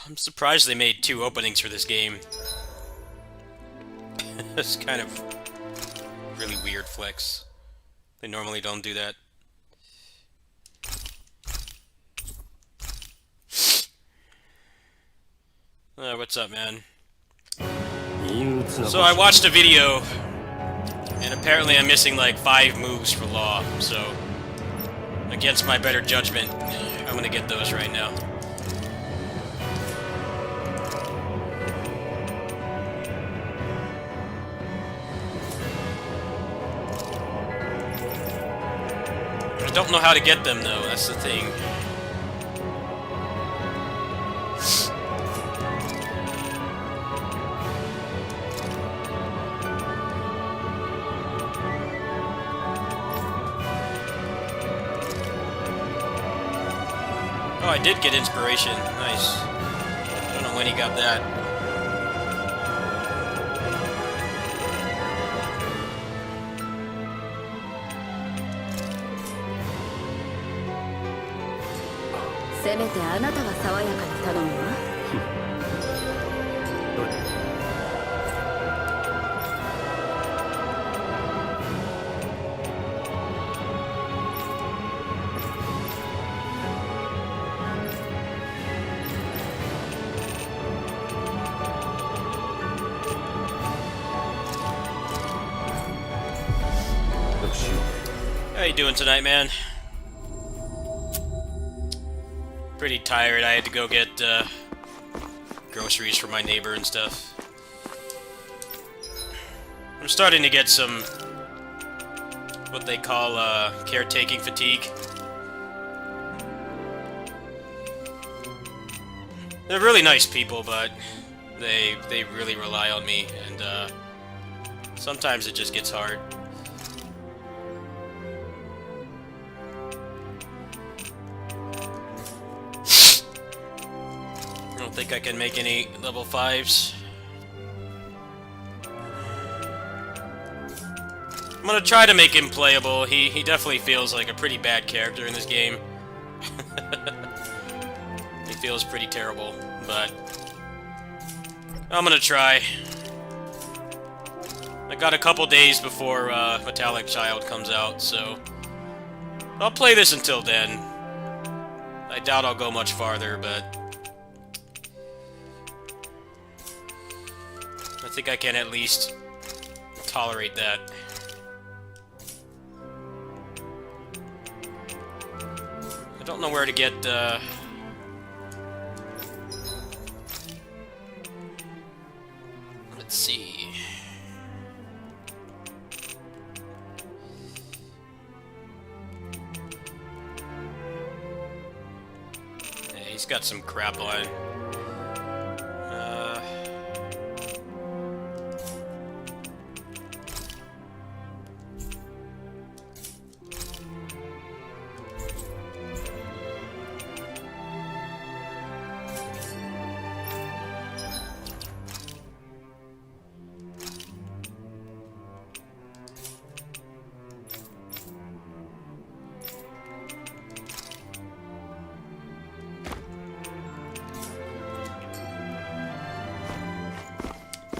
I'm surprised they made 2 openings for this game. It's kind of really weird flex. They normally don't do that. What's up, man? So I watched a video, and apparently I'm missing like 5 moves for Law, so against my better judgment, I'm gonna get those right now. I don't know how to get them though, that's the thing. Oh, I did get inspiration. Nice. I don't know when he got that. How you doing tonight, man? Pretty tired. I had to go get groceries for my neighbor and stuff. I'm starting to get some what they call caretaking fatigue. They're really nice people, but they really rely on me, and sometimes it just gets hard. I don't think I can make any level 5s. I'm gonna try to make him playable. He definitely feels like a pretty bad character in this game. He feels pretty terrible, but I'm gonna try. I got a couple days before Metallic Child comes out, so I'll play this until then. I doubt I'll go much farther, but I think I can at least tolerate that. I don't know where to get, let's see. Yeah, he's got some crap on.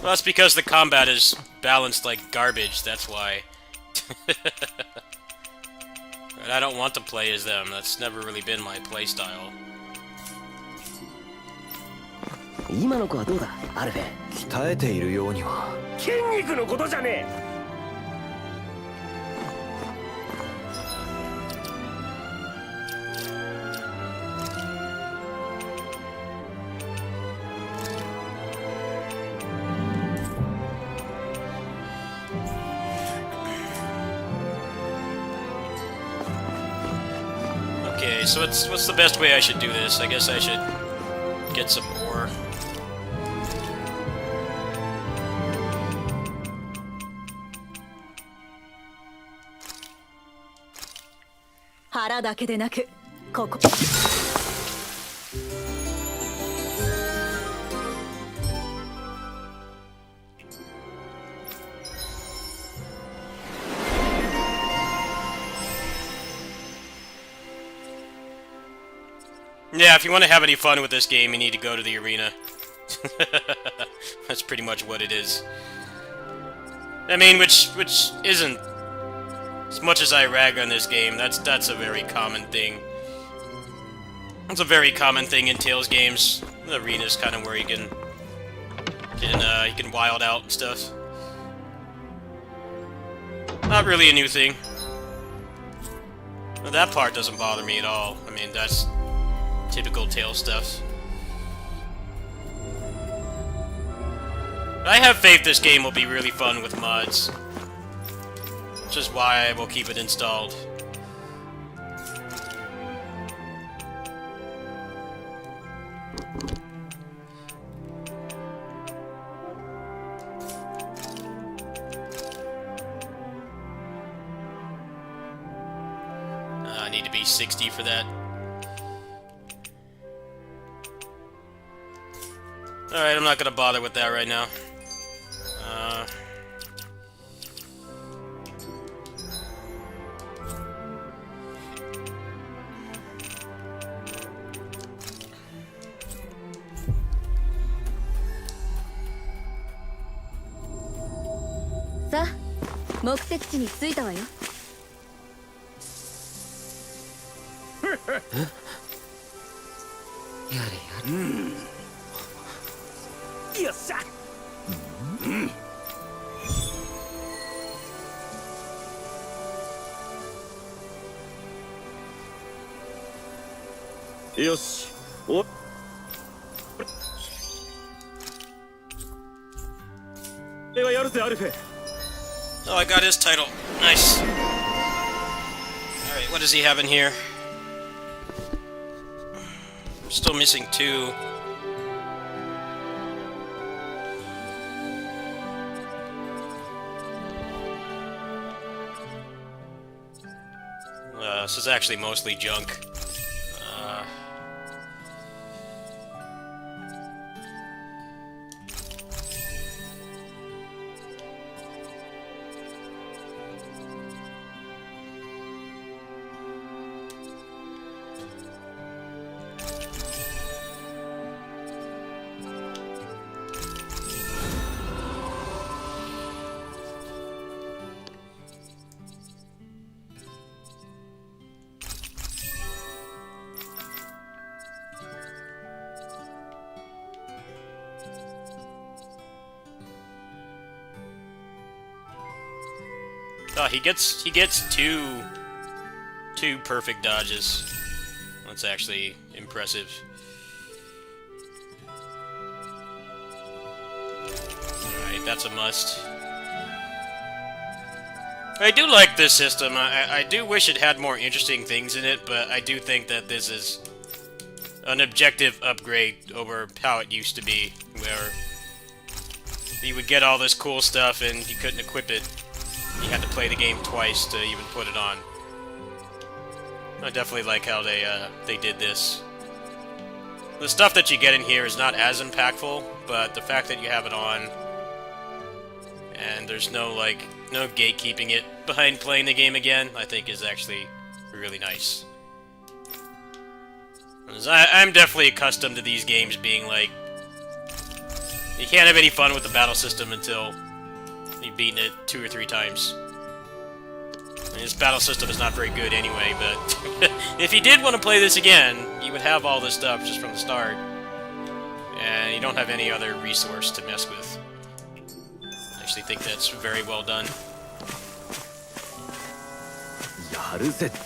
Well, that's because the combat is balanced like garbage, that's why. And I don't want to play as them, that's never really been my playstyle. 今の子はどうだ、アルフェ。鍛えているようには。筋肉のことじゃねえ。Okay, so what's the best way I should do this? I guess I should get some more. Yeah, if you want to have any fun with this game, you need to go to the arena. That's pretty much what it is. I mean, which isn't, as much as I rag on this game, that's a very common thing. It's a very common thing in Tales games. The arena's kind of where you can wild out and stuff. Not really a new thing. Well, that part doesn't bother me at all. I mean, that's typical Tales stuff. I have faith this game will be really fun with mods. Which is why I will keep it installed. I need to be 60 for that. Alright, I'm not gonna bother with that right now.さあ、目的地に着いたわよ。やれやれ。よっしゃ。よし。お。ではやるぜアルフェ。 Oh, I got his title. Nice. Alright, what does he have in here? Still missing 2. This is actually mostly junk. Oh, he gets two perfect dodges. That's actually impressive. Alright, that's a must. I do like this system. I do wish it had more interesting things in it, but I do think that this is an objective upgrade over how it used to be, where you would get all this cool stuff and you couldn't equip it. You had to play the game twice to even put it on. I definitely like how they did this. The stuff that you get in here is not as impactful, but the fact that you have it on and there's no gatekeeping it behind playing the game again, I think is actually really nice. I'm definitely accustomed to these games being like, you can't have any fun with the battle system until you've beaten it 2 or 3 times. I mean, this battle system is not very good anyway, but if you did want to play this again, you would have all this stuff just from the start. And you don't have any other resource to mess with. I actually think that's very well done. やるぜって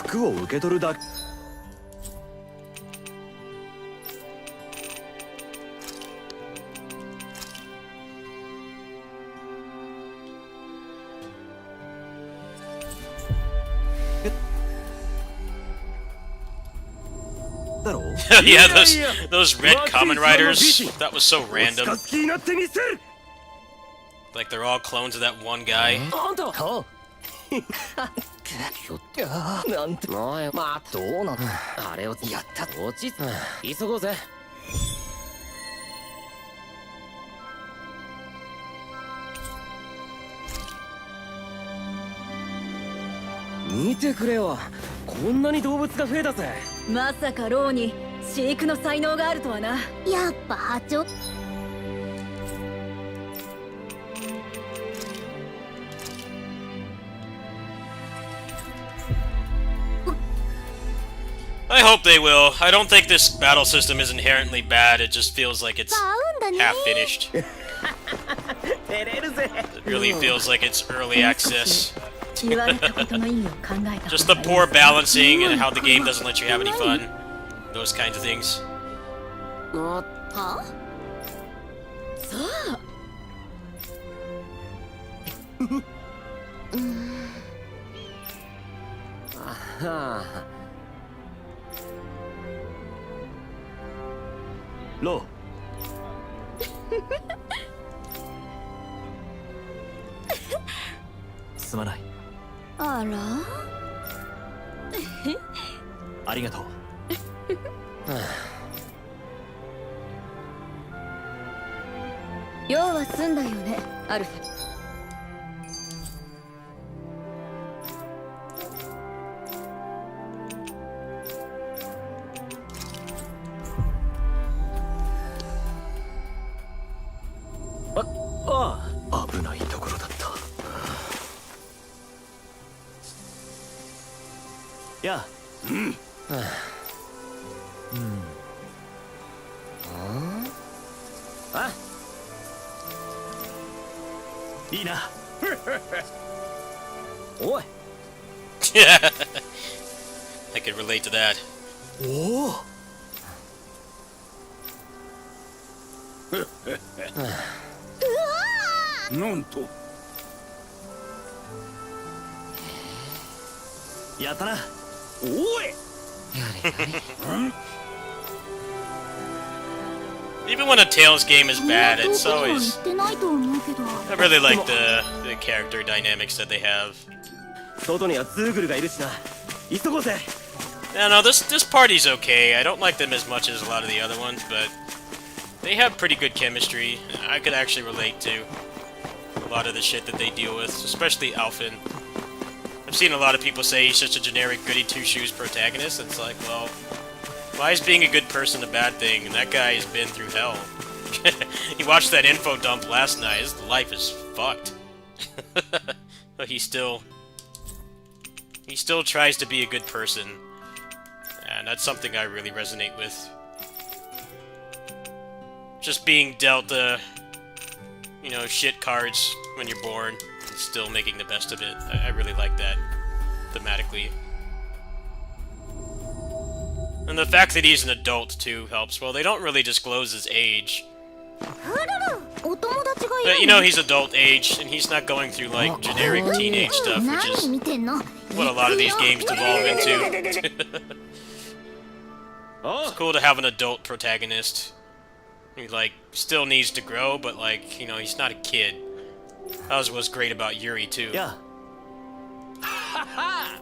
服を受け取るだけ。Yeah, those red Kamen Riders, that was so random. Like they're all clones of that one guy. なんておいまあどうなのあれをやった落ち急ごうぜ見てくれよ、こんなに動物が増えたぜ。まさかローに飼育の才能があるとはな。やっぱ波長。I hope they will. I don't think this battle system is inherently bad. It just feels like it's 合うんだね。 half finished. 照れるぜ。 It really feels like it's early access. 言われたことの意味を考えた。 Just the poor balancing and how the game doesn't let you have any fun. Those kinds of things. はそう。はあ。ロー。すまない。あら。ありがとう。用は済んだよね、アルフェ。危ないところだった。やあ。あいいな。おい。 Yeah. I can relate to that. おお。なんと。やったな。おい。 Even when a Tales game is bad, it's always... 言ってないと思うけど。 I really like the character dynamics that they have. 外にはズーグルがいるしな。急ごうぜ。 Yeah, no, this party's okay. I don't like them as much as a lot of the other ones, but they have pretty good chemistry. I could actually relate to a lot of the shit that they deal with, especially Alphen. I've seen a lot of people say he's such a generic goody two-shoes protagonist. It's like, well, why is being a good person a bad thing? And that guy has been through hell. He watched that info dump last night. His life is fucked. But he still tries to be a good person. And that's something I really resonate with. Just being dealt the, you know, shit cards when you're born, and still making the best of it. I really like that, thematically. And the fact that he's an adult, too, helps. Well, they don't really disclose his age. But, you know, he's adult age, and he's not going through, like, generic teenage stuff, which is what a lot of these games devolve into. It's cool to have an adult protagonist. He, like, still needs to grow, but, like, you know, he's not a kid. That was what's great about Yuri, too. Yeah. Ha ha!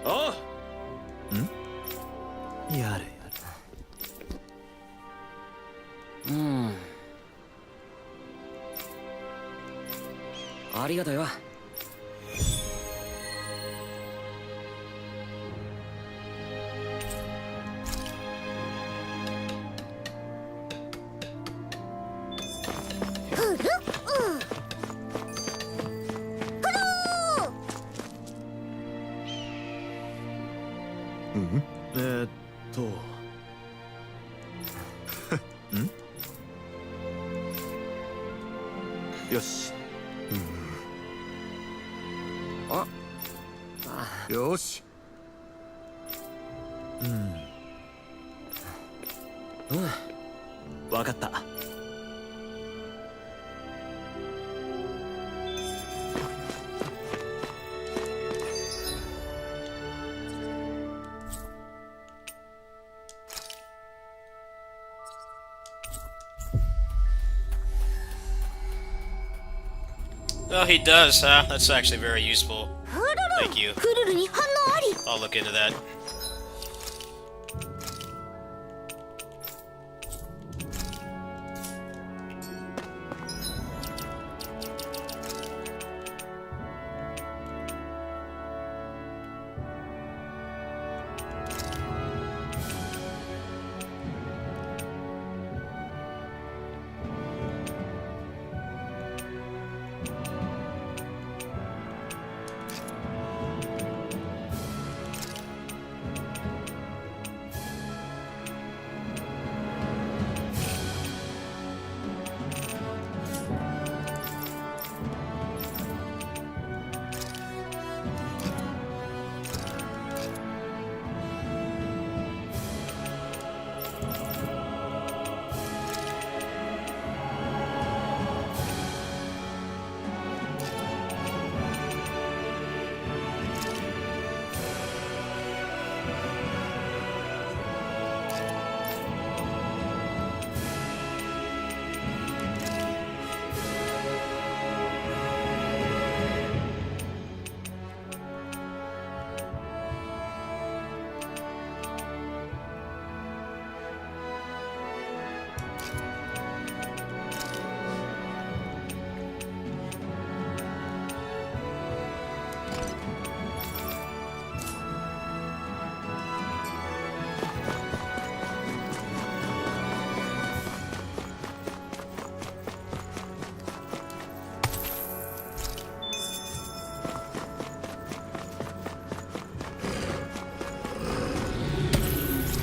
Oh! Hmm? やるやる。ありがとうよ。よし。よし。わかった。Oh, he does, huh? That's actually very useful. Thank you. クルルに反応あり。 I'll look into that.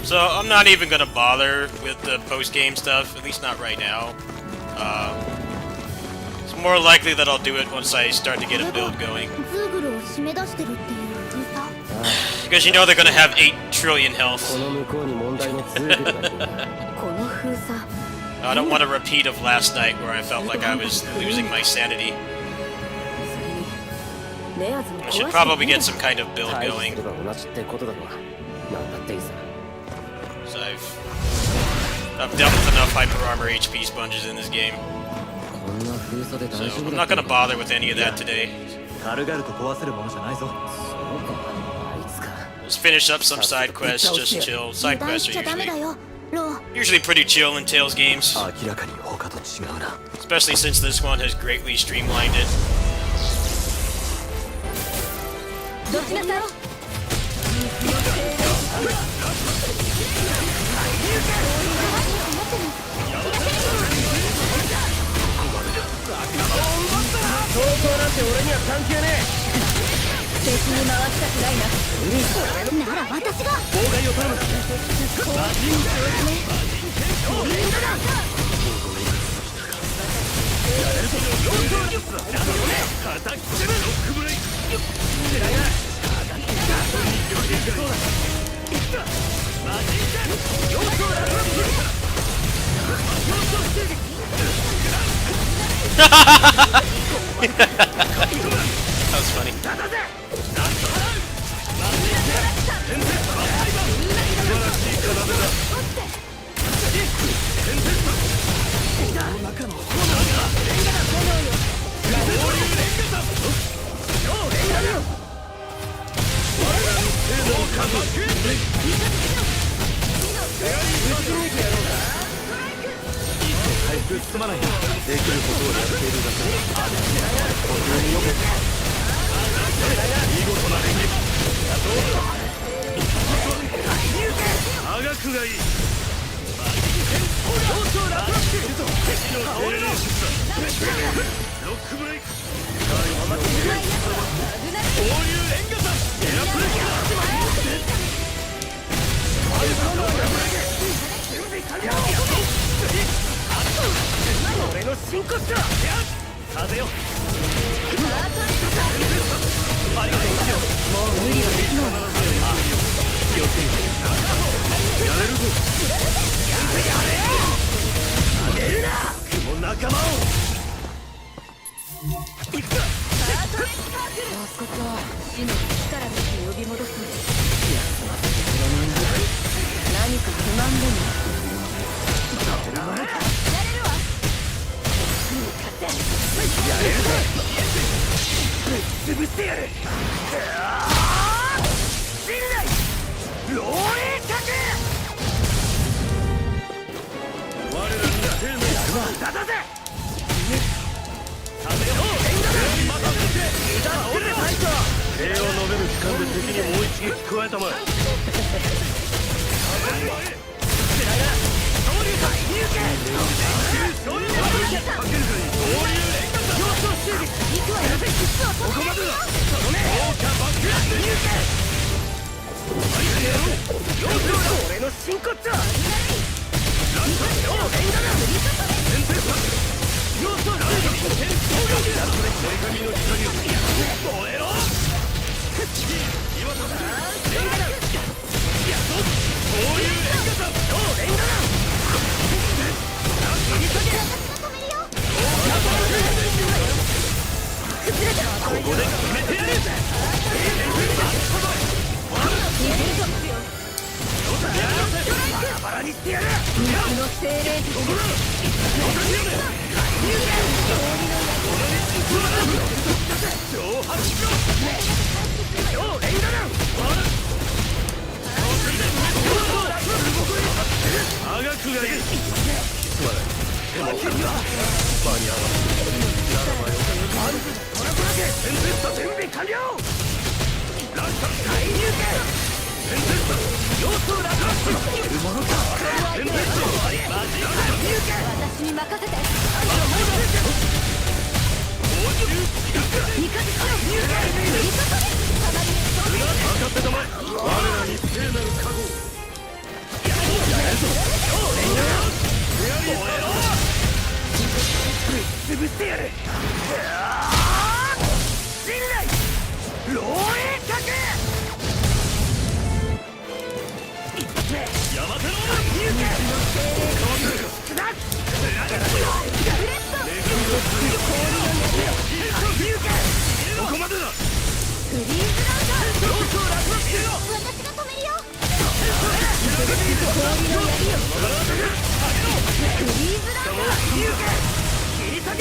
So I'm not even gonna bother with the post-game stuff, at least not right now. It's more likely that I'll do it once I start to get a build going. ズーグルを締め出してるっていう封鎖 Because you know they're gonna have 8 trillion health. この向こうに問題のツーグルがいるんだ。この封鎖 I don't want a repeat of last night where I felt like I was losing my sanity. それにレアズも I 壊して should probably get some kind of build 対峙 going. すれば同じってことだろう。なんだっていいさ。So I've dealt with enough hyper armor HP sponges in this game. こんな封鎖で So 大丈夫 I'm だ not gonna bother with any of that today. 軽々と壊せるものじゃないぞ。そうか、あいつか。 Let's finish up some side quests, just chill. 油 Side 断 quests しちゃ are ダメだ usually よロー usually pretty chill in Tales games, 明らかに他と違うな。 especially since this one has greatly streamlined it. どちなさい 相当なんて俺には関係ね敵に回したくないななら私が妨害を頼む。That was funny. すまない。できることをやっているだけだ。本当によく見事な連撃。科学がいい。ロックブレイク。放流連ガタ。エアプレイ。俺の真骨頂。風よ。ありがとう。もう無理はできない気をつけて。やれるぞ。やれるな。雲仲間を。行くぞ。もう少しは死の力だけ呼び戻す何か不満でも潰してやる。死ぬな。漏洩客。我らには生命だだぜ。平を述べる期間で敵にもう一撃加えたまえ。俺の真骨頂。バラにしてやる。肉の精霊科学がいい。準備完了。私に任せて任せたまえ。我らに聖なる加護を。やる。信頼漏洩角。一発目山手の勇気ここまでだ。フリーズランド。ロースを落馬してるよ。私が止めるよ。フリーズランド。切り下げ。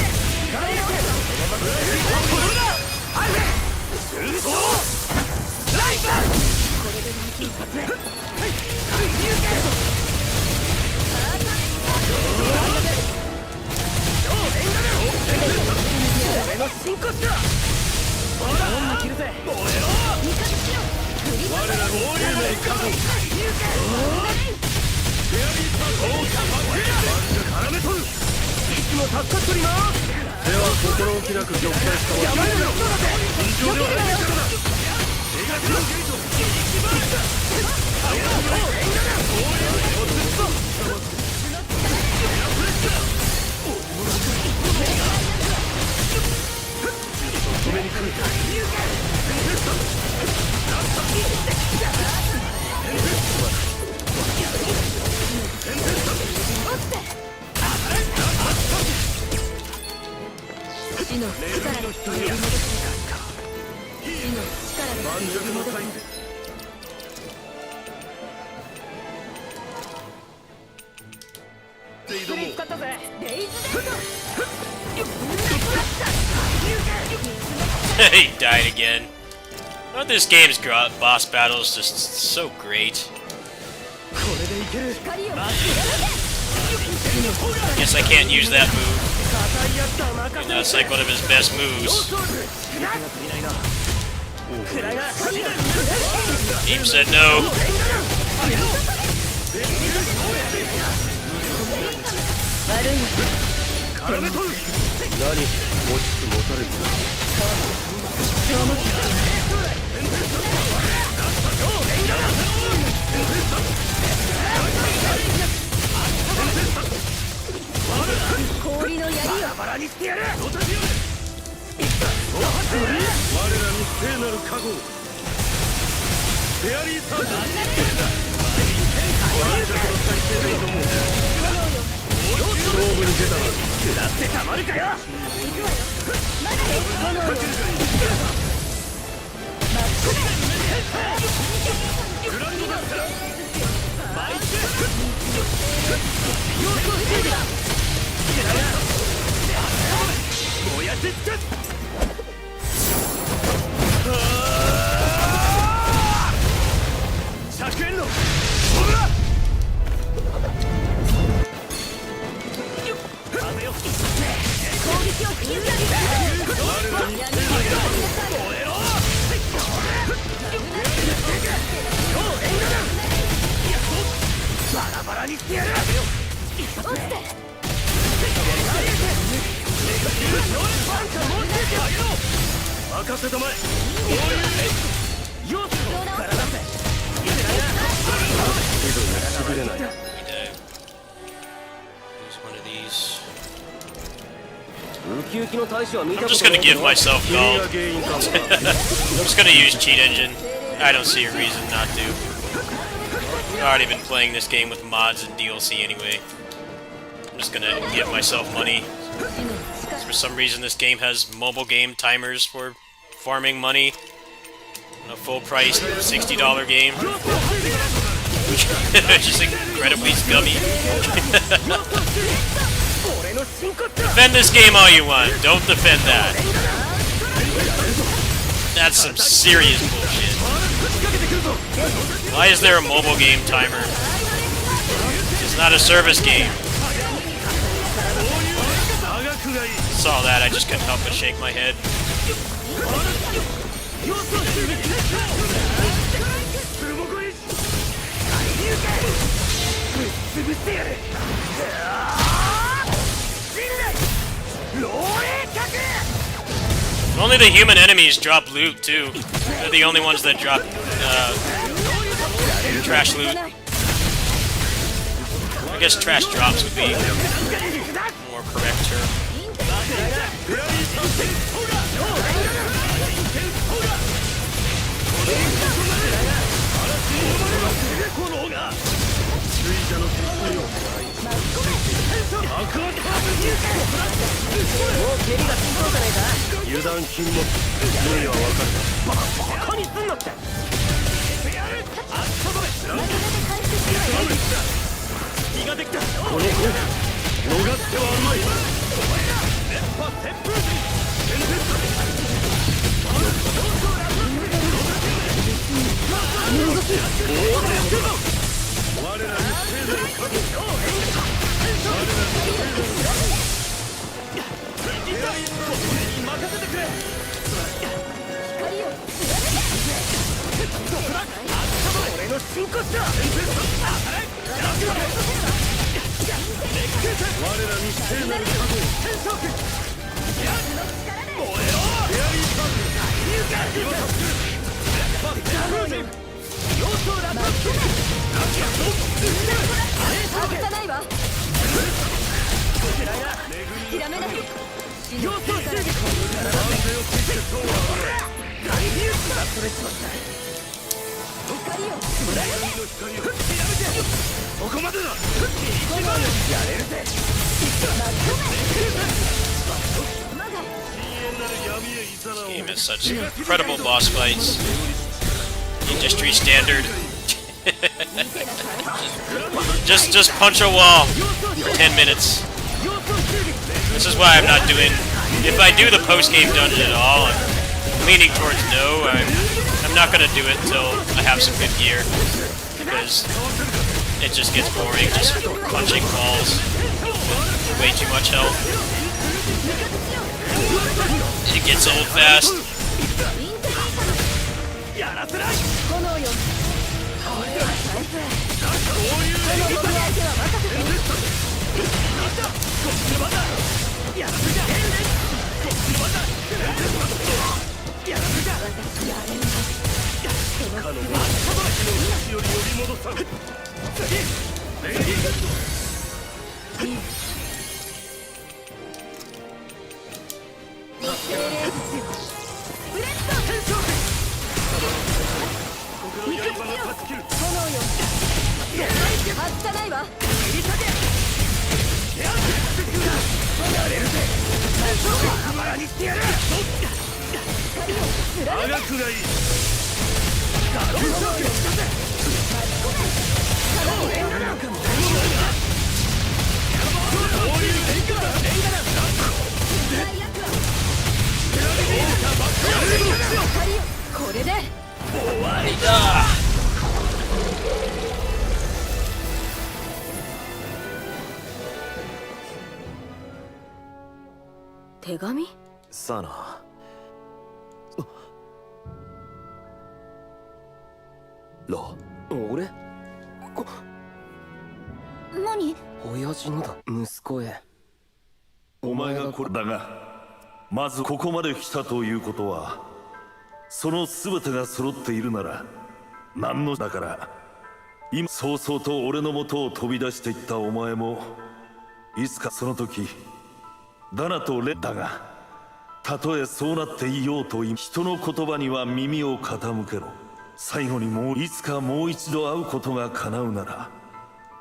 俺の真骨だ。ほら切るぜ。燃えろ。我ら合流の覚悟。絡めとる。いつも助かっとります。では心置きなく玉砕したわ。やめろよ。尋常ではないからだ。手が出るゲート。一番だ。止めに来る。死の力で呼び戻すのか。死の力で呼び戻すのか。使ったぜ。レイズデッド。He died again. Oh, this game's boss battle is just so great. これでいける。光を Guess I can't use that move. 硬いやつだ。任せ That's like one of his best moves. Team said no. 悪いの。絡めとる。何持ちつ持たれる。氷の槍をバラにしてやる。我らに聖なる覚悟。フェアリーサージ。勝負に出たな。食らってたまるかよ。燃やし尽くす。100円のほら。攻撃を引き受ける。バラバラにしてやる。落ちて。任せたまえ。よし。体出せ。気分がしびれない。He died. Use one of these. ウキウキの大使は見た I'm こと just な gonna い give けど。 myself 君が gold. 原因かも。I'm just gonna use cheat engine. I don't see a reason not to. I've already been playing this game with mods and DLC anyway. I'm just gonna give myself money. For some reason this game has mobile game timers for farming money. A full price $60 game. Just incredibly scummy. Defend this game all you want. Don't defend that. That's some serious bullshit. Why is there a mobile game timer? It's not a service game. Saw that, I just couldn't help but shake my head. Only the human enemies drop loot too. They're the only ones that drop trash loot. I guess trash drops would be a more correct term. 油断禁物無理は分かる。バカにすんなって。気ができた。この攻撃逃ってはあるまい。我らに生命をかけ任せてくれ。俺の真骨だ。我らに生なる覚悟。燃えろ。フェアリーサークル。今助ける。要素ラップ。外さないわ。諦めない。要素追撃。安定をついてそうはそれしました。光をそこまでだ。やれるぜ。This game has such incredible boss fights. Industry standard. just punch a wall for 10 minutes. This is why I'm not doing. If I do the post-game dungeon at all, I'm leaning towards no. I'm not gonna do it until I have some good gear, because it just gets boring just punching walls with way too much health. It gets old fast. 外さないわ。長くがいい。これで終わりだ。手紙？さあな。ロ俺？何？親父のだ。息子へ。お前がこれだが、まずここまで来たということは、その全てが揃っているなら何のだから、今早々と俺の元を飛び出していったお前もいつかその時ダナとレだが、たとえそうなっていようと人の言葉には耳を傾けろ。最後にいつかもう一度会うことが叶うなら、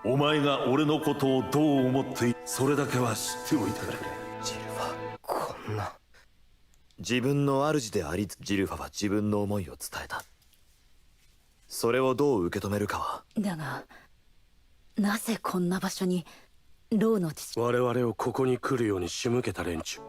お前が俺のことをどう思ってそれだけは知っておいてくれ。ジルファ、こんな。自分の主でありジルファは自分の思いを伝えた。それをどう受け止めるかは。だがなぜこんな場所にローの父。我々をここに来るように仕向けた連中。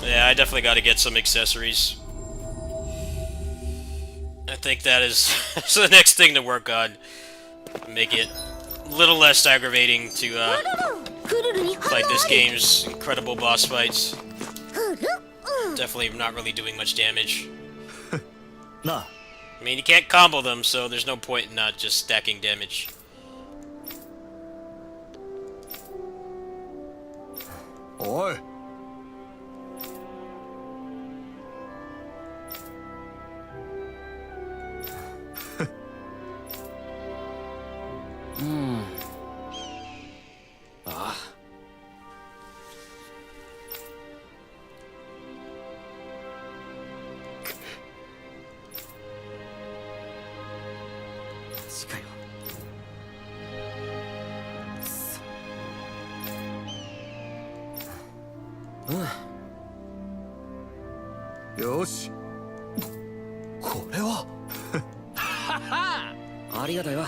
Yeah, I definitely got to get some accessories. I think that is the next thing to work on. Make it a little less aggravating to fight this game's incredible boss fights. Definitely not really doing much damage. Nah. I mean, you can't combo them, so there's no point in not just stacking damage. おい。ああ。マジかよ。くそ。よし。これは。ありがとよ。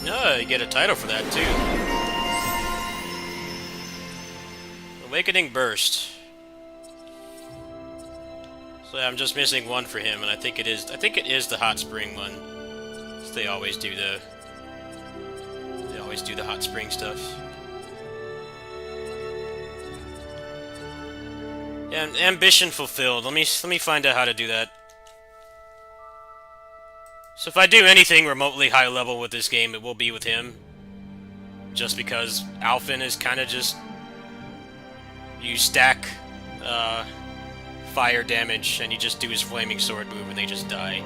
No, you get a title for that too. Awakening Burst. So I'm just missing one for him, and I think it is the hot spring one. So they always do the hot spring stuff. Yeah, ambition fulfilled. Let me find out how to do that. So if I do anything remotely high level with this game, it will be with him. Just because Alphen is kind of just... You stack fire damage, and you just do his flaming sword move, and they just die.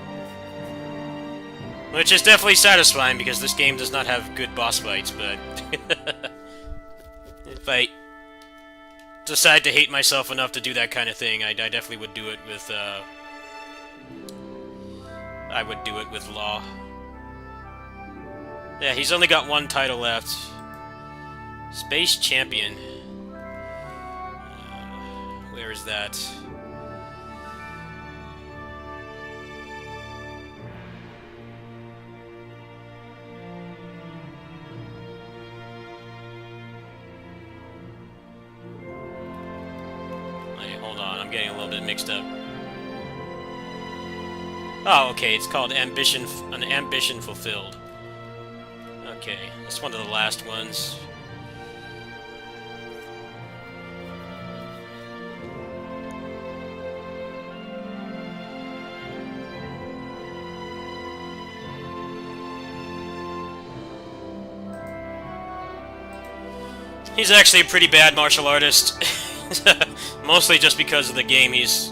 Which is definitely satisfying, because this game does not have good boss fights, but... if I decide to hate myself enough to do that kind of thing, I definitely would do it with, I would do it with Law. Yeah, he's only got one title left. Space Champion. Where is that? Wait, hold on, I'm getting a little bit mixed up. Oh, okay, it's called Ambition Fulfilled. Okay, that's one of the last ones. He's actually a pretty bad martial artist. Mostly just because of the game he's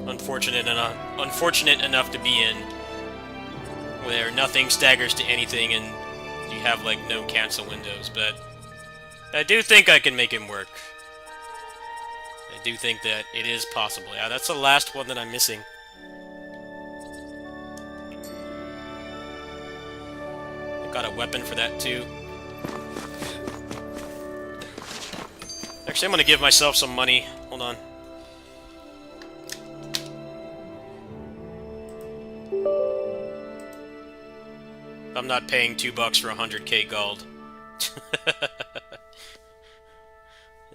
unfortunate enough to be in, where nothing staggers to anything and you have like no cancel windows, but I do think I can make him work. I do think that it is possible. Yeah, that's the last one that I'm missing. I got a weapon for that too. Actually, I'm gonna give myself some money. Hold on. I'm not paying $2 for 100k gold.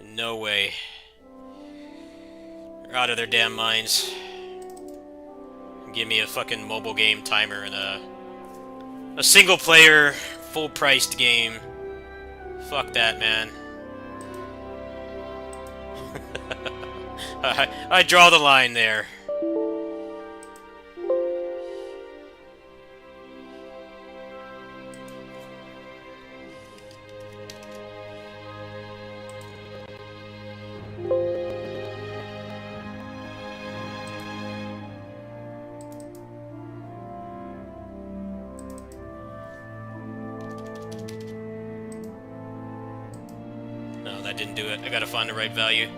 No way. They're out of their damn minds. Give me a fucking mobile game timer and a single-player, full-priced game. Fuck that, man. I draw the line there. No, that didn't do it. I gotta find the right value.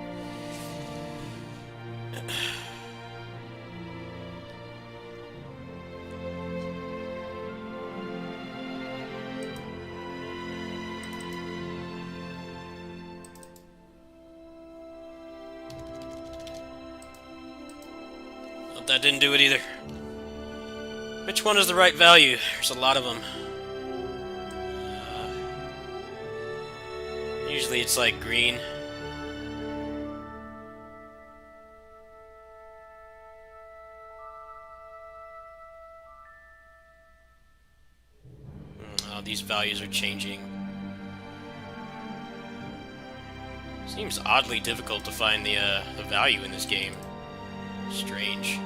That didn't do it either. Which one is the right value? There's a lot of them. Usually it's like green. Oh, these values are changing. Seems oddly difficult to find the value in this game. Strange.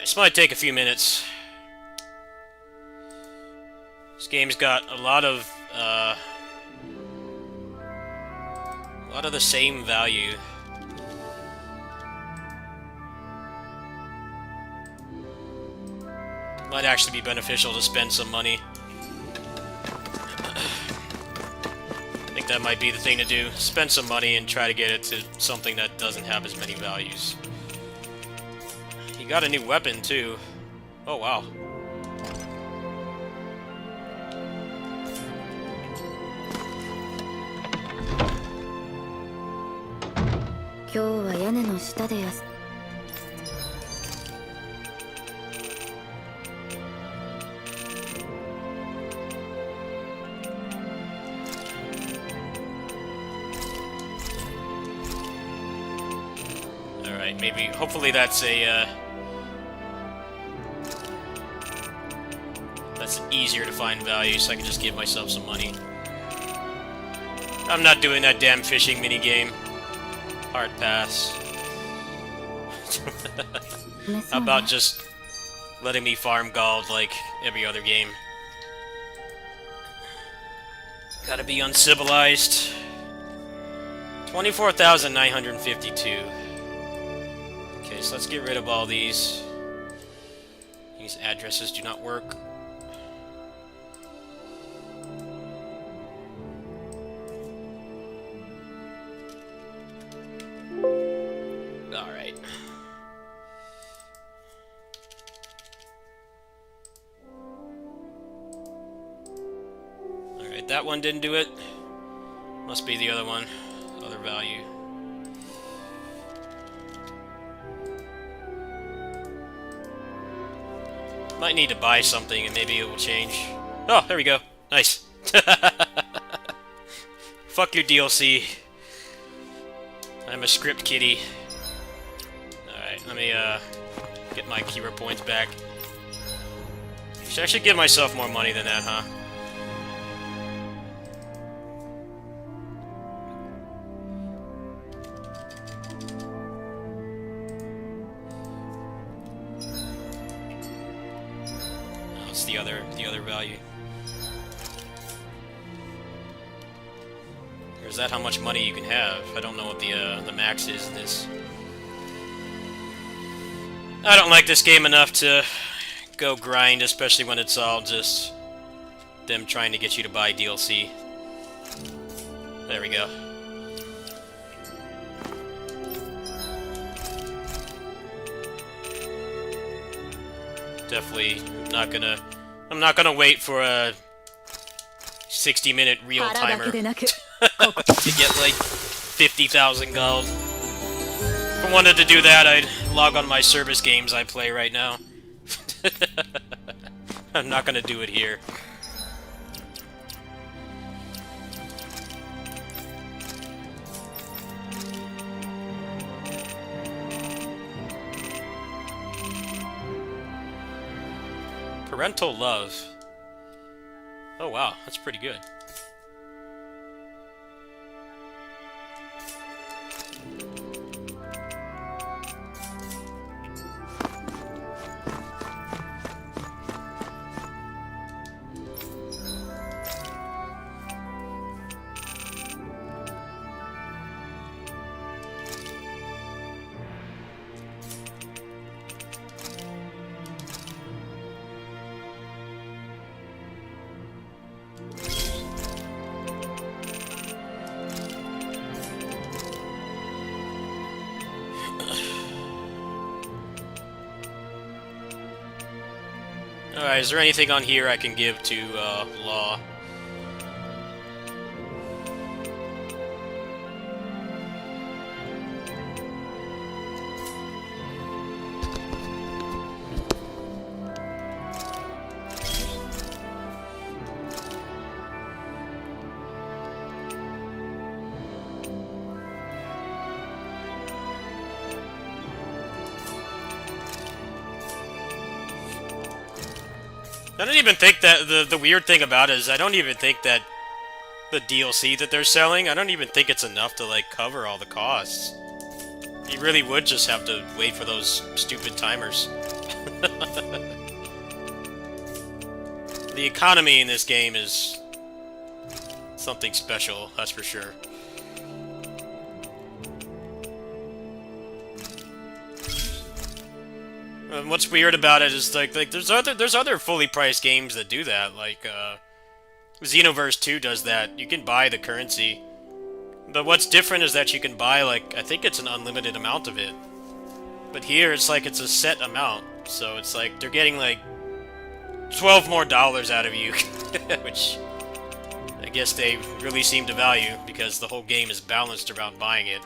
This might take a few minutes. This game's got a lot of the same value. Might actually be beneficial to spend some money. I think that might be the thing to do. Spend some money and try to get it to something that doesn't have as many values. He got a new weapon, too. Oh, wow. Alright, maybe, hopefully that's that's easier to find value, so I can just give myself some money. I'm not doing that damn fishing minigame. Hard pass. How about just letting me farm gold like every other game? Gotta be uncivilized. 24,952. Okay, so let's get rid of all these. These addresses do not work. Alright. Alright, that one didn't do it. Must be the other one. Other value. Might need to buy something and maybe it will change. Oh, there we go. Nice. Fuck your DLC. I'm a script kitty. Alright, let me get my hero points back. I should give myself more money than that, huh? What's the other value? Or is that how much money you can have? I don't know what the max is in this. I don't like this game enough to go grind, especially when it's all just them trying to get you to buy DLC. There we go. Definitely not gonna... I'm not gonna wait for a 60-minute real timer to get like 50,000 gold. If I wanted to do that, I'd log on my service games I play right now. I'm not gonna do it here. Parental love. Oh wow, that's pretty good. Alright, is there anything on here I can give to Law? I don't even think that the weird thing about it is I don't even think that the DLC that they're selling, I don't even think it's enough to like cover all the costs. You really would just have to wait for those stupid timers. The economy in this game is something special, that's for sure. And what's weird about it is like there's other fully priced games that do that. Like Xenoverse 2 does that. You can buy the currency, but what's different is that you can buy, like, I think it's an unlimited amount of it. But here it's like it's a set amount, so it's like they're getting like $12 more out of you, which I guess they really seem to value because the whole game is balanced around buying it.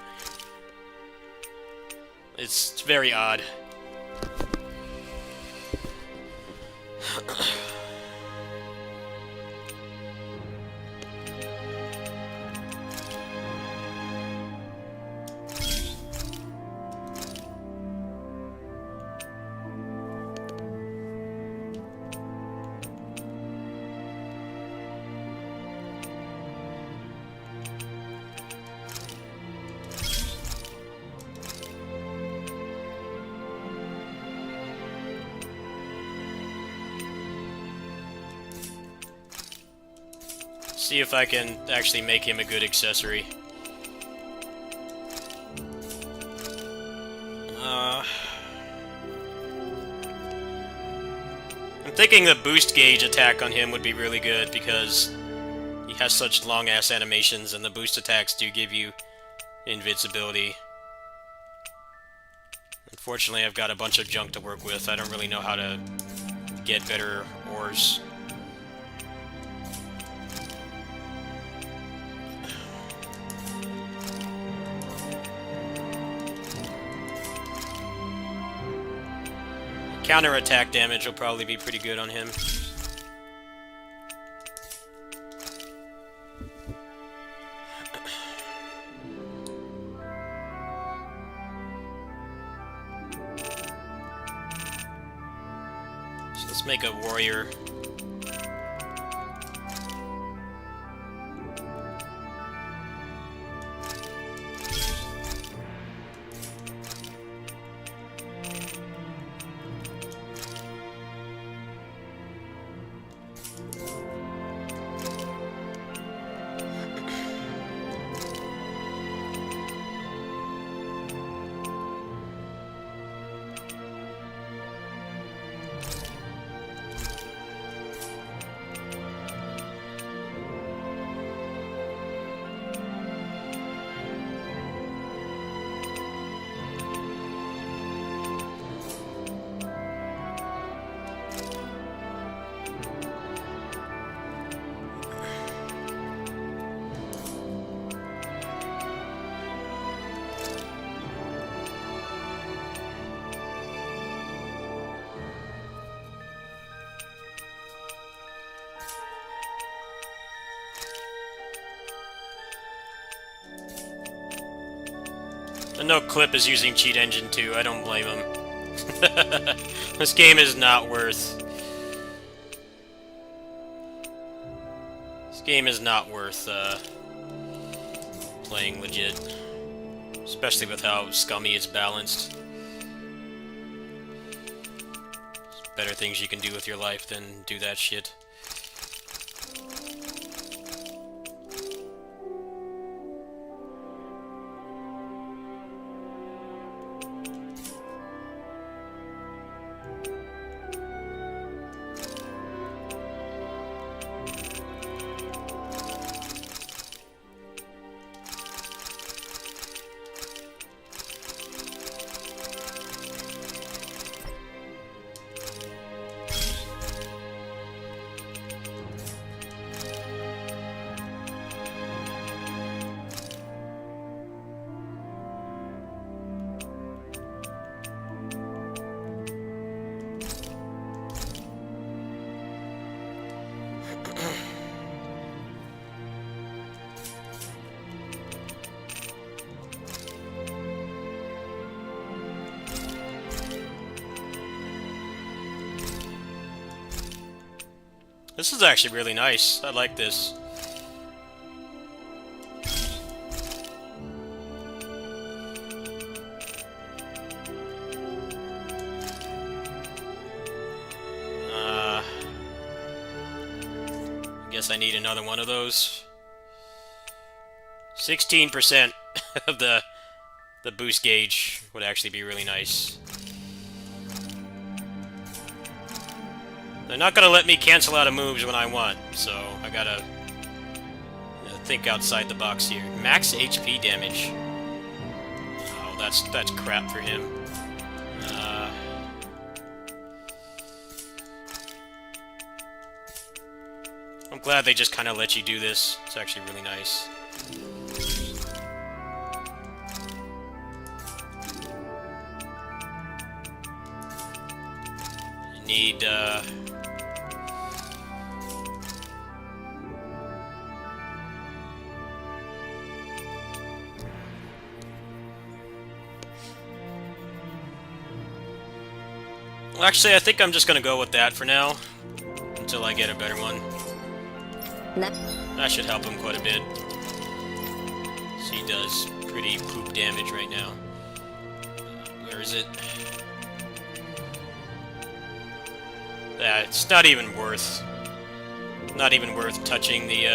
It's very odd. See if I can actually make him a good accessory. I'm thinking the boost gauge attack on him would be really good because he has such long-ass animations, and the boost attacks do give you invincibility. Unfortunately, I've got a bunch of junk to work with. I don't really know how to get better ores. Counter-attack damage will probably be pretty good on him. So let's make a warrior. And no Clip is using Cheat Engine 2, I don't blame him. This game is not worth... This game is not worth, playing legit. Especially with how scummy it's balanced. There's better things you can do with your life than do that shit. This is actually really nice. I like this. Guess I need another one of those. 16% of the boost gauge would actually be really nice. They're not gonna let me cancel out of moves when I want, so I gotta think outside the box here. Max HP damage. Oh, that's crap for him. I'm glad they just kind of let you do this. It's actually really nice. I need, Well, actually, I think I'm just gonna go with that for now, until I get a better one. That should help him quite a bit. So he does pretty poop damage right now. Where is it? Yeah, it's not even worth touching the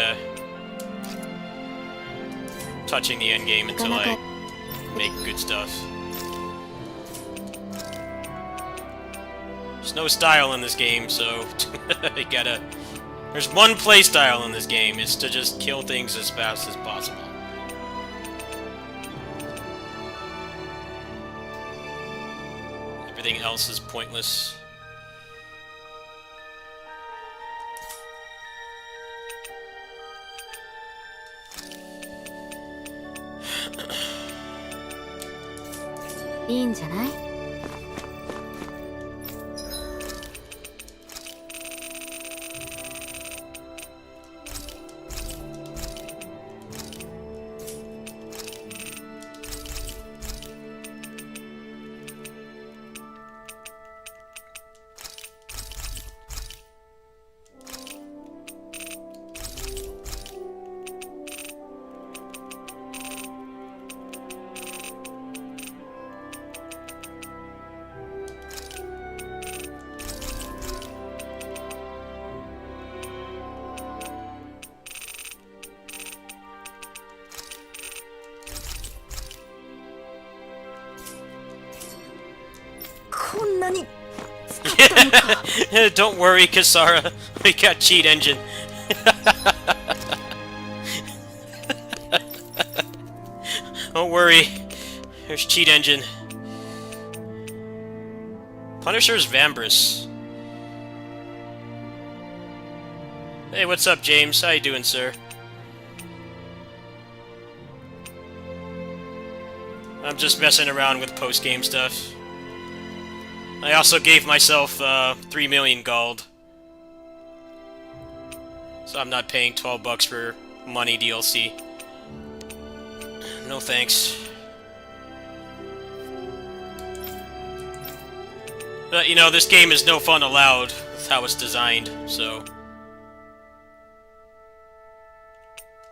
end game until I make good stuff. There's no style in this game, so you gotta... There's one play style in this game, it's to just kill things as fast as possible. Everything else is pointless.いいんじゃない？こんなに使ったのか。Don't worry, Kasara. We got cheat engine. Don't worry. There's cheat engine. Punisher's Vambrus. Hey, what's up, James? How you doing, sir? I'm just messing around with post-game stuff. I also gave myself 3 million gold. So I'm not paying $12 for money DLC. No thanks. But, you know, this game is no fun allowed. That's how it's designed, so...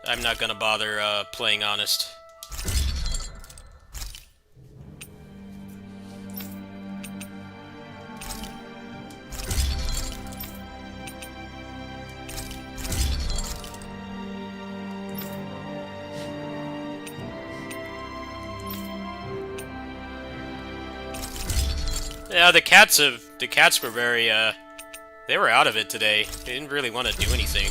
I'm not gonna bother playing honest. Yeah, the cats were very, they were out of it today. They didn't really want to do anything.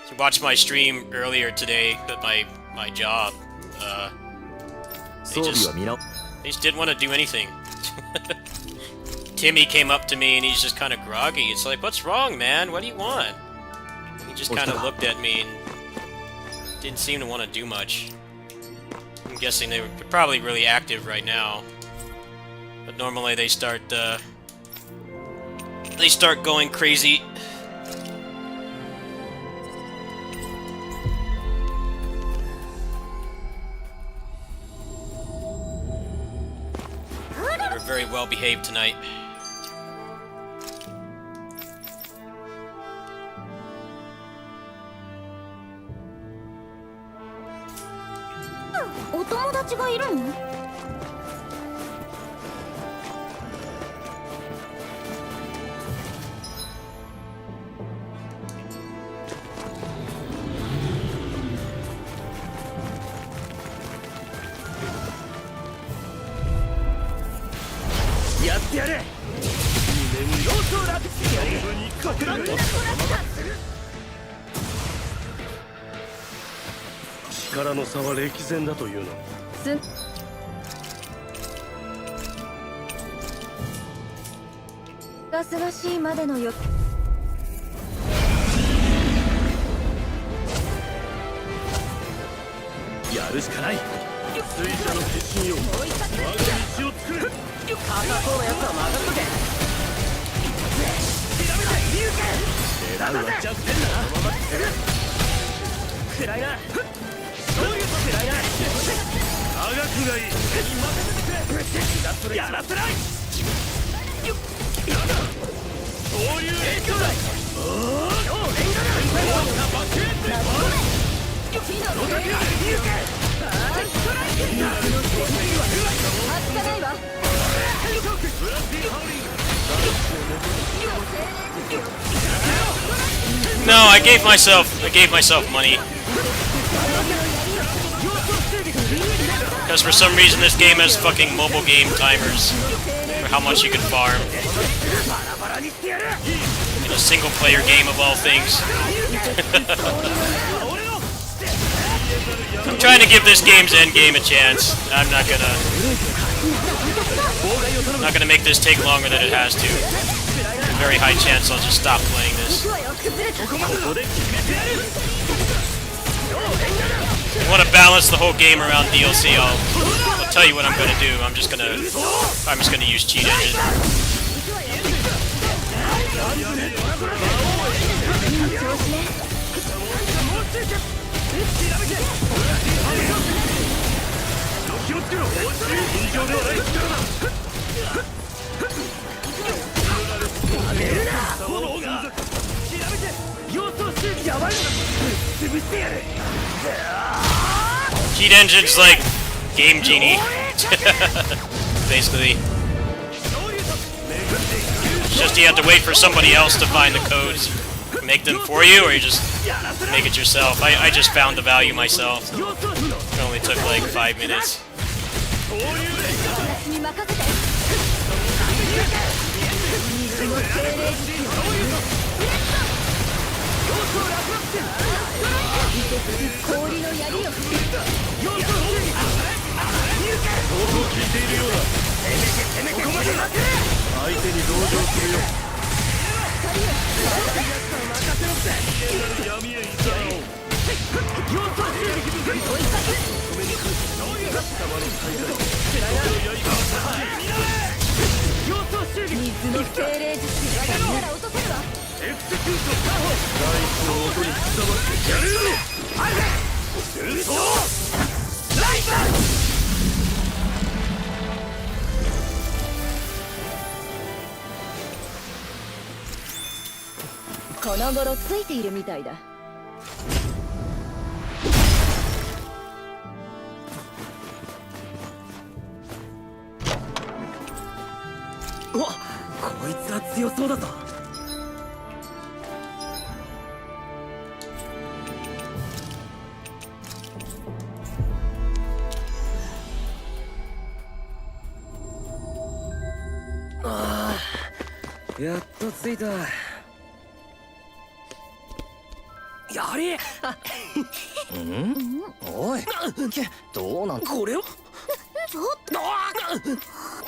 So watched my stream earlier today at my job. They just didn't want to do anything. Timmy came up to me and he's just kind of groggy. It's like, what's wrong, man? What do you want? He just kind of looked at me and didn't seem to want to do much. I'm guessing they're probably really active right now. But normally they start going crazy. They were very well behaved tonight. Oh, お友達がいるの？ I てやれ。要素を楽してやれ。極楽の力の差は歴然だというの。がすがしいまでのよ。やるしかない。水車の決心よ。我が道を作る。硬そうなやつは任せとけ。調べているか。狙うは弱点だな。暗いな。暗いな。あがくがいい。任せてくれ。やらせない。そういう影響だ。おお。No, I gave myself money. Because for some reason this game has fucking mobile game timers for how much you can farm. In a single player game of all things. I'm trying to give this game's endgame a chance. I'm not gonna make this take longer than it has to. Very high chance I'll just stop playing this. I want to balance the whole game around DLC. I'll tell you what I'm gonna do. I'm just gonna use cheat engine. Cheat engine's like Game Genie. Basically. It's just you have to wait for somebody else to find the codes. Make them for you, or you just make it yourself. I just found the value myself. It only took like 5 minutes.この頃ついているみたいだ。お、こいつは強そうだぞ。ああ、やっと着いた。やれ。おい、どうなんこれを。ちょっと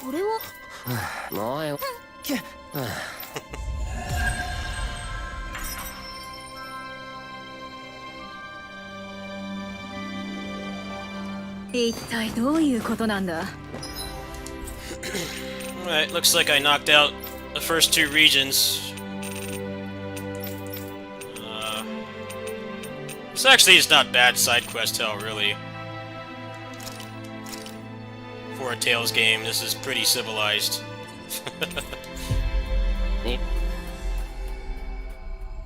これはもうよ。一体どういうことなんだ。Alright, looks like I knocked out the first 2 regions. This actually is not bad side quest hell, really. For a Tales game, this is pretty civilized.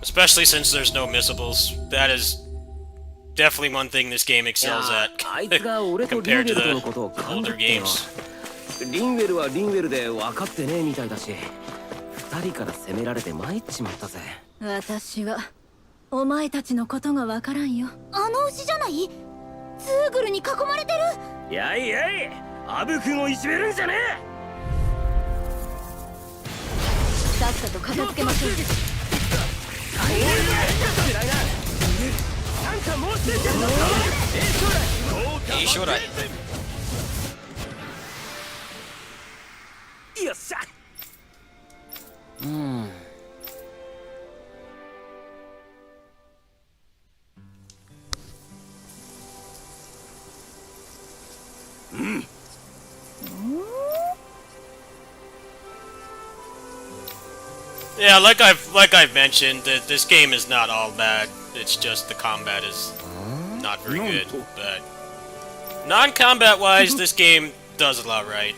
Especially since there's no missables. That is definitely one thing this game excels at compared to the older games. リンウェルはリンウェルで分かってねえみたいだし、2人から責められて参っちまったぜ。私はお前たちのことがわからんよ。あの牛じゃない？ツーグルに囲まれてる。やいやい、アブ君をいじめるんじゃねえ。っさと片付けましょう。辛いな。なんかもうしてんじゃんの。いい将来。よっしゃ。Yeah, like I've mentioned, that this game is not all bad. It's just the combat is not very good. But non-combat wise, this game does a lot right.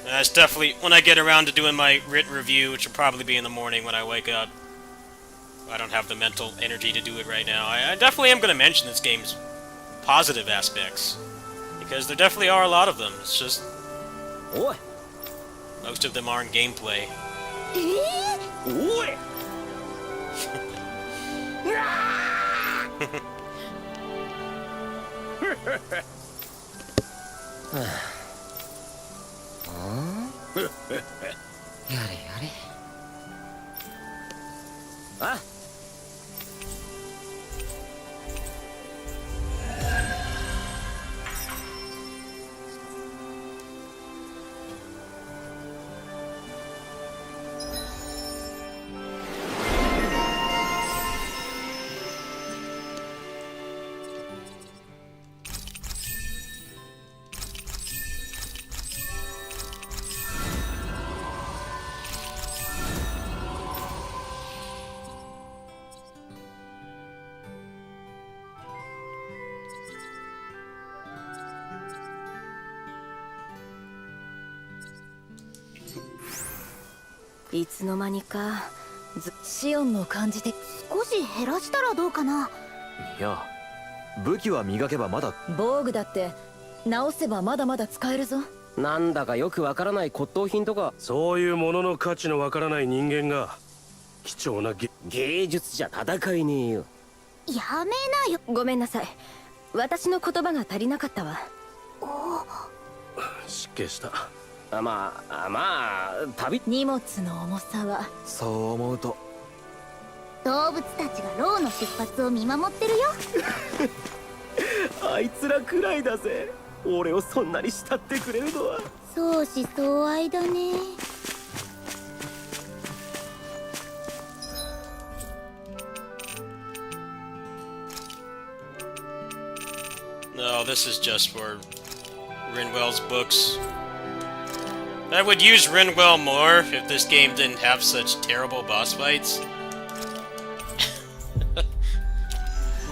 And that's definitely when I get around to doing my written review, which will probably be in the morning when I wake up. I don't have the mental energy to do it right now. I definitely am going to mention this game's positive aspects, because there definitely are a lot of them. It's just most of them are in gameplay. おい。やれやれ。あ、いつの間にかシオンの感じで少し減らしたらどうかな。いや武器は磨けばまだ。防具だって直せばまだまだ使えるぞ。なんだかよくわからない骨董品とか。そういうものの価値のわからない人間が貴重な芸術じゃ戦えねえよ。やめなよ。ごめんなさい。私の言葉が足りなかったわ。失敬した。まあ旅。荷物の重さは。そう思うと動物たちがローの出発を見守ってるよ。あいつらくらいだぜ。俺をそんなに慕ってくれるのは。相思相愛だね。No, this is just for Rinwell's books. I would use Rinwell more if this game didn't have such terrible boss fights.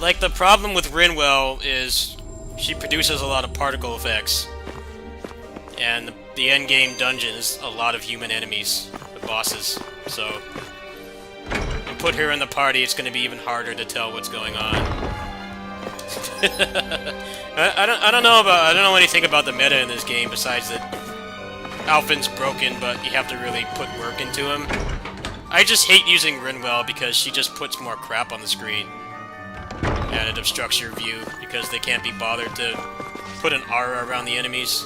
Like, the problem with Rinwell is she produces a lot of particle effects. And the endgame dungeon is a lot of human enemies, the bosses. So, you put her in the party, it's going to be even harder to tell what's going on. I don't know anything about the meta in this game besides that Alphen's broken, but you have to really put work into him. I just hate using Rinwell because she just puts more crap on the screen. And it obstructs your view because they can't be bothered to put an aura around the enemies.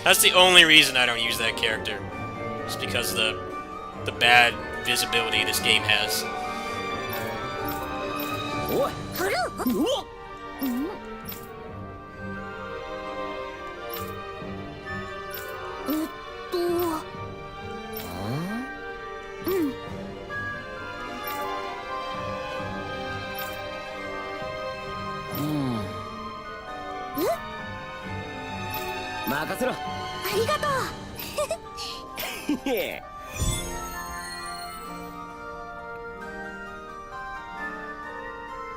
That's the only reason I don't use that character. It's because of the bad visibility this game has. おい。うわっ。任せろ。ありがとう。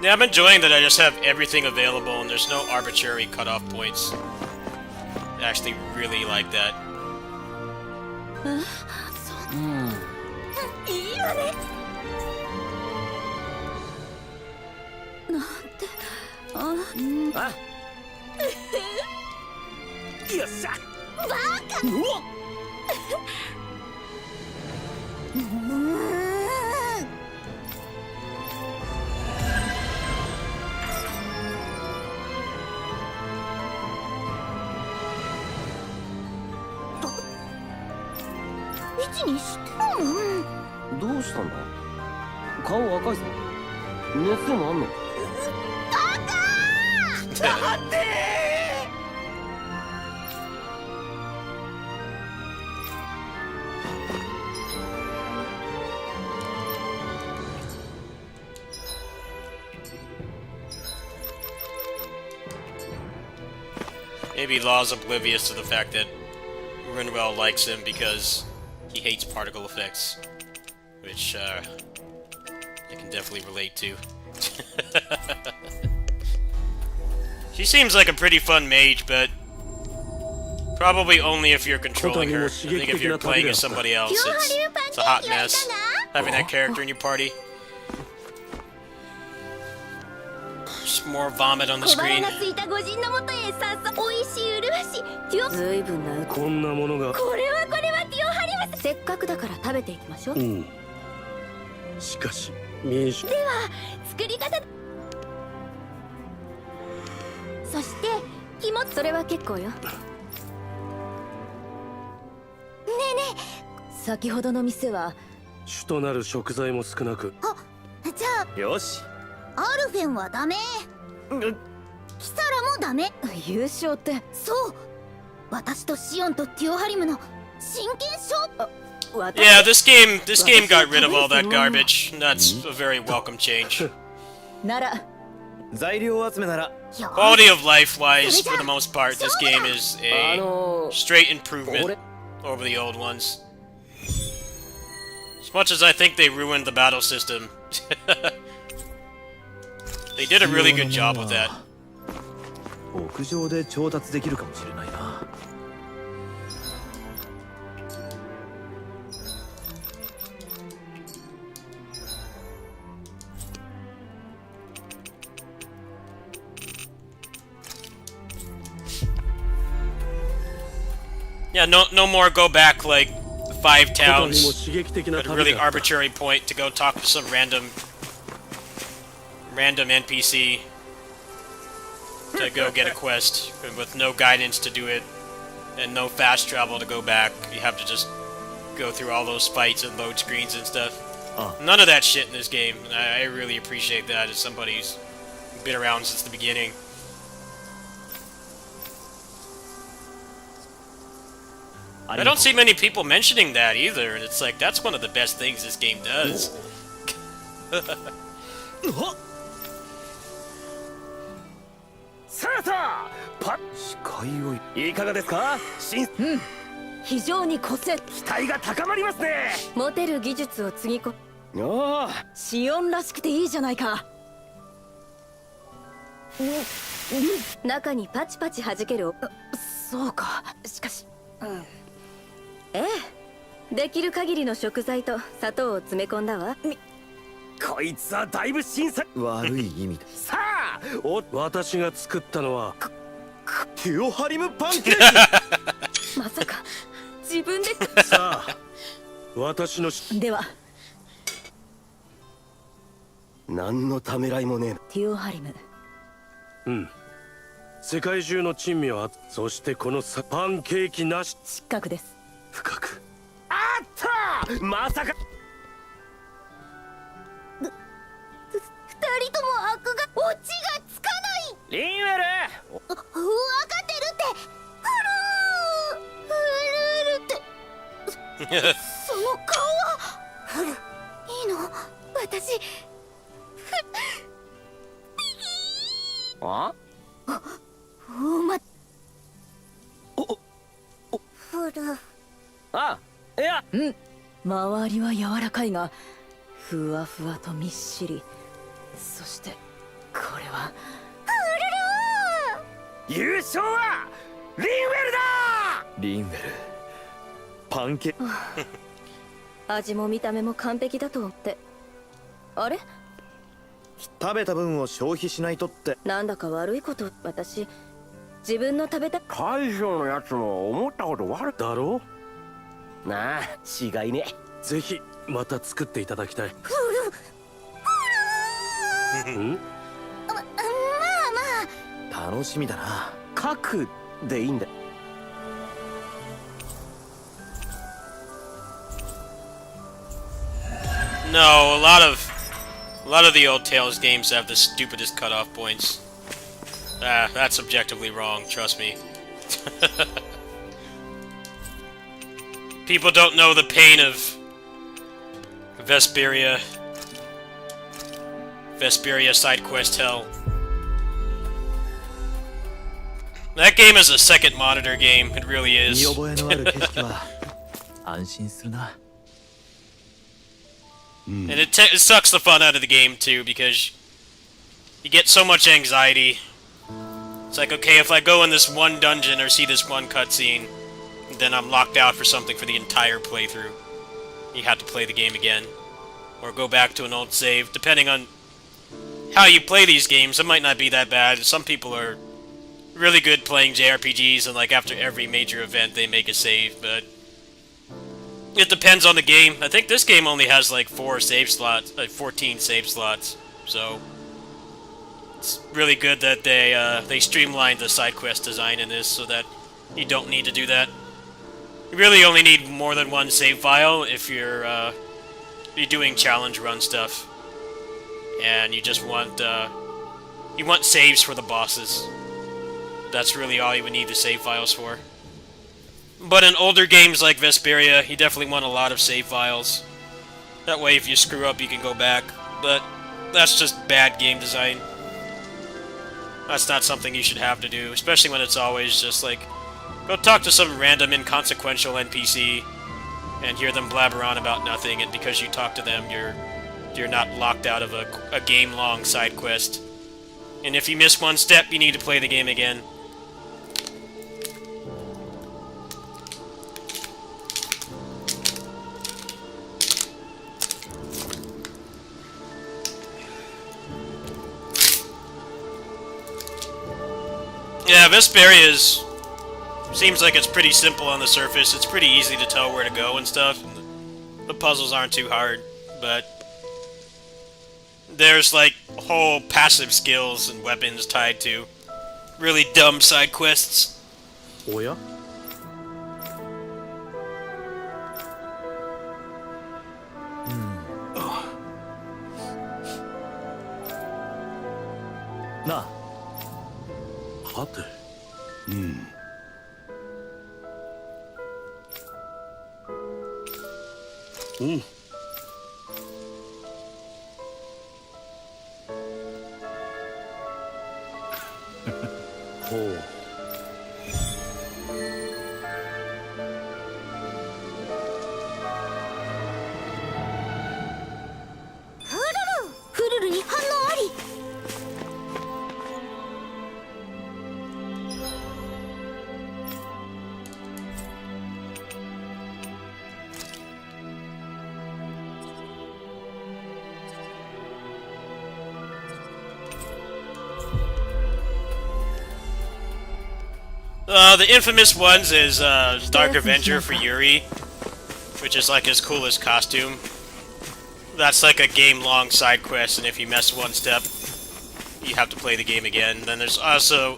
Yeah, I'm enjoying that I just have everything available and there's no arbitrary cutoff points. I actually really like that. いいわね。なんて。あ。よっしゃ。バカ。うわっ。日にしたもん。どうしたんだ？顔赤いぞ。熱でもあんの？Maybe Law's oblivious to the fact that Rinwell likes him because he hates particle effects, which I can definitely relate to. She seems like a pretty fun mage, but probably only if you're controlling her. I think if you're playing as somebody else, it's a hot mess having that character in your party. Just more vomit on the 小腹 screen. が空いた御人のもとへ早速美味しい麗しティオ。ずいぶんな。こんなものが。これはティオハリムス。せっかくだから食べていきましょう。しかし民主。では作り方。そして気持ち。それは結構よ。ねえね先ほどの店は主となる食材も少なく。え、じゃあよし。アルフェンはダメ。キサラもダメ。優勝って。そう。私とシオンとティオハリムの真剣勝負。Yeah, this game got rid of all that garbage. That's a very welcome change. なら材料集めなら。 Quality of life wise, for the most part, this game is a straight improvement over the old ones. As much as I think they ruined the battle system, they did a really good job with that. 屋上で調達できるかもしれないな。Yeah, no more go back like 5 towns も刺激的な at a 旅 really だった。 arbitrary point to go talk to some random NPC to go get a quest with no guidance to do it and no fast travel to go back. You have to just go through all those fights and load screens and stuff. None of that shit in this game. I really appreciate that as somebody who's been around since the beginning. I don't see many people mentioning that either, and it's like, that's one of the best things this game does. さあさあ、視界を。いかがですか？非常に個性。期待が高まりますね。持てる技術をつぎこ。ああ、シオンらしくていいじゃないか。中にパチパチ弾ける。そうか。しかし、ええ、できる限りの食材と砂糖を詰め込んだわ。こいつはだいぶ新作。悪い意味だ。さあ、私が作ったのはティオハリムパンケーキ。まさか自分で。さあ、私のでは何のためらいもねえ。ティオハリム。世界中の珍味は、そしてこのパンケーキなし。失格です。深く。あったー、まさか。二人とも悪がオチがつかない。リンウェル。分かってるって。フルールってその顔は。フル、いいの？私。あ？フル。あ、いや。周りは柔らかいがふわふわとみっしり。そしてこれは優勝はリンウェルだ。リンウェル。パンケ。味も見た目も完璧だと思って。あれ？食べた分を消費しないとって。なんだか悪いこと。私自分の食べた。大将のやつも思ったこと悪だろうなあ。違いね。ぜひまた作っていただきたい。楽しみだな。核でいいんだ。No, a lot of the old Tales games have the stupidest cutoff points. That's objectively wrong, trust me. People don't know the pain of Vesperia side quest hell. That game is a second monitor game, it really 見 is. 覚えのある景色は安心するな And it sucks the fun out of the game too, because you get so much anxiety. It's like, okay, if I go in this one dungeon or see this one cutscene, then I'm locked out for something for the entire playthrough. You have to play the game again. Or go back to an old save. Depending on how you play these games, it might not be that bad. Some people are really good playing JRPGs, and like after every major event they make a save, but it depends on the game. I think this game only has like 4 save slots, like 14 save slots, so it's really good that they streamlined the side quest design in this so that you don't need to do that. You really only need more than one save file if you're doing challenge run stuff, and you just want saves for the bosses. That's really all you would need the save files for. But in older games like Vesperia, you definitely want a lot of save files. That way if you screw up you can go back, but that's just bad game design. That's not something you should have to do, especially when it's always just like, go talk to some random inconsequential NPC and hear them blabber on about nothing, and because you talk to them you're not locked out of a game-long side quest. And if you miss one step, you need to play the game again. Yeah, Vesperia seems like it's pretty simple on the surface. It's pretty easy to tell where to go and stuff. The puzzles aren't too hard, but there's like whole passive skills and weapons tied to really dumb side quests. おや なあ はてうんほうフルルに反応ありThe infamous ones is Dark Avenger for Yuri, which is like his coolest costume. That's like a game-long side quest, and if you miss one step, you have to play the game again. Then there's also,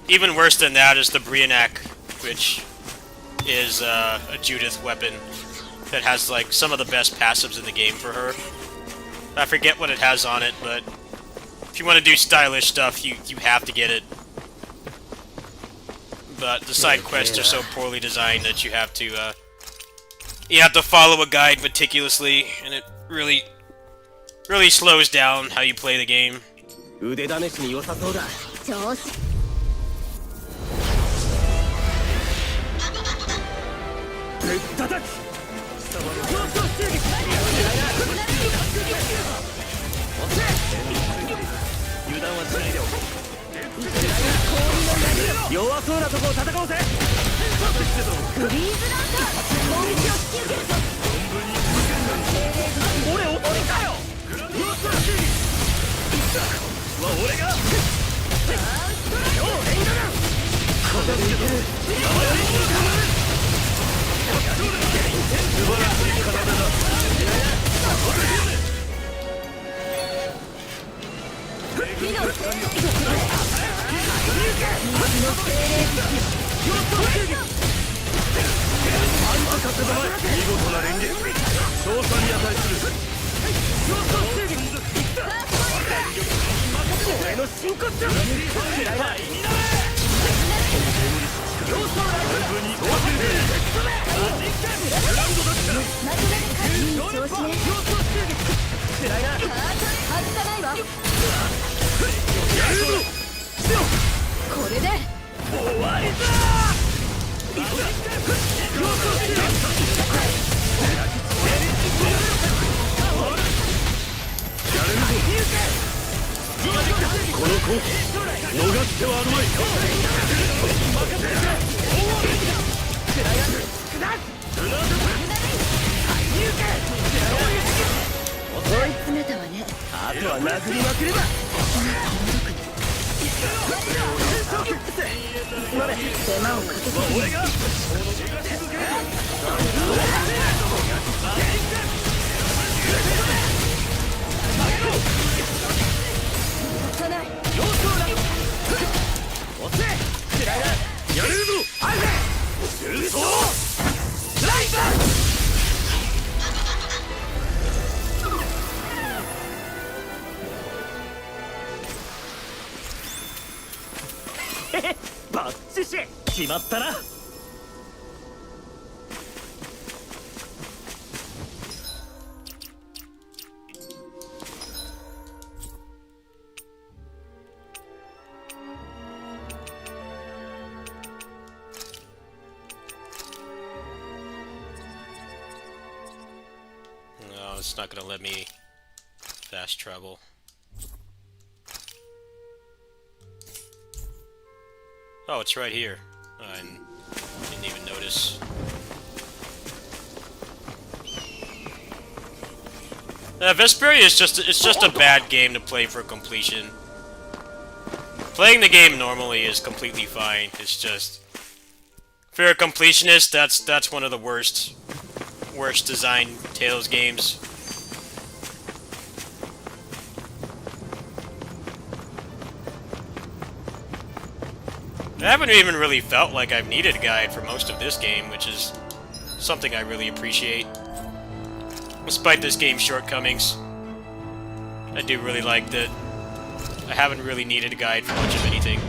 even worse than that is the Brianak, which is a Judith weapon that has like some of the best passives in the game for her. I forget what it has on it, but if you want to do stylish stuff, you have to get it. But the side quests are so poorly designed that you have to follow a guide meticulously, and it really slows down how you play the game. 腕試しに良さそうだ。調子ぶったたき油断はしないでおこう弱そうなとこを戦おうぜフリーズランカー攻撃を引き受けるぞ俺おとりかよは俺が超変化だこのいける素晴らしい体だ見事な連撃勝者に値する俺の真骨頂嫌いだ要素ライブに合成グラウンドだったいい調子ね。嫌いだ外さないわ。やるぞこれで終わりだこの子逃してはあるまい追い詰めたわね。あとは殴りまくれば手間をかけて俺がかない。やれるぞ重装ライブバッチシ決まったなNo, it's not gonna let me fast travel. Oh, it's right here. I didn't even notice. Vesperia is just a bad game to play for completion. Playing the game normally is completely fine. It's just, if you're a completionist, that's one of the worst designed Tales games. I haven't even really felt like I've needed a guide for most of this game, which is something I really appreciate. Despite this game's shortcomings, I do really like that I haven't really needed a guide for much of anything.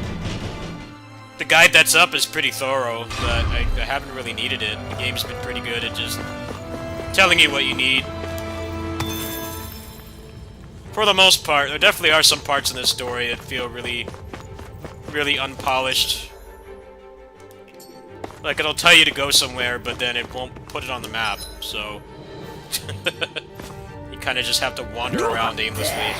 The guide that's up is pretty thorough, but I haven't really needed it. The game's been pretty good at just telling you what you need. For the most part, there definitely are some parts in this story that feel really unpolished. Like, it'll tell you to go somewhere, but then it won't put it on the map, so you kind of just have to wander around aimlessly.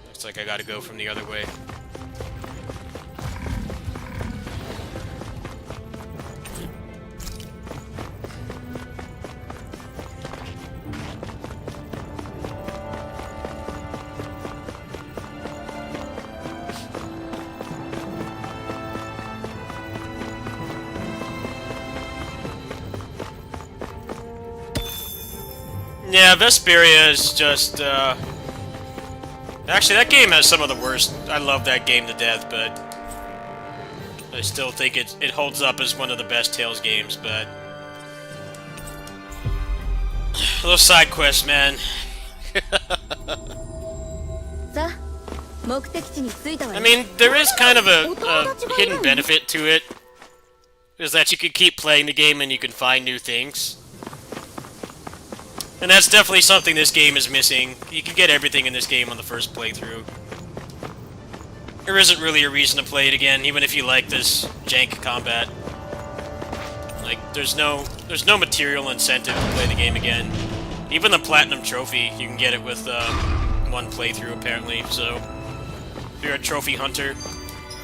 Looks like I gotta go from the other way. Yeah, Vesperia is just, actually, that game has some of the worst. I love that game to death, but I still think it holds up as one of the best Tales games, but those side quests, man. さあ、目的地に着いたわ I よ。 mean, there is kind of a hidden benefit to it, is that you can keep playing the game and you can find new things. And that's definitely something this game is missing. You can get everything in this game on the first playthrough. There isn't really a reason to play it again, even if you like this jank combat. Like, there's no material incentive to play the game again. Even the Platinum Trophy, you can get it with one playthrough, apparently, so if you're a trophy hunter,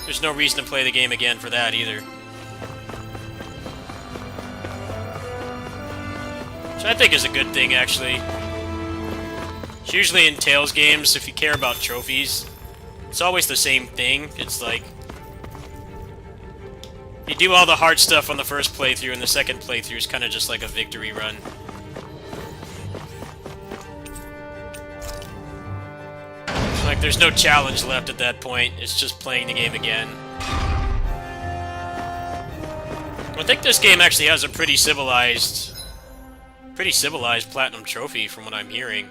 there's no reason to play the game again for that, either. Which I think is a good thing, actually. It's usually in Tales games, if you care about trophies, it's always the same thing. It's like, you do all the hard stuff on the first playthrough, and the second playthrough is kind of just like a victory run. Like, there's no challenge left at that point, it's just playing the game again. I think this game actually has a pretty civilized platinum trophy from what I'm hearing.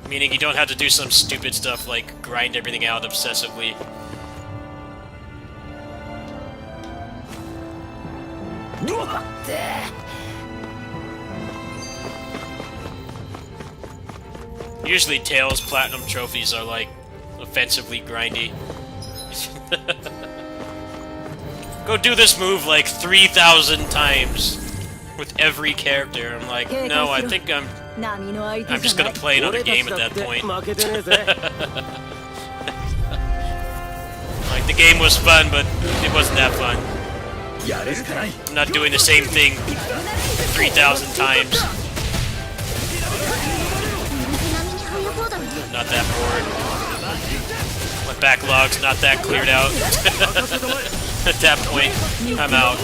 Meaning you don't have to do some stupid stuff like grind everything out obsessively. Usually Tails platinum trophies are like offensively grindy. Go do this move like 3,000 times with every character. I'm like, no, I think I'm just gonna play another game at that point. Like, the game was fun, but it wasn't that fun. I'm not doing the same thing 3,000 times. Not that bored. My backlog's not that cleared out. At that point, I'm out.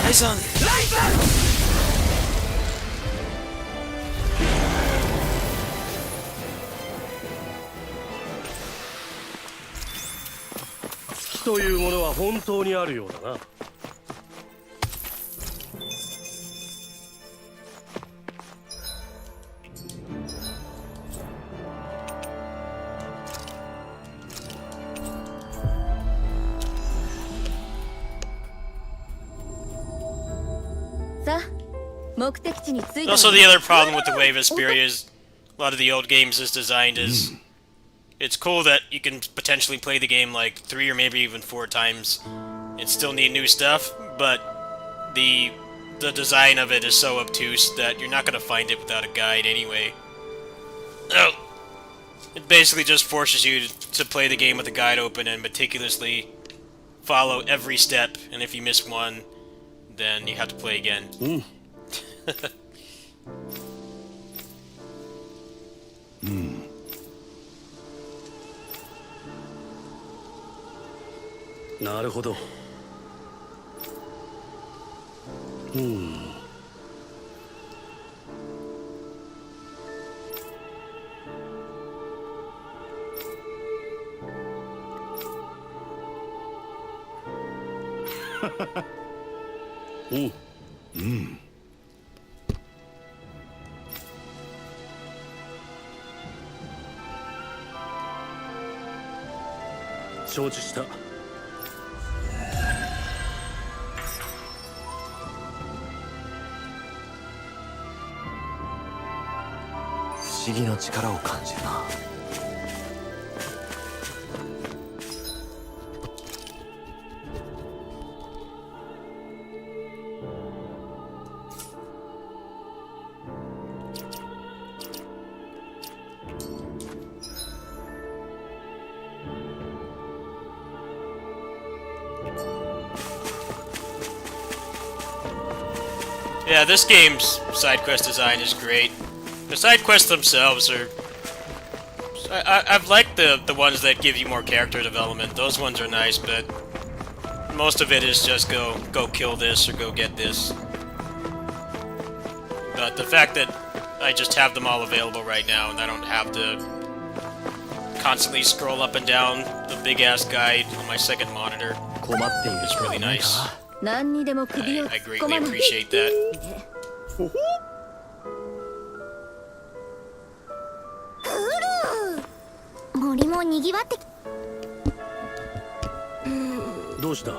Hi, son. というものは本当にあるようだな。Also, the other problem with the Wave of Asperia is a lot of the old games is designed as it's cool that you can potentially play the game like 3 or maybe even 4 times and still need new stuff, but the design of it is so obtuse that you're not going to find it without a guide anyway. Oh, it basically just forces you to play the game with the guide open and meticulously follow every step, and if you miss one, then you have to play again. Hmm. なるほど。おう。承知した。不思議な力を感じるな。Yeah, this game's side quest design is great. The side quests themselves are... I've liked the ones that give you more character development. Those ones are nice, but most of it is just go kill this or go get this. But the fact that I just have them all available right now and I don't have to constantly scroll up and down the big-ass guide on my second monitor is really nice. 何にでも首を I 突っ込ま greatly ない appreciate that. 森もにぎわってきどうした？おう。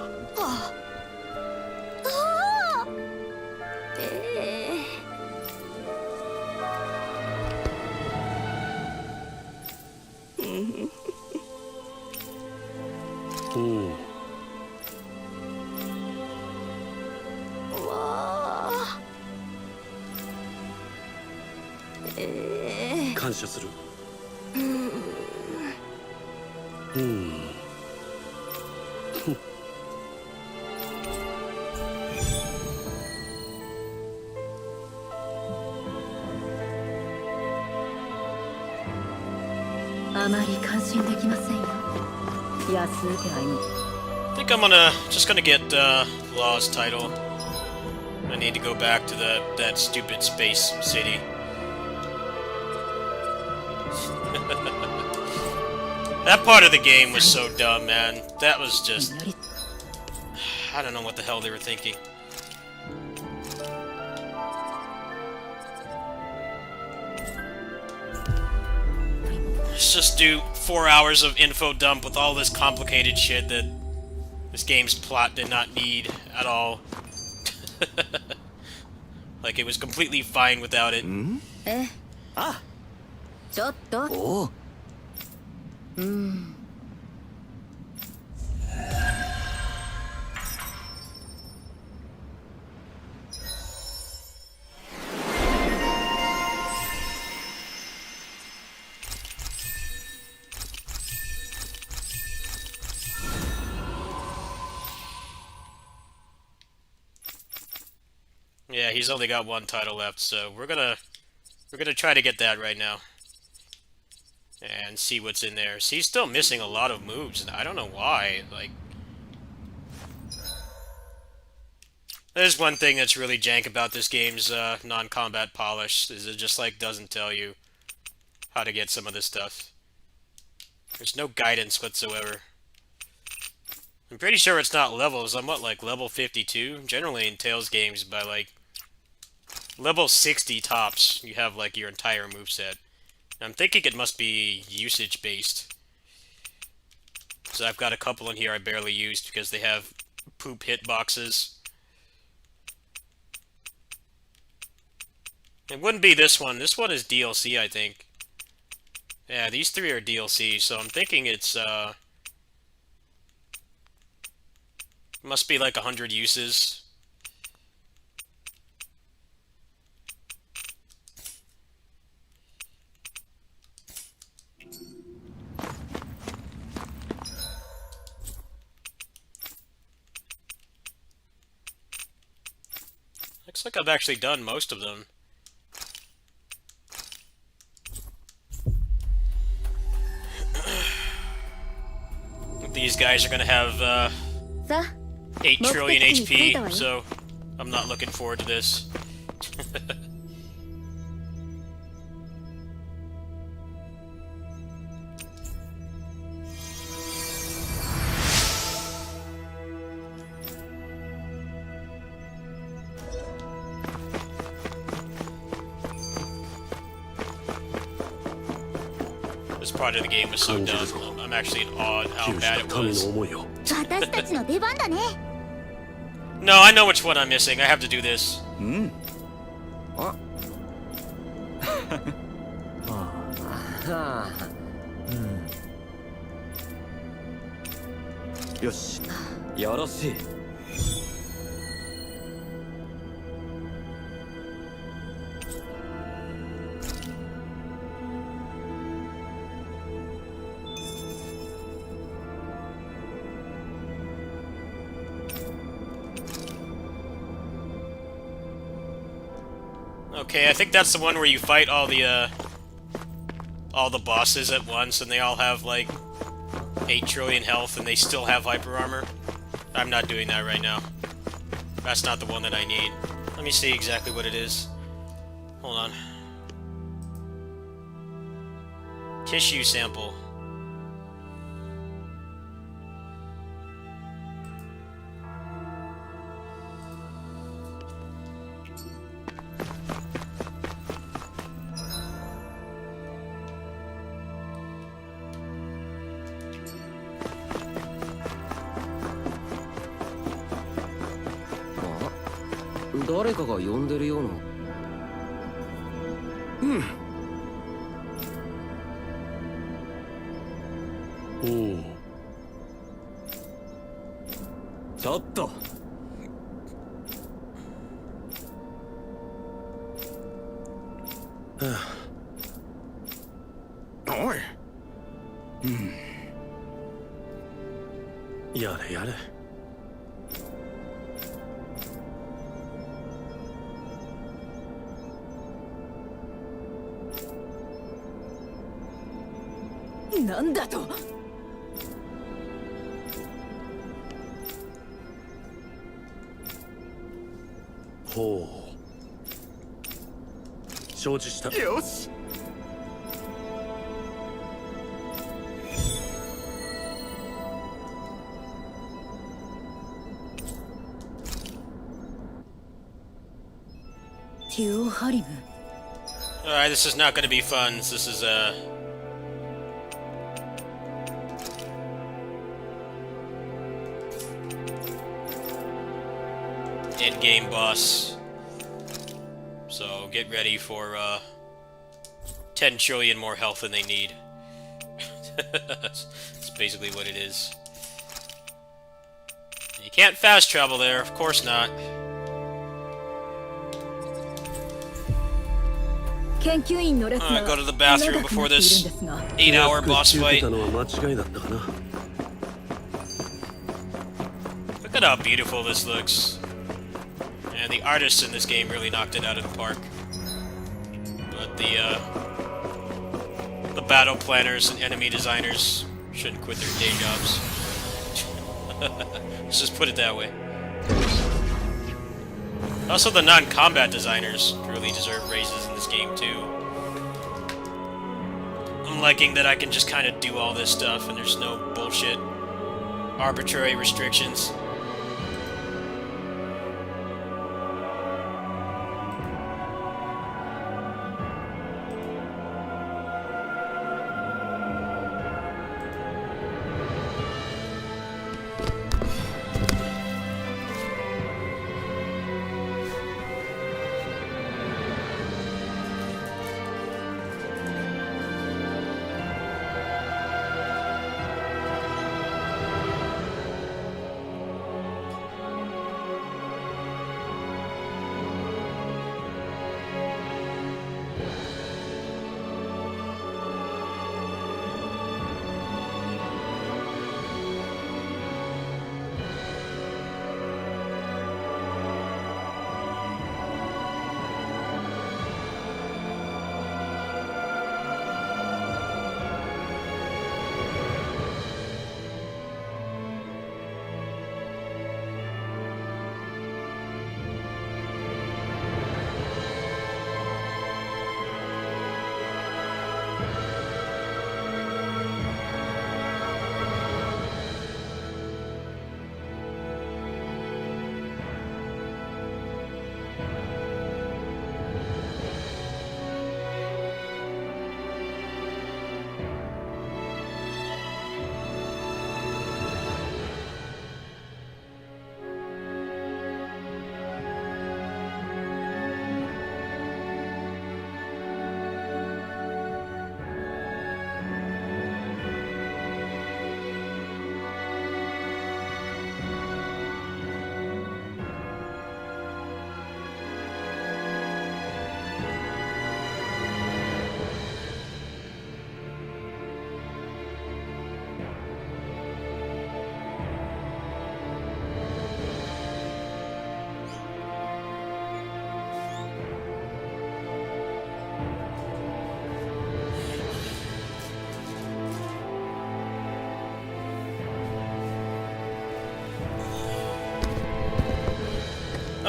感謝する。あまり感心できませんよ。安請け合いに。I think I'm just gonna get Law's title. I need to go back to that stupid space city. That part of the game was so dumb, man. That was just... I don't know what the hell they were thinking. Let's just do 4 hours of info dump with all this complicated shit that this game's plot did not need at all. Like, it was completely fine without it. ちょっと。おう。Yeah, he's only got one title left, so we're gonna try to get that right now. And see what's in there. So he's still missing a lot of moves, and I don't know why. Like, there's one thing that's really jank about this game's non-combat polish, is it just, like, doesn't tell you how to get some of this stuff. There's no guidance whatsoever. I'm pretty sure it's not levels. I'm, what, like, level 52? Generally in Tales games, by, like, level 60 tops, you have, like, your entire moveset. I'm thinking it must be usage-based. So I've got a couple in here I barely used because they have poop hitboxes. It wouldn't be this one. This one is DLC, I think. Yeah, these three are DLC, so I'm thinking it's, must be like 100 uses. Looks like I've actually done most of them. These guys are gonna have 8 trillion HP, so I'm not looking forward to this. This part of the game was so dumb. I'm actually in awe at how bad it was. 私たちの出番だね No, I know which one I'm missing. I have to do this. はよしあよろしい Okay, I think that's the one where you fight all the bosses at once, and they all have like 8 trillion health, and they still have hyper armor. I'm not doing that right now. That's not the one that I need. Let me see exactly what it is. Hold on. Tissue sample. Ah, 誰かが呼んでるような。おお。ちょっと。おいやれやれなんだとほう承知したよしテュオハリム Alright, this is not going to be fun. This is end-game boss. So get ready for 10 trillion more health than they need. That's basically what it is. You can't fast travel there, of course not. 研究員の列が Go to the bathroom before this 8-hour boss 口受 fight. けたのは間違いだったかな Look at how beautiful this looks. And the artists in this game really knocked it out of the park. But the battle planners and enemy designers shouldn't quit their day jobs. Let's just put it that way. Also, the non-combat designers really deserve raises in this game, too. I'm liking that I can just kind of do all this stuff and there's no bullshit arbitrary restrictions.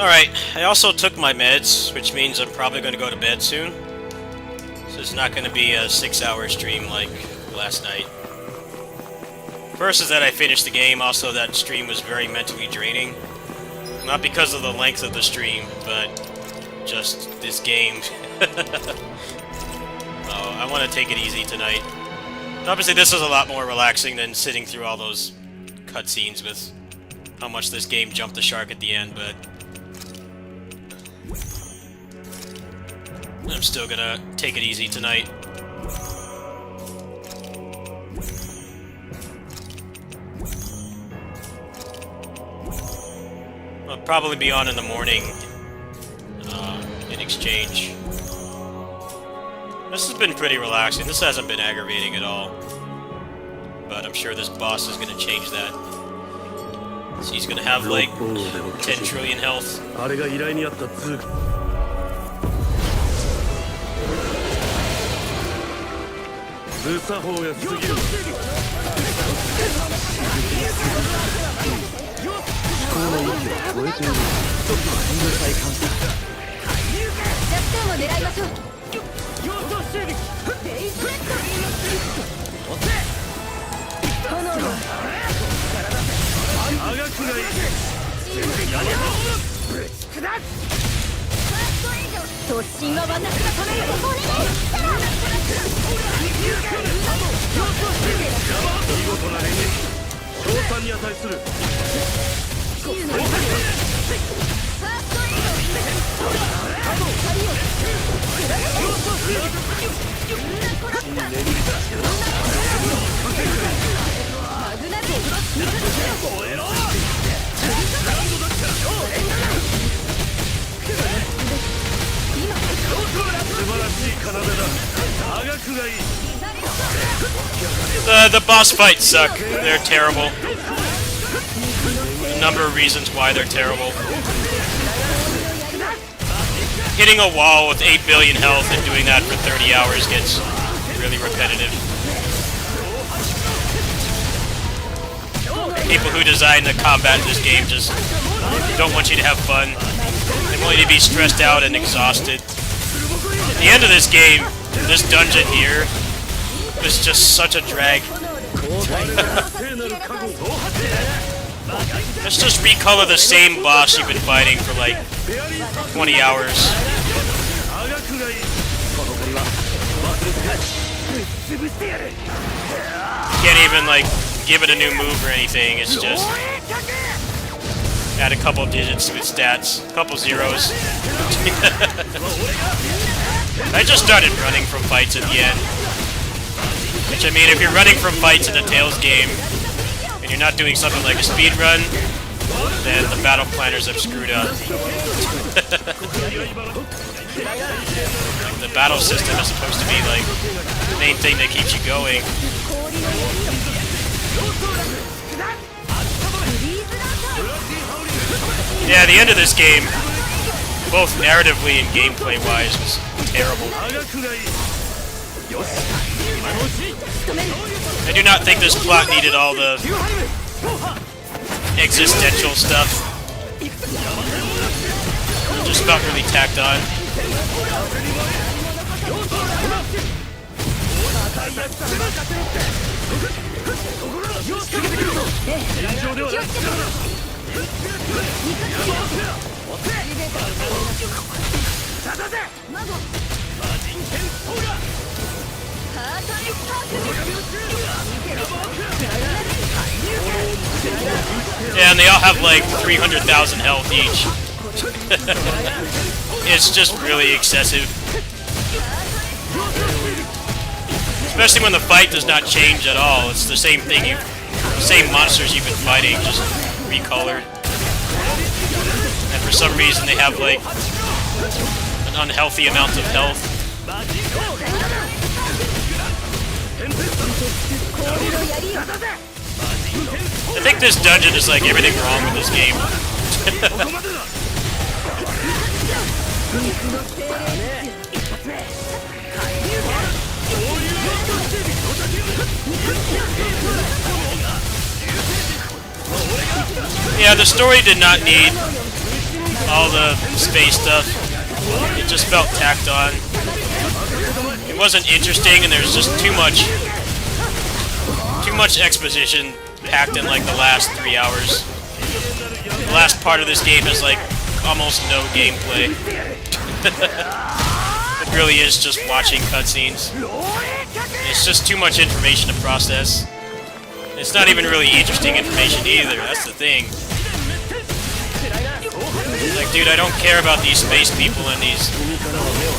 Alright, I also took my meds, which means I'm probably going to go to bed soon. So it's not going to be a 6-hour stream like last night. First is that I finished the game, also that stream was very mentally draining. Not because of the length of the stream, but just this game. Oh, I want to take it easy tonight. Obviously this is a lot more relaxing than sitting through all those cutscenes with how much this game jumped the shark at the end, but I'm still gonna take it easy tonight. I'll probably be on in the morning in exchange. This has been pretty relaxing. This hasn't been aggravating at all. But I'm sure this boss is gonna change that. So he's gonna have like 10 trillion health. あれが依頼にあった通無作法が過ぎる飛行の域は超えている弱点を狙いましょう。炎のあがくがいい突進は私が止める。見事な連撃賞賛に値する素晴らしい奏だあがくがいい The boss fights suck. They're terrible. A number of reasons why they're terrible. Hitting a wall with 8 billion health and doing that for 30 hours gets really repetitive. People who design the combat in this game just don't want you to have fun. They want you to be stressed out and exhausted. At the end of this game, this dungeon here is just such a drag. Let's just recolor the same boss you've been fighting for like 20 hours. Can't even like give it a new move or anything, it's just add a couple digits to its stats, a couple zeros. I just started running from fights at the end. Which, I mean, if you're running from fights in a Tales game, and you're not doing something like a speed run, then the battle planners have screwed up. The battle system is supposed to be, like, the main thing that keeps you going. Yeah, the end of this game, both narratively and gameplay-wise, was terrible. I do not think this plot needed all the existential stuff. It just felt really tacked on. Yeah, and they all have like 300,000 health each. It's just really excessive. Especially when the fight does not change at all. It's the same thing, same monsters you've been fighting, just recolored. And for some reason they have like an unhealthy amount of health. I think this dungeon is like everything wrong with this game. Yeah, the story did not need all the space stuff, it just felt tacked on. It wasn't interesting, and there's just too much exposition packed in like the last 3 hours. The last part of this game is like almost no gameplay. It really is just watching cutscenes. It's just too much information to process. It's not even really interesting information either, that's the thing. Like, dude, I don't care about these space people and these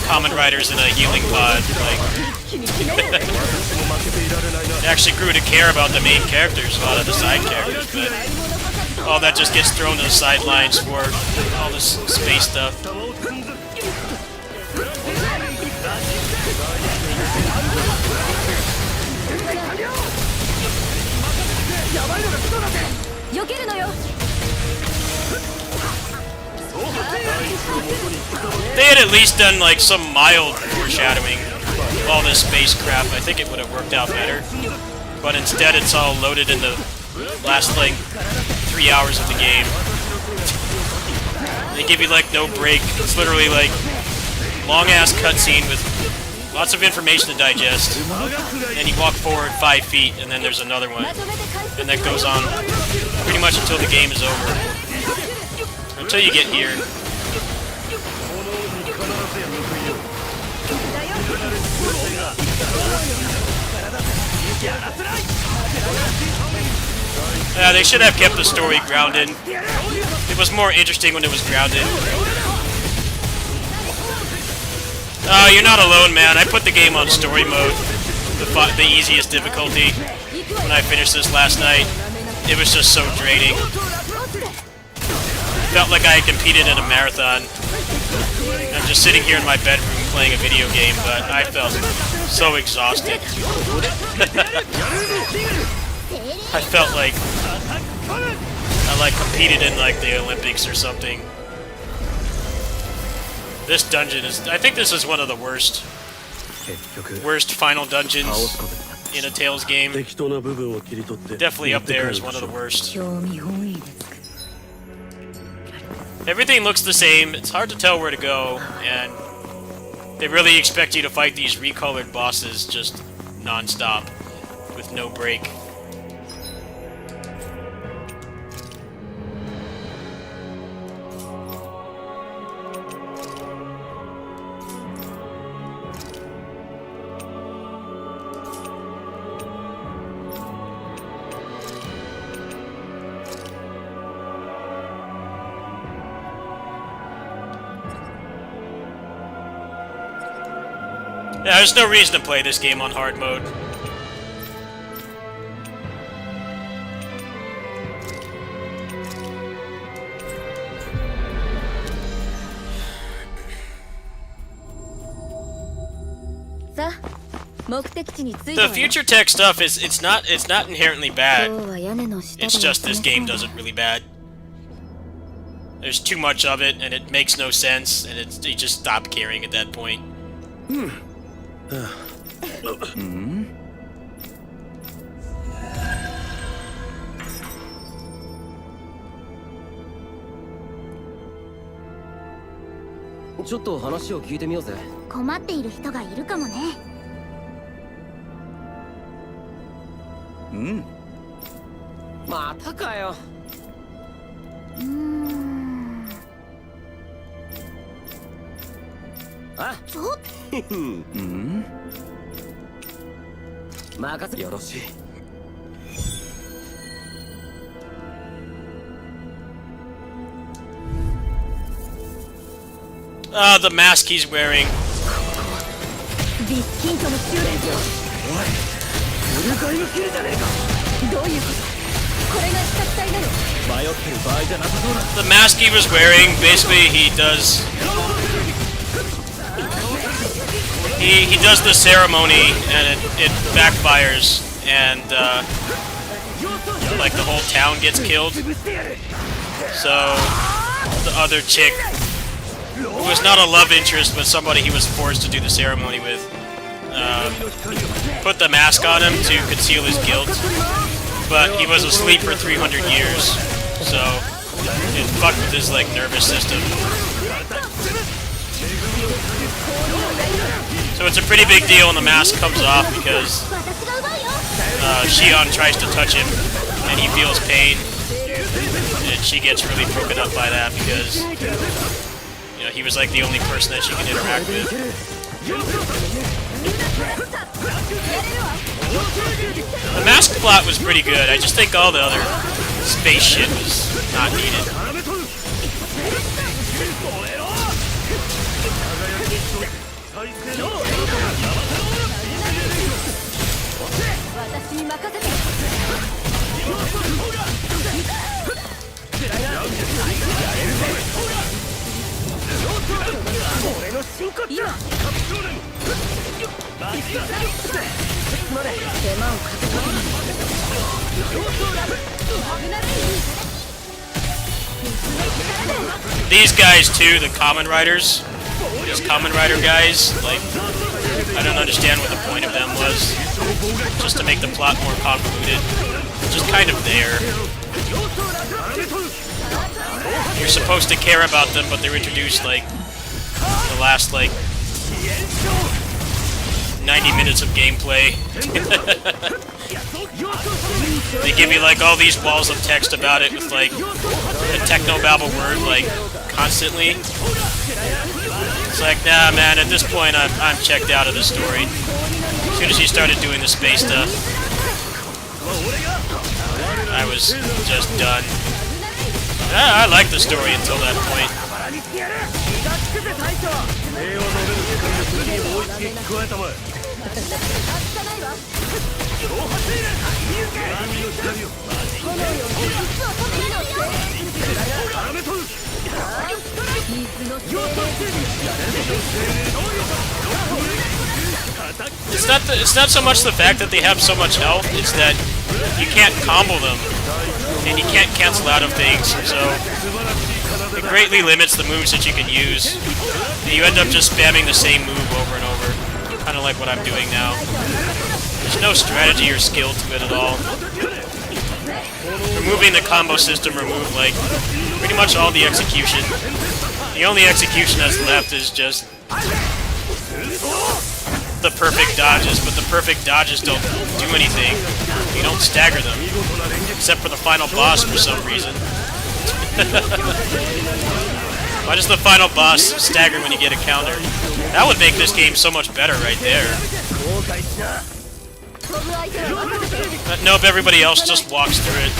common riders in a healing pod. Like, I actually grew to care about the main characters, a lot of the side characters, but all that just gets thrown to the sidelines for all this space stuff. They had at least done like some mild foreshadowing of all this space crap, I think it would have worked out better. But instead it's all loaded in the last like 3 hours of the game. They give you like no break. It's literally like long ass cutscene with lots of information to digest. And you walk forward 5 feet and then there's another one. And that goes on pretty much until the game is over. Until you get here. They should have kept the story grounded. It was more interesting when it was grounded. You're not alone, man. I put the game on story mode, the easiest difficulty, when I finished this last night. It was just so draining. Felt like I had competed in a marathon. I'm just sitting here in my bedroom playing a video game, but I felt so exhausted. I felt like I competed in like the Olympics or something. This dungeon is, I think this is one of the worst final dungeons in a Tales game. Definitely up there as one of the worst. Everything looks the same, it's hard to tell where to go, and they really expect you to fight these recolored bosses just non-stop, with no break. Yeah, there's no reason to play this game on hard mode. The future tech stuff it's not inherently bad. It's just this game does it really bad. There's too much of it and it makes no sense and you just stop caring at that point.ちょっと話を聞いてみようぜ。困っている人がいるかもね。うん。またかよ。あ、ちょっうん。任せよろしい。The mask he's wearing. ビスキントの修練場。おい、フルガイのキルじゃねえか。どういうこと？これが視覚体なの？迷ってる場合じゃなさそうだ。 The mask he was wearing, basically he does he does the ceremony and it backfires and like the whole town gets killed. So the other chick, who was not a love interest but somebody he was forced to do the ceremony with, put the mask on him to conceal his guilt, but he was asleep for 300 years, so and fuck with his like nervous system. So it's a pretty big deal when the mask comes off because Shion tries to touch him and he feels pain, and she gets really broken up by that because he was like the only person that she can interact with. The mask plot was pretty good. I just think all the other space shit was not needed. These guys too, the Kamen Riders, these Kamen Rider guys, like, I don't understand what the point of them was. Just to make the plot more convoluted. Just kind of there. You're supposed to care about them, but they're introduced like the last like 90 minutes of gameplay. They give you like all these walls of text about it with like a technobabble word like constantly. It's like, nah man, at this point I'm checked out of the story. As soon as he started doing the space stuff, I was just done. I liked the story until that point. It's not so much the fact that they have so much health, it's that you can't combo them, and you can't cancel out of things, so it greatly limits the moves that you can use. And you end up just spamming the same move over and over, kind of like what I'm doing now. There's no strategy or skill to it at all. Removing the combo system removed, like, pretty much all the execution. The only execution that's left is just the perfect dodges, but the perfect dodges don't do anything. You don't stagger them, except for the final boss for some reason. Why does the final boss stagger when you get a counter? That would make this game so much better right there. But nope, everybody else just walks through it.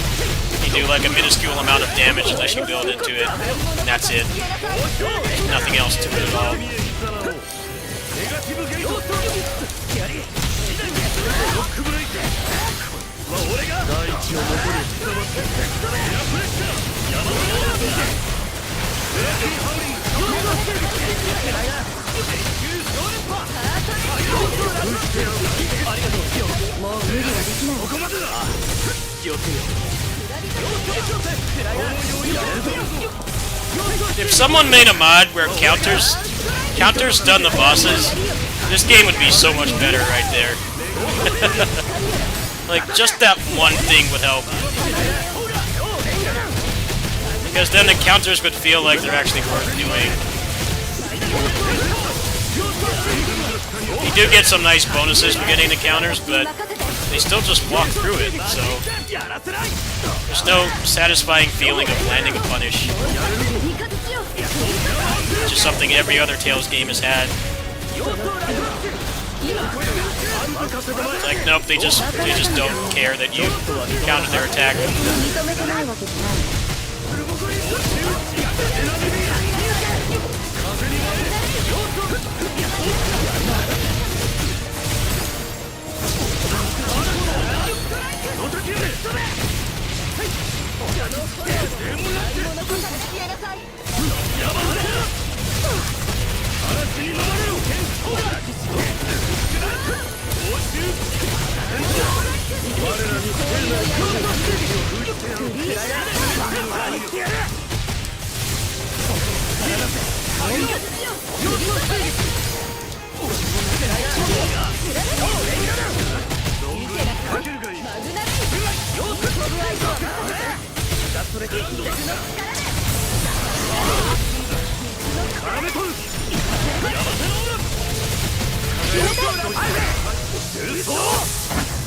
You do like a minuscule amount of damage unless you build into it, and that's it. There's nothing else to it at all. If someone made a mod where counters stun the bosses, this game would be so much better right there. Like, just that one thing would help. Because then the counters would feel like they're actually worth doing. You do get some nice bonuses for getting the counters, but they still just walk through it, so there's no satisfying feeling of landing a punish. It's just something every other Tales game has had. It's like, nope, they just don't care that you counter their attack.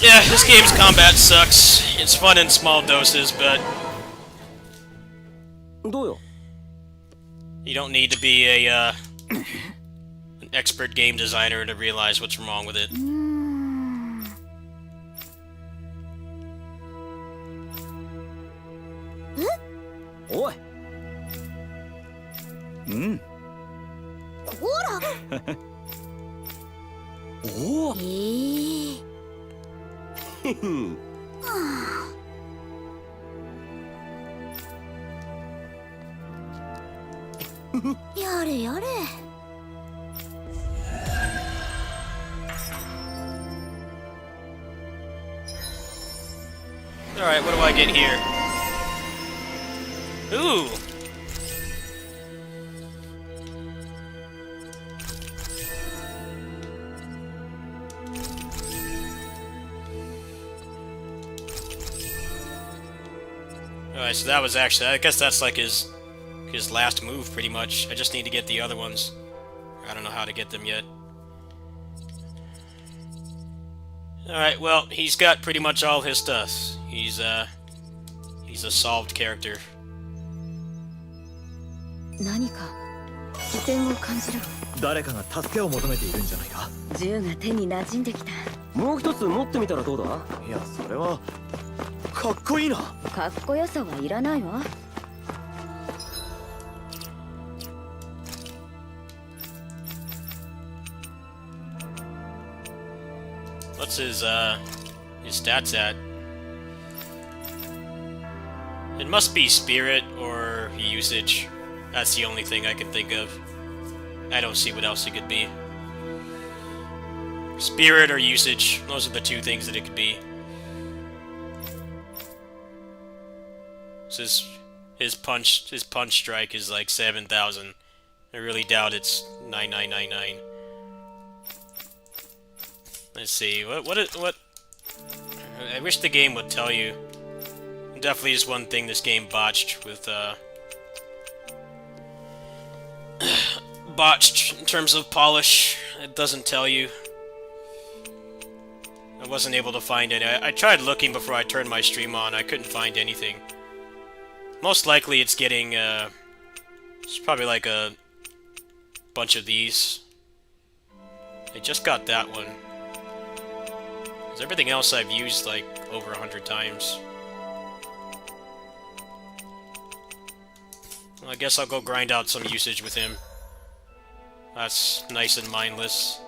Yeah, this game's combat sucks. It's fun in small doses, but どうよ you don't need to be an expert game designer to realize what's wrong with it. おいこらおおやれやれ Alright, what do I get here? Ooh! Alright, so that was actually... I guess that's like his last move, pretty much. I just need to get the other ones. I don't know how to get them yet. Alright, well, he's got pretty much all his stuff. He's a solved character. 何か視線を感じる。誰かが助けを求めているんじゃないか。銃が手に馴染んできた。もう一つ持ってみたらどうだいや、それはかっこいいな。かっこよさはいらないわ。What's his stats at? It must be spirit or usage. That's the only thing I can think of. I don't see what else it could be. Spirit or usage. Those are the two things that it could be. So his punch strike is like 7,000. I really doubt it's 9999. Let's see. What I wish the game would tell you. Definitely is one thing this game botched with botched in terms of polish. It doesn't tell you. I wasn't able to find any. I tried looking before I turned my stream on. I couldn't find anything. Most likely it's getting it's probably like a bunch of these. I just got that one. 'Cause everything else I've used like over 100 times. Well, I guess I'll go grind out some usage with him. That's nice and mindless.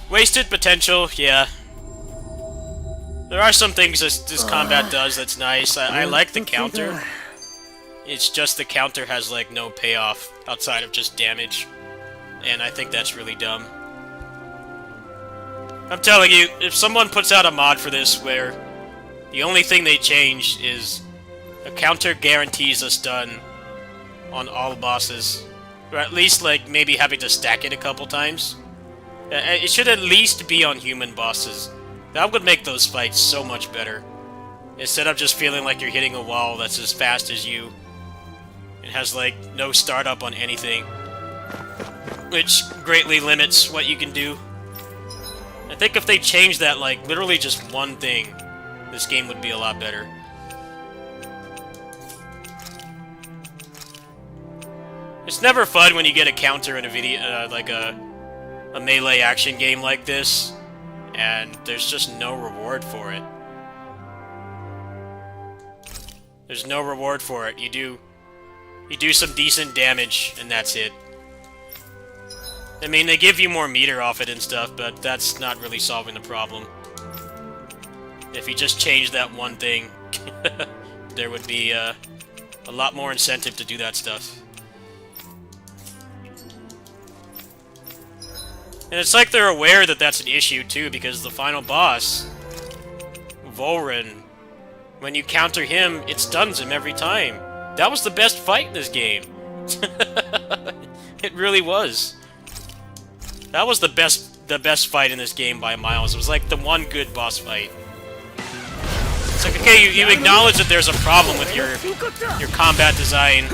Wasted potential, yeah. There are some things this combat does that's nice. I like the counter. It's just the counter has like no payoff outside of just damage. And I think that's really dumb. I'm telling you, if someone puts out a mod for this where the only thing they change is a counter guarantees a stun on all bosses, or at least like maybe having to stack it a couple times. It should at least be on human bosses. That would make those fights so much better. Instead of just feeling like you're hitting a wall that's as fast as you. It has like no startup on anything, which greatly limits what you can do. I think if they changed that, like literally just one thing, this game would be a lot better. It's never fun when you get a counter in a video, like a melee action game like this, and there's just no reward for it. There's no reward for it. You do some decent damage, and that's it. I mean, they give you more meter off it and stuff, but that's not really solving the problem. If you just change that one thing, there would be a lot more incentive to do that stuff. And it's like they're aware that that's an issue, too, because the final boss, Volrin, when you counter him, it stuns him every time. That was the best fight in this game. It really was. That was the best fight in this game by miles. It was like the one good boss fight. It's like, okay, you acknowledge that there's a problem with your combat design,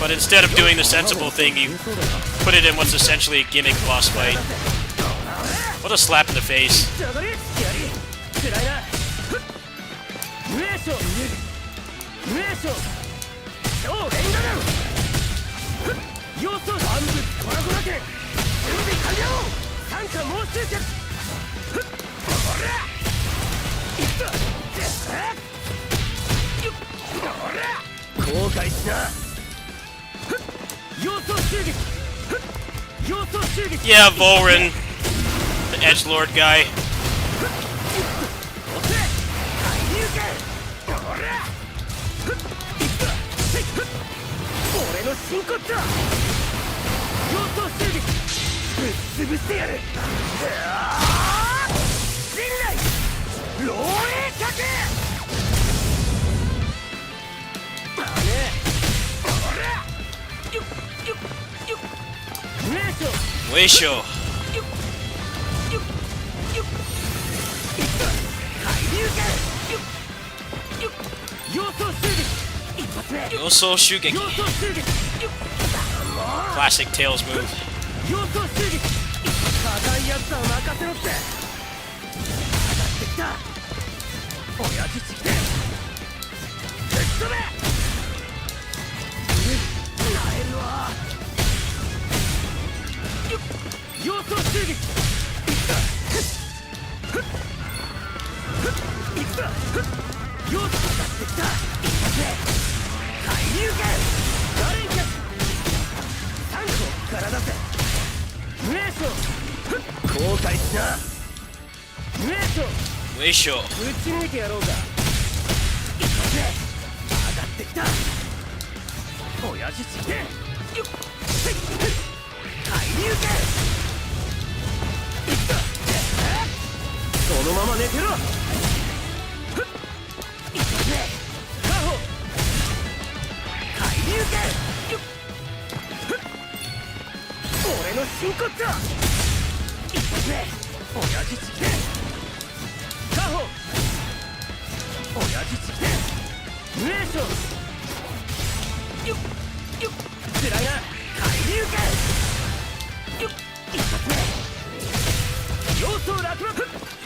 but instead of doing the sensible thing, you put it in what's essentially a gimmick boss fight. What a slap in the face. Yeah, Volrin, the edgelord guy. Weisho. Yoso Shugeki. Classic Tails move. Weisho.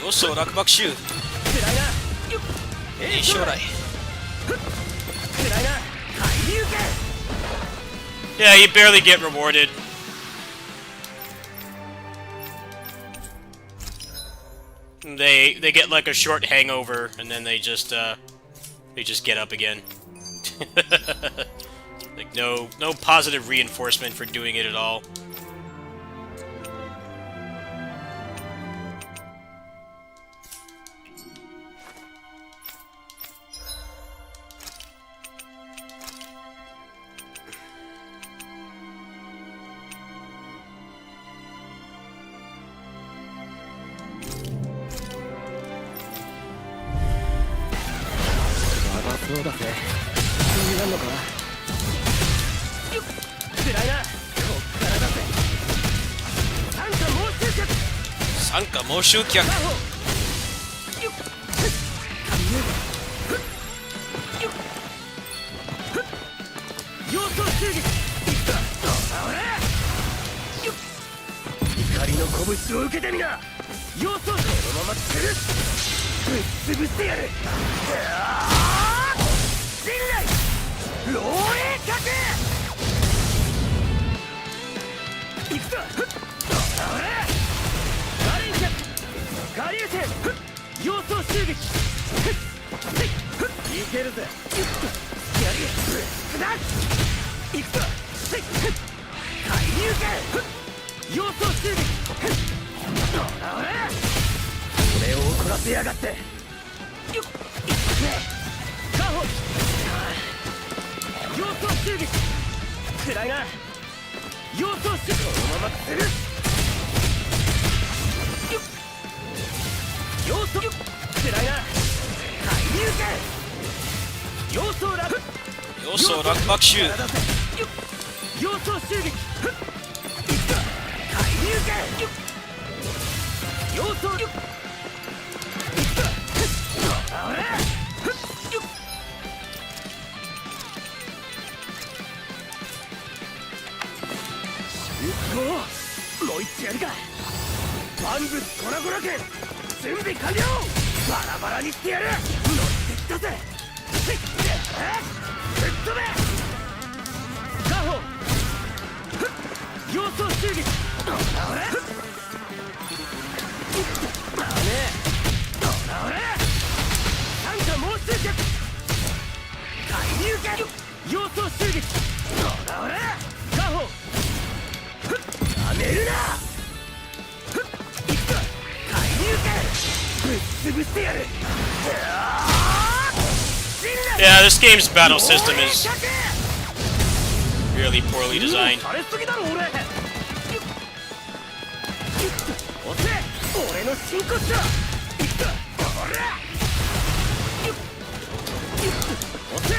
Yoso Rakubakushu. Hey, Shorai. Yeah, you barely get rewarded. They get like a short hangover, and then they just get up again. Like no positive reinforcement for doing it at all. Sanka Moshu Kyaku. Yoso Rakubakushu. 想襲撃介入剣様相もう一丁やるか万物コラゴラ剣準備完了バラバラにしてやる乗ってきたぜぶっ飛べカホ様相襲撃ダメ三下猛襲脚介入剣様相襲撃カホやめるな介入剣ぶっ潰してやる Yeah, this game's battle system is really poorly designed. されすぎだろ俺押せ俺の真骨頂ほら押せ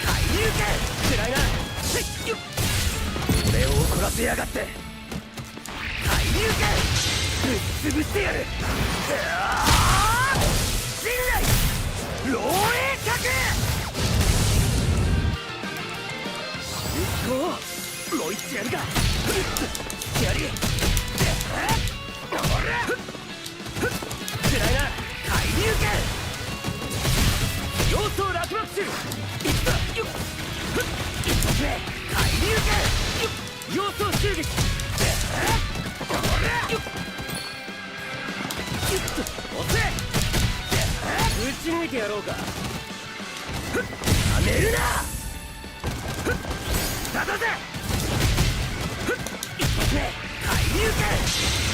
介入剣暗いな俺を怒らせやがって介入剣ぶっ潰してやる陣内漏洩脚もう一つやるかやりほら暗いな介入剣様相落幕中一発目介入剣様相襲撃ほら押せ打ち抜いてやろうかやめるな立たせ一発目介入剣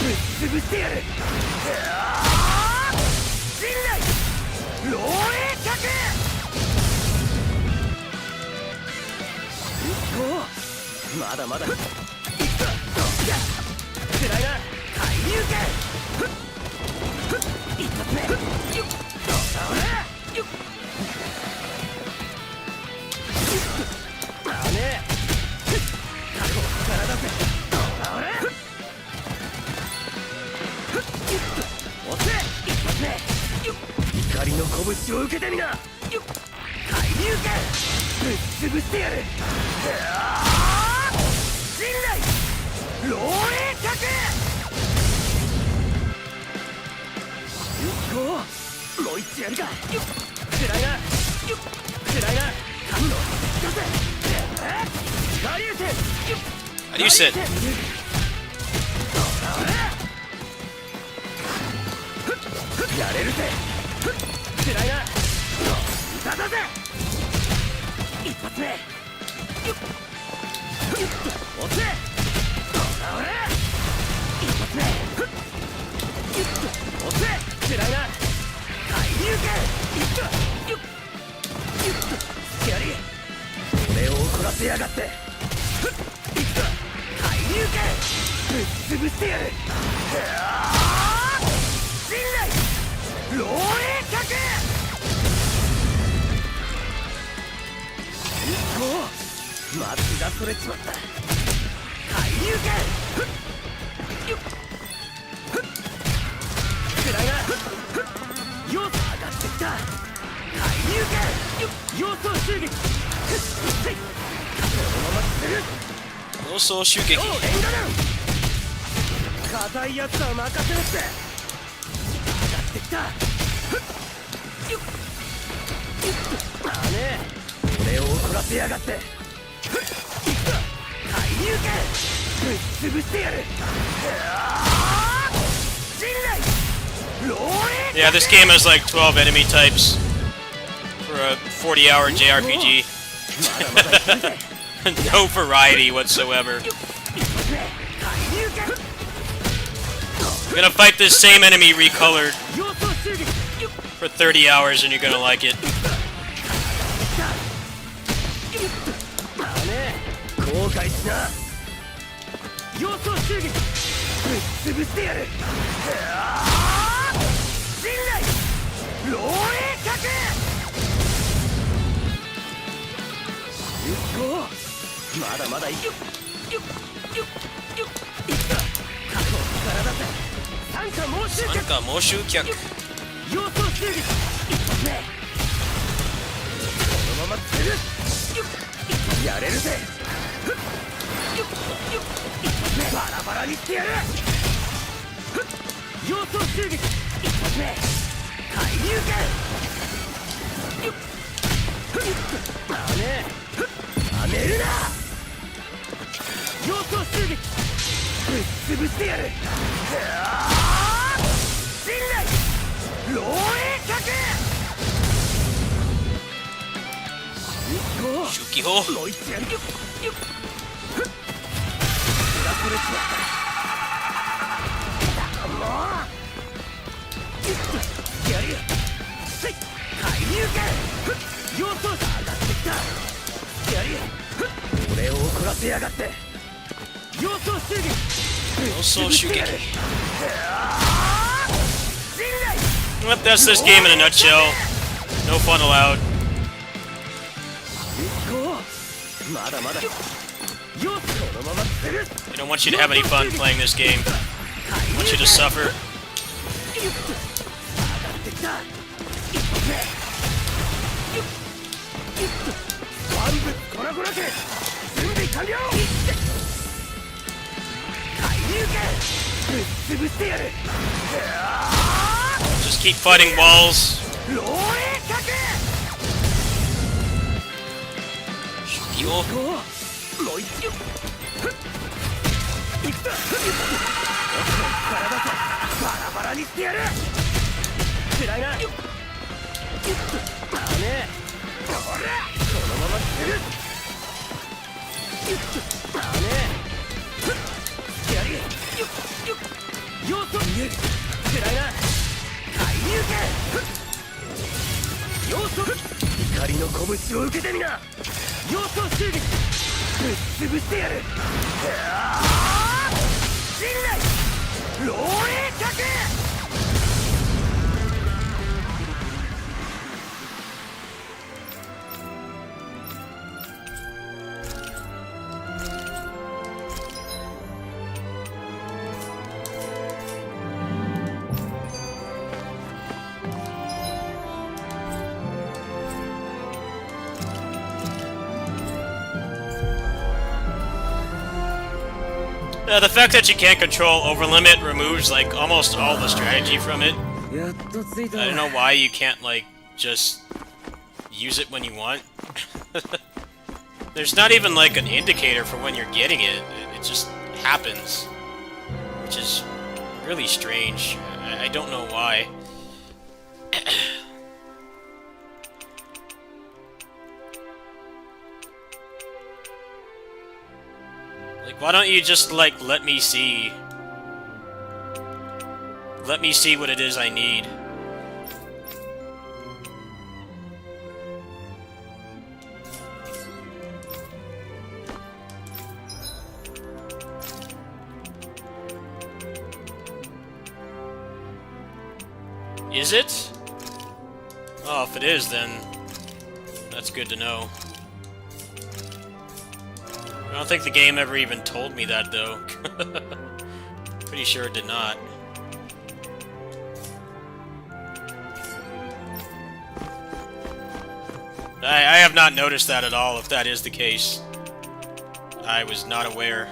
ぶっ潰してやる陣内漏洩脚まだまだ暗いな介入剣一発目ダメ体せ押せ一発目怒りの拳を受けてみな介入剣ぶっ潰してやる陣内漏洩脚もう一つやるか暗いな暗いな神の出せガリューセ How do you sit? やれるぜ暗いな歌だぜ一発目押せ一発目押せ暗いな介入剣やり俺を怒らせやがって介入剣ぶっ潰してやる陣内漏洩脚松がそれちまった介入剣暗いな要素上がってきた介入剣要素襲撃このまま進む要素襲撃レンガダウン硬いやつは任せるって上がってきたダメ俺を怒らせやがって介入剣ぶっ潰してやる陣内漏洩 Yeah, this game has like 12 enemy types for a 40-hour JRPG. No variety whatsoever. You're gonna fight this same enemy recolored for 30 hours and you're gonna like it. 後悔しな要素襲撃ぶっ潰してやる陣内漏洩脚まだまだいくよよよよいった過去力だぜ参加猛襲なんか猛襲客。様相襲撃一発目このまま継ぐよっやれるぜふっよっよっ一発目バラバラにしてやるふっ様相襲撃一発目海流拳よっふっまあねふっやめるな様相襲撃ぶっ潰してやる信頼漏洩客周期砲。もう一やるよよふっが取れちまったもうやるよせい海流拳ふっ様相上がってきたやるよふっ俺を怒らせやがって様相襲撃様相襲撃。信頼 Well, that's this game in a nutshell. No fun allowed. まだまだよそのまま継ぐ I don't want you to have any fun playing this game. I want you to suffer. 上がってきた一発目万物コラコラ家準備完了海流拳ぶっ潰してやる Just keep fighting walls. 漏洩客周期砲。もう一度ふっいくぞ体とバラバラにしてやる暗いなよっまあねほらこのまま継ぐよっまあねふっやりよっよっ様子見える暗いな海流拳ふっ様子怒りの拳を受けてみな様相襲撃ぶっ潰してやる信頼漏洩客 The fact that you can't control overlimit removes like almost all the strategy from it. やっと着いた I don't know why you can't like just use it when you want. There's not even like an indicator for when you're getting it. It just happens, which is really strange. I don't know why. Like, why don't you just, like, let me see? Let me see what it is I need. Is it? Oh, if it is, then that's good to know. I don't think the game ever even told me that, though. Pretty sure it did not. I have not noticed that at all, if that is the case. I was not aware.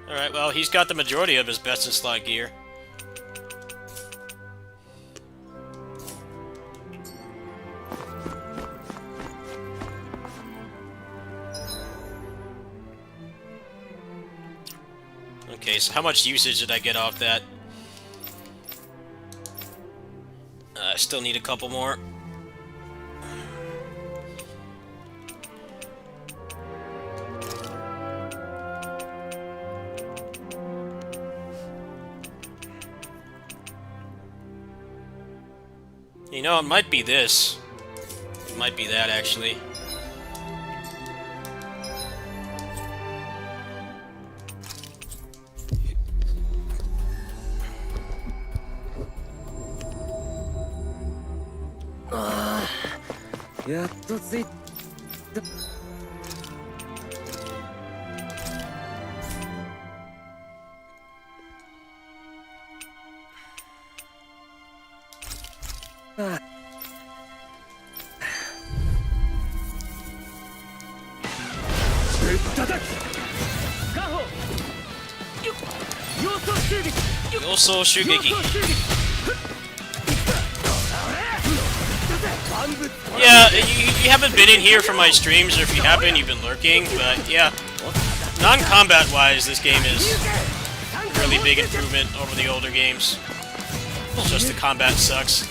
Alright, well, he's got the majority of his best in slot gear. Okay, so how much usage did I get off that? I still need a couple more. You know, it might be this. It might be that, actually. やっと着いた。要素襲撃 Yeah, you haven't been in here for my streams, or if you have been, you've been lurking, but yeah. Non-combat wise, this game is a really big improvement over the older games. It's just the combat sucks.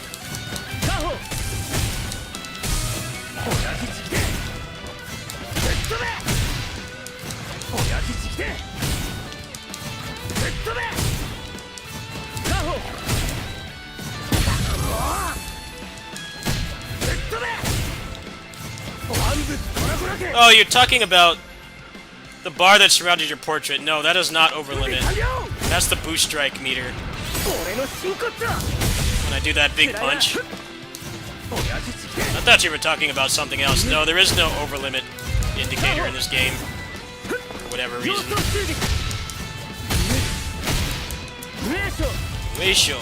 Oh, you're talking about the bar that surrounded your portrait. No, that is not over limit. That's the boost strike meter. When I do that big punch. I thought you were talking about something else. No, there is no over limit indicator in this game. For whatever reason. Ratio.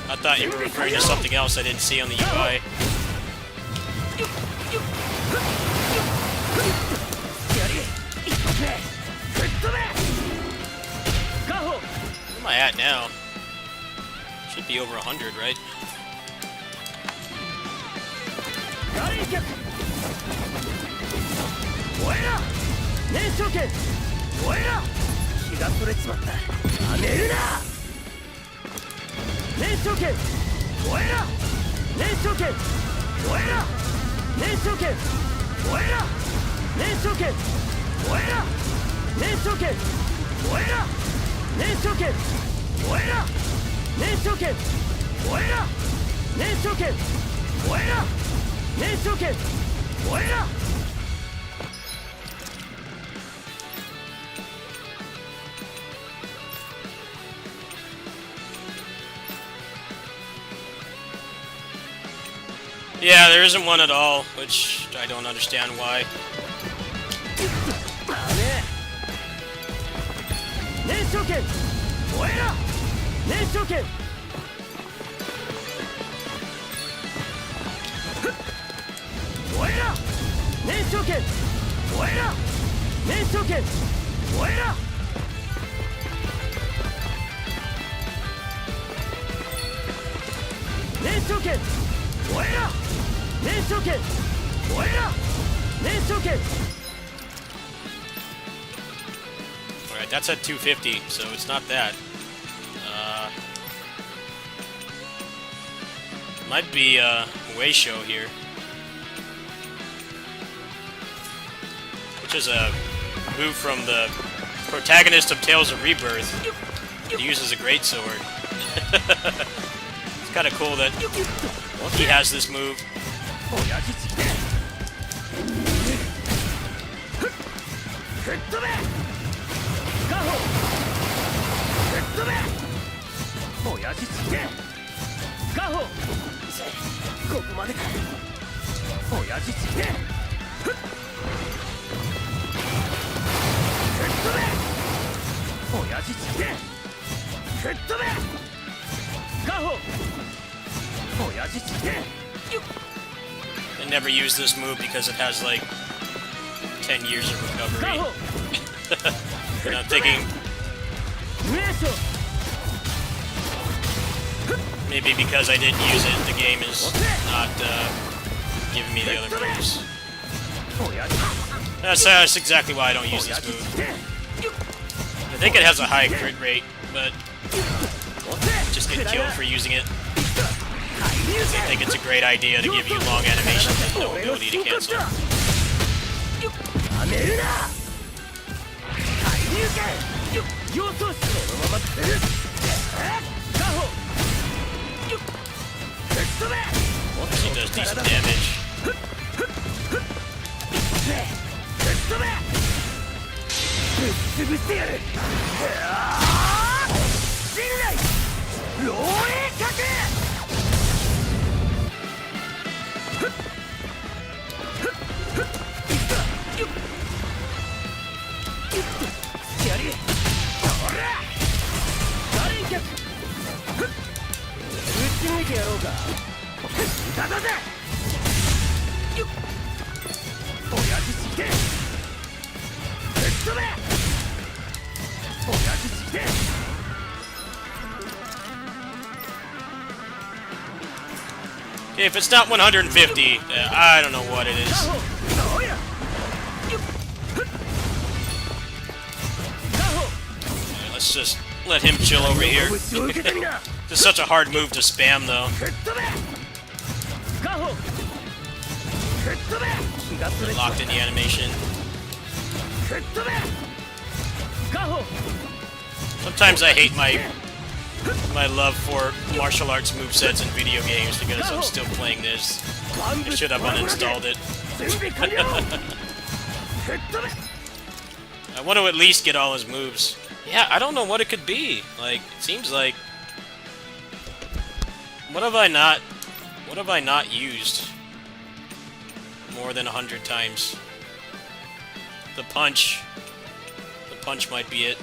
I thought you were referring to something else I didn't see on the UI. Where am I at now? Should be over 100, right? Yeah, there isn't one at all, which I don't understand why. Alright, that's at 250, so it's not that. Might be Weisho here. Which is a move from the protagonist of Tales of Rebirth. He uses a greatsword. It's kind of cool that he has this move. I never use this move because it has like 10 years of recovery. And I'm thinking maybe because I didn't use it, the game is not giving me the other moves. That's exactly why I don't use this move. I think it has a high crit rate, but just get killed for using it. I think it's a great idea to give you long animations and no ability to cancel. He does decent damage. 潰してやる。信頼漏洩角。やりほらガレン脚打ち抜いてやろうか。だだぜ親父死刑。ぶっ飛べ親父死刑。If it's not 150, I don't know what it is. そうや。Let's just let him chill over here. Just such a hard move to spam, though. 吹っ飛べガホ吹っ飛べ気がすれ Locked in the animation. 吹っ飛べガホ Sometimes I hate my love for martial arts movesets in video games because I'm still playing this. I should have uninstalled it. 準備完了吹っ飛べ I want to at least get all his moves. Yeah, I don't know what it could be. Like, it seems like... What have I not used more than 100 times? The punch. The punch might be it.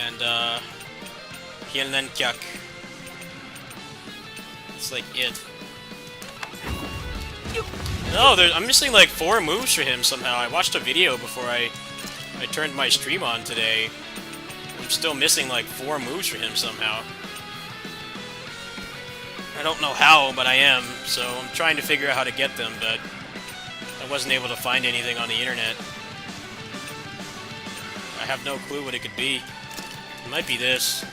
And, Hyenenkyak. It's like it. No, I'm missing like 4 moves for him somehow. I watched a video before I turned my stream on today. I'm still missing like 4 moves for him somehow. I don't know how, but I am, so I'm trying to figure out how to get them, but I wasn't able to find anything on the internet. I have no clue what it could be. It might be this.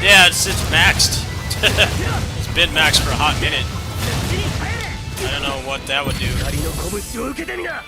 Yeah, it's maxed. It's been maxed for a hot minute. I don't know what that would do. 仮の拳を受けてみな。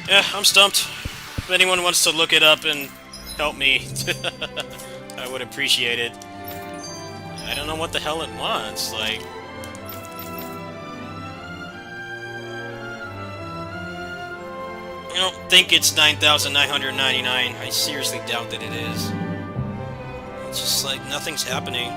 Yeah, I'm stumped. If anyone wants to look it up and help me, I would appreciate it. I don't know what the hell it wants, like... I don't think it's 9,999. I seriously doubt that it is. It's just like, nothing's happening.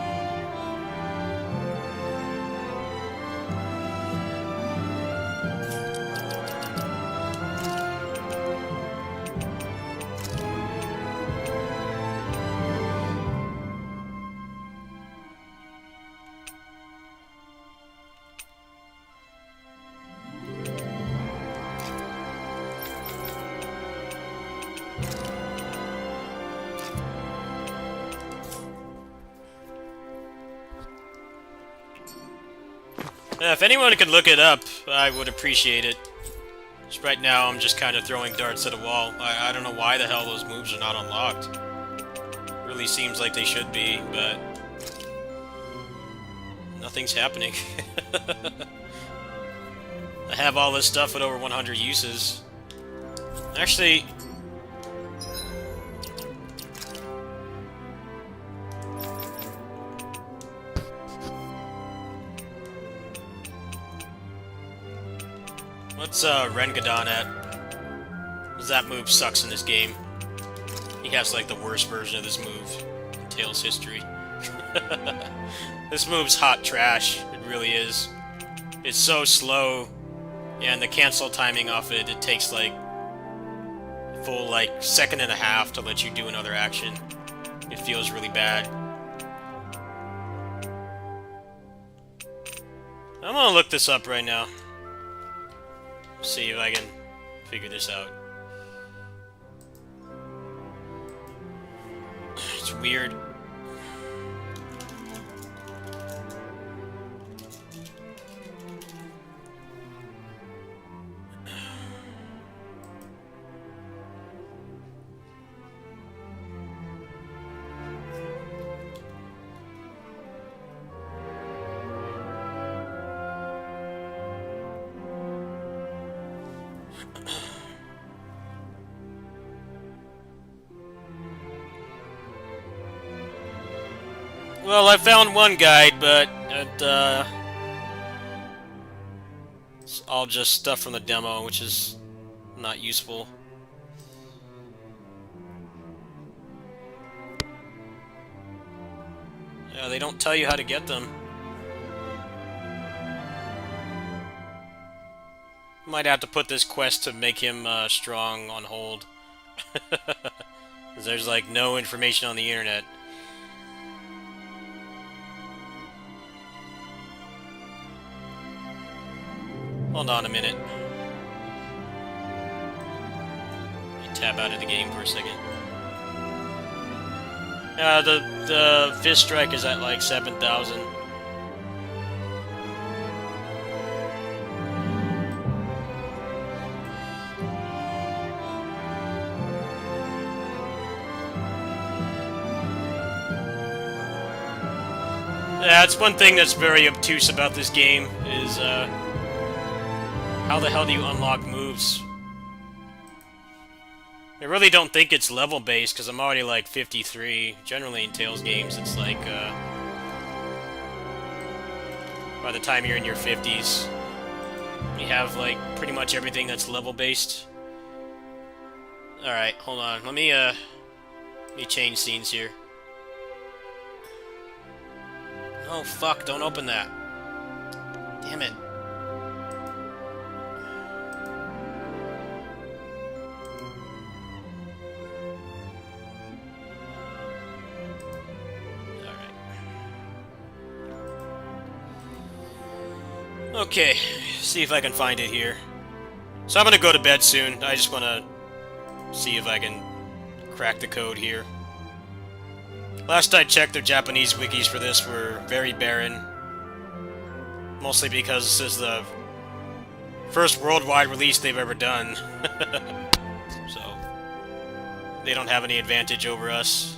If anyone could look it up, I would appreciate it. Just right now, I'm just kind of throwing darts at a wall. I don't know why the hell those moves are not unlocked. Really seems like they should be, but nothing's happening. I have all this stuff with over 100 uses. Actually, what's Rengadon at? 'Cause that move sucks in this game. He has like the worst version of this move in Tails history. This move's hot trash. It really is. It's so slow. Yeah, and the cancel timing off it, it takes like a full like second and a half to let you do another action. It feels really bad. I'm gonna look this up right now. See if I can figure this out. It's weird. Well, I found one guide, but it's all just stuff from the demo, which is not useful. Yeah, they don't tell you how to get them. Might have to put this quest to make him strong on hold. 'Cause there's like no information on the internet. Hold on a minute. Let me tab out of the game for a second. The fist strike is at like 7,000. Yeah, that's one thing that's very obtuse about this game, is how the hell do you unlock moves? I really don't think it's level-based, because I'm already like 53. Generally in Tales games, it's like, by the time you're in your 50s, you have like pretty much everything that's level-based. Alright, hold on. Let me change scenes here. Oh, fuck, don't open that. Damn it. Okay, see if I can find it here. So I'm gonna go to bed soon. I just wanna see if I can crack the code here. Last I checked, the Japanese wikis for this were very barren. Mostly because this is the first worldwide release they've ever done. So, they don't have any advantage over us.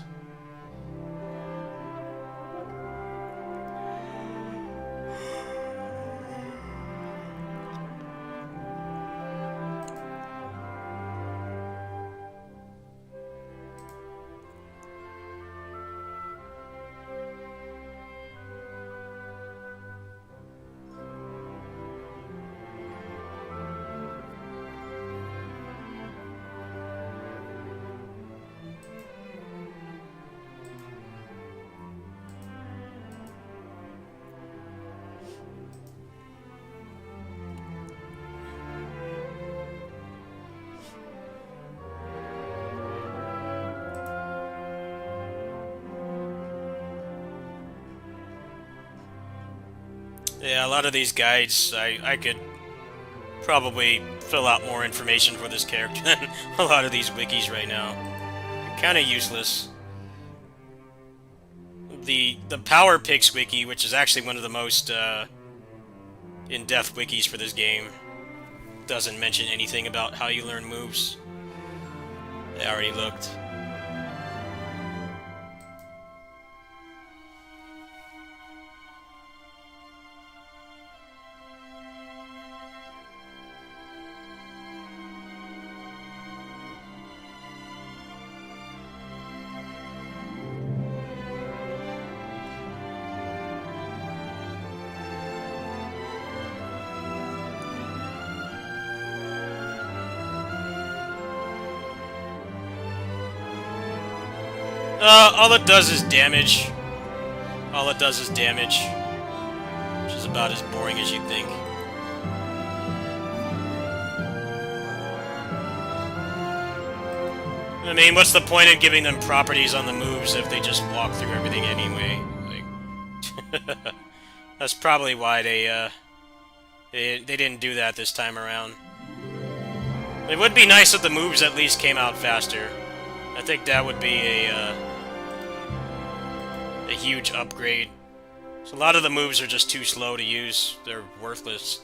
Yeah, a lot of these guides, I could probably fill out more information for this character than a lot of these wikis right now. Kind of useless. The Power Picks wiki, which is actually one of the most in-depth wikis for this game doesn't mention anything about how you learn moves. I already looked. All it does is damage. All it does is damage. Which is about as boring as you'd think. I mean, what's the point of giving them properties on the moves if they just walk through everything anyway? Like, that's probably why they didn't do that this time around. It would be nice if the moves at least came out faster. I think that would be a huge upgrade. So a lot of the moves are just too slow to use. They're worthless.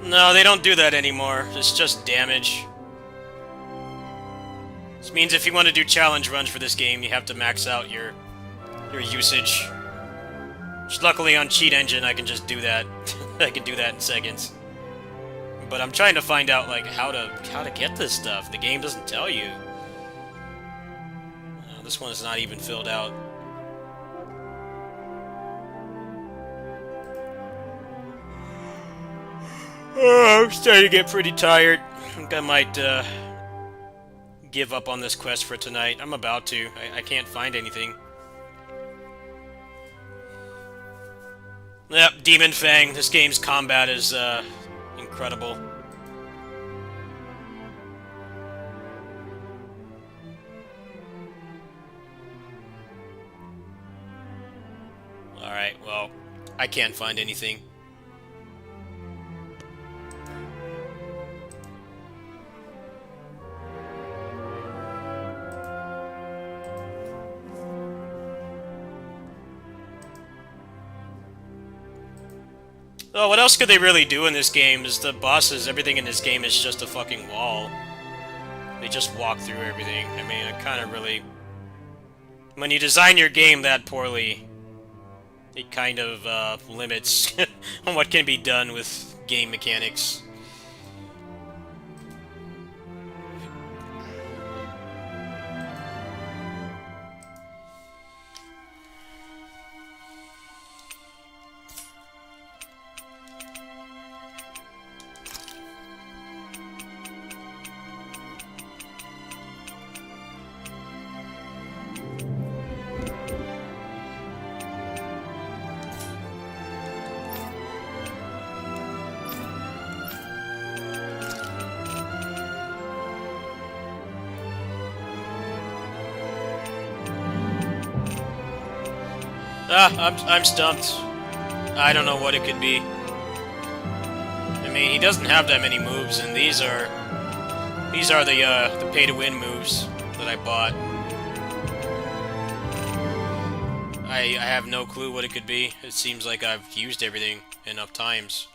No, they don't do that anymore. It's just damage. This means if you want to do challenge runs for this game, you have to max out your usage. Which luckily on Cheat Engine I can just do that. I can do that in seconds. But I'm trying to find out like how to get this stuff. The game doesn't tell you. This one is not even filled out. Oh, I'm starting to get pretty tired. I think I might give up on this quest for tonight. I'm about to. I can't find anything. Yep, Demon Fang. This game's combat is incredible. Alright, well, I can't find anything. Oh, what else could they really do in this game? Is the bosses, everything in this game is just a fucking wall. They just walk through everything. I mean, it kind of really... When you design your game that poorly, it kind of limits on what can be done with game mechanics. I'm stumped. I don't know what it could be. I mean, he doesn't have that many moves, and these are the pay-to-win moves that I bought. I have no clue what it could be. It seems like I've used everything enough times.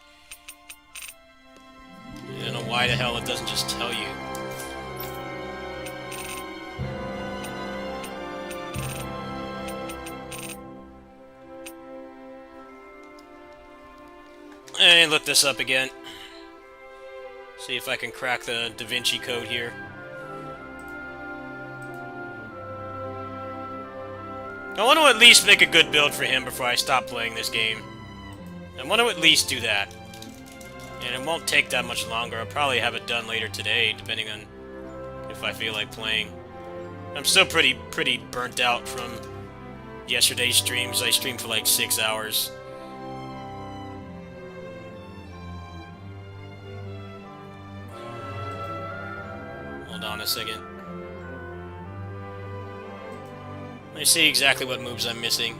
I don't know why the hell it doesn't just tell you. And look this up again. See if I can crack the Da Vinci Code here. I want to at least make a good build for him before I stop playing this game. I want to at least do that. And it won't take that much longer. I'll probably have it done later today, depending on if I feel like playing. I'm still pretty burnt out from yesterday's streams. I streamed for like 6 hours. Hold on a second. I see exactly what moves I'm missing.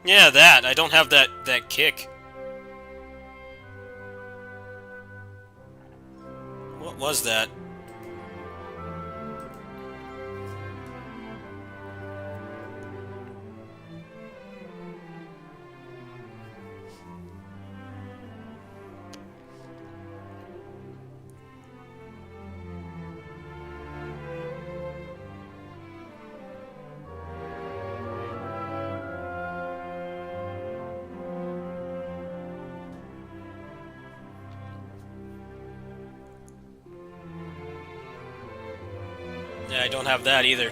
Yeah, that. I don't have that kick. What was that? Yeah, I don't have that either.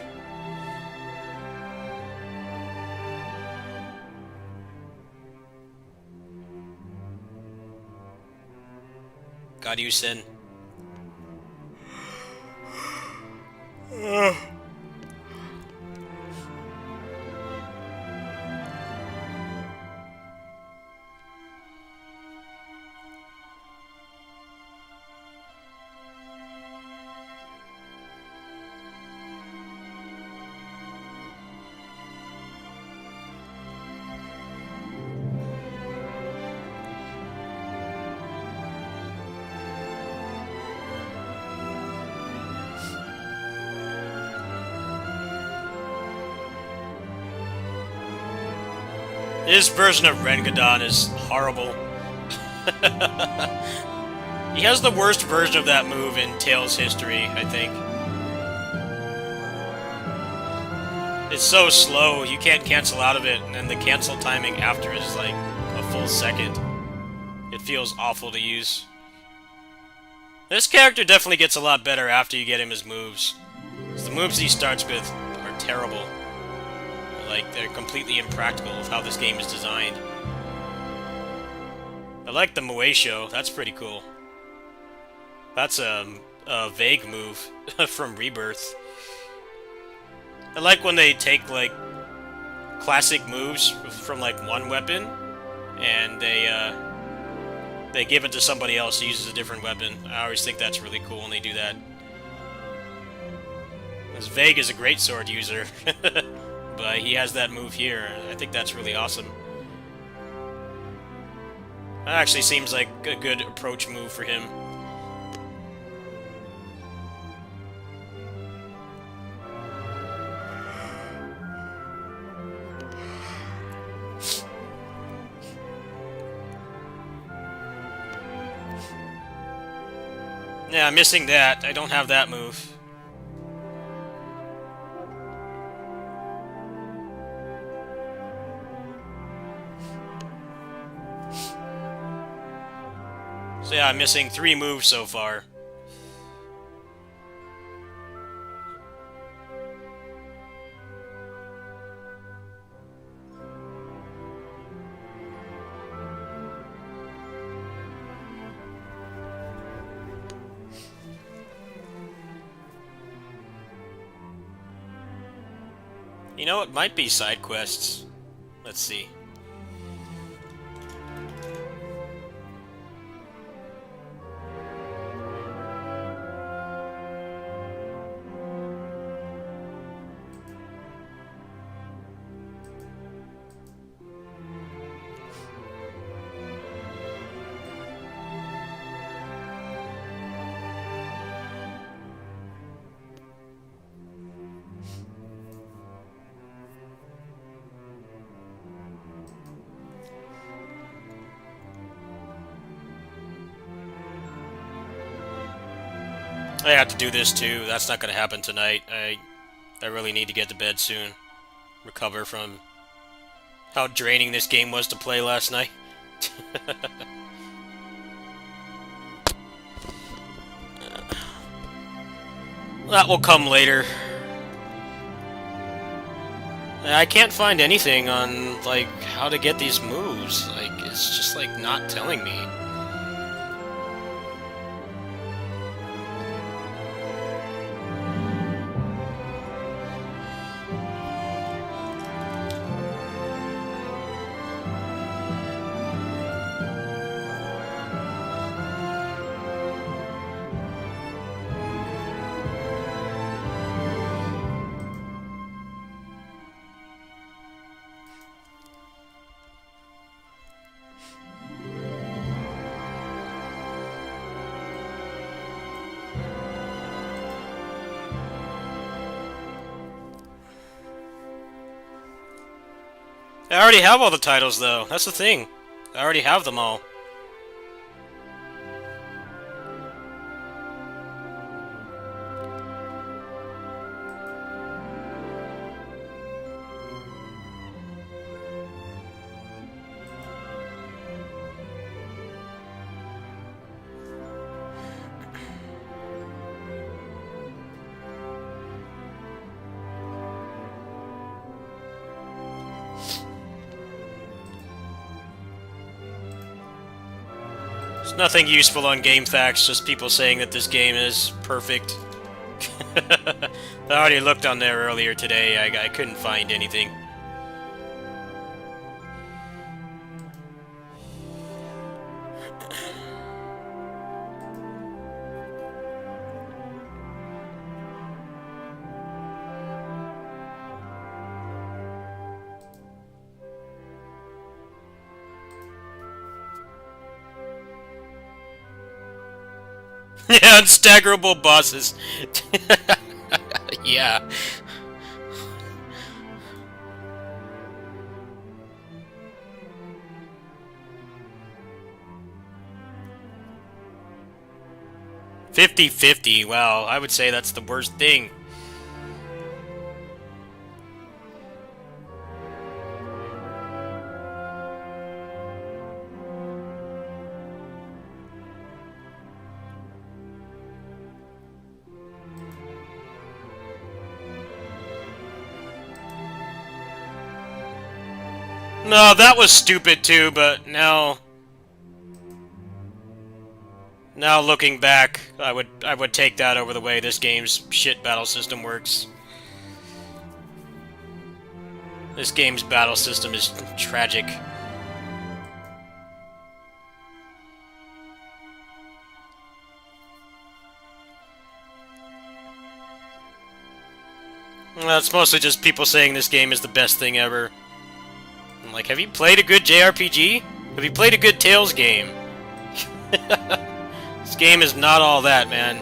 Garyusen. His version of Rengadon is horrible. He has the worst version of that move in Tails' history, I think. It's so slow, you can't cancel out of it, and then the cancel timing after is like a full second. It feels awful to use. This character definitely gets a lot better after you get him his moves. 'Cause the moves he starts with are terrible. Like, they're completely impractical with how this game is designed. I like the Moesho, that's pretty cool. That's a vague move from Rebirth. I like when they take, like, classic moves from, like, one weapon, and they give it to somebody else who uses a different weapon. I always think that's really cool when they do that. Because Vague is a great sword user. But he has that move here. I think that's really awesome. That actually seems like a good approach move for him. Yeah, I'm missing that. I don't have that move. So yeah, I'm missing 3 moves so far. You know, it might be side quests. Let's see. I have to do this too. That's not going to happen tonight. I really need to get to bed soon. Recover from how draining this game was to play last night. That will come later. I can't find anything on, like, how to get these moves. Like, it's just, like, not telling me. I already have all the titles, though. That's the thing. I already have them all. There's nothing useful on GameFAQs, just people saying that this game is perfect. I already looked on there earlier today, I couldn't find anything. Yeah, unstaggerable bosses. Yeah. "50-50, wow, I would say that's the worst thing. No, that was stupid too, but now looking back, I would take that over the way this game's shit battle system works. This game's battle system is tragic. Well, it's mostly just people saying this game is the best thing ever. I'm like, have you played a good JRPG? Have you played a good Tales game? This game is not all that, man.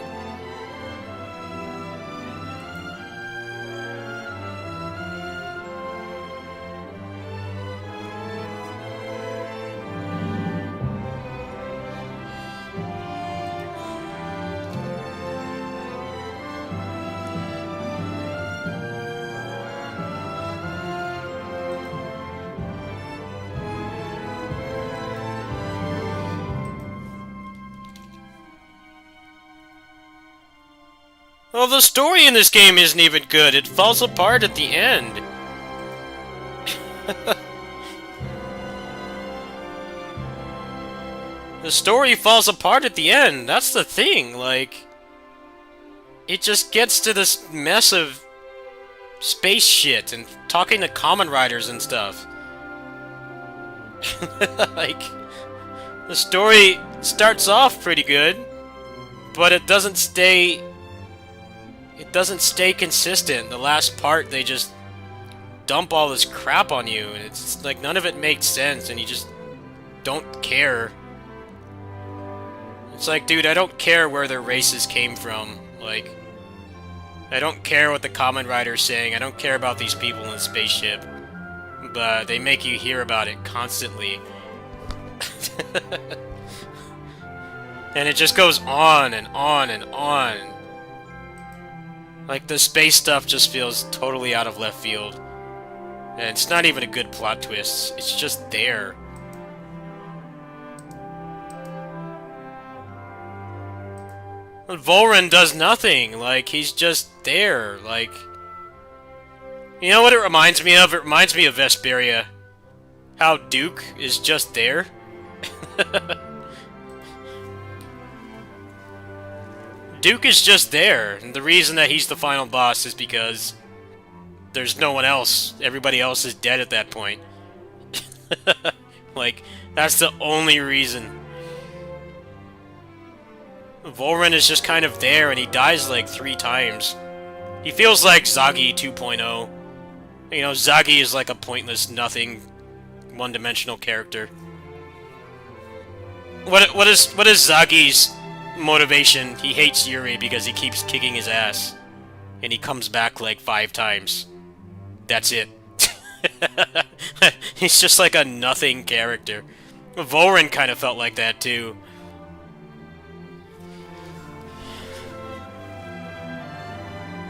Well, the story in this game isn't even good. It falls apart at the end. The story falls apart at the end. That's the thing. Like, it just gets to this mess of space shit and talking to common riders and stuff. Like, the story starts off pretty good, but it doesn't stay consistent. The last part, they just dump all this crap on you, and it's like none of it makes sense, and you just don't care. It's like, dude, I don't care where their races came from. Like, I don't care what the Kamen Rider's saying. I don't care about these people in the spaceship. But they make you hear about it constantly. And it just goes on and on and on. Like, the space stuff just feels totally out of left field. And it's not even a good plot twist. It's just there. Volren does nothing. Like, he's just there. Like, you know what it reminds me of? It reminds me of Vesperia. How Duke is just there. Duke is just there, and the reason that he's the final boss is because there's no one else. Everybody else is dead at that point. Like, that's the only reason. Volren is just kind of there, and he dies like 3 times. He feels like Zagi 2.0. You know, Zagi is like a pointless, nothing, one-dimensional character. What is Zagi's motivation? He hates Yuri because he keeps kicking his ass. And he comes back like 5 times. That's it. He's just like a nothing character. Volrin kind of felt like that too.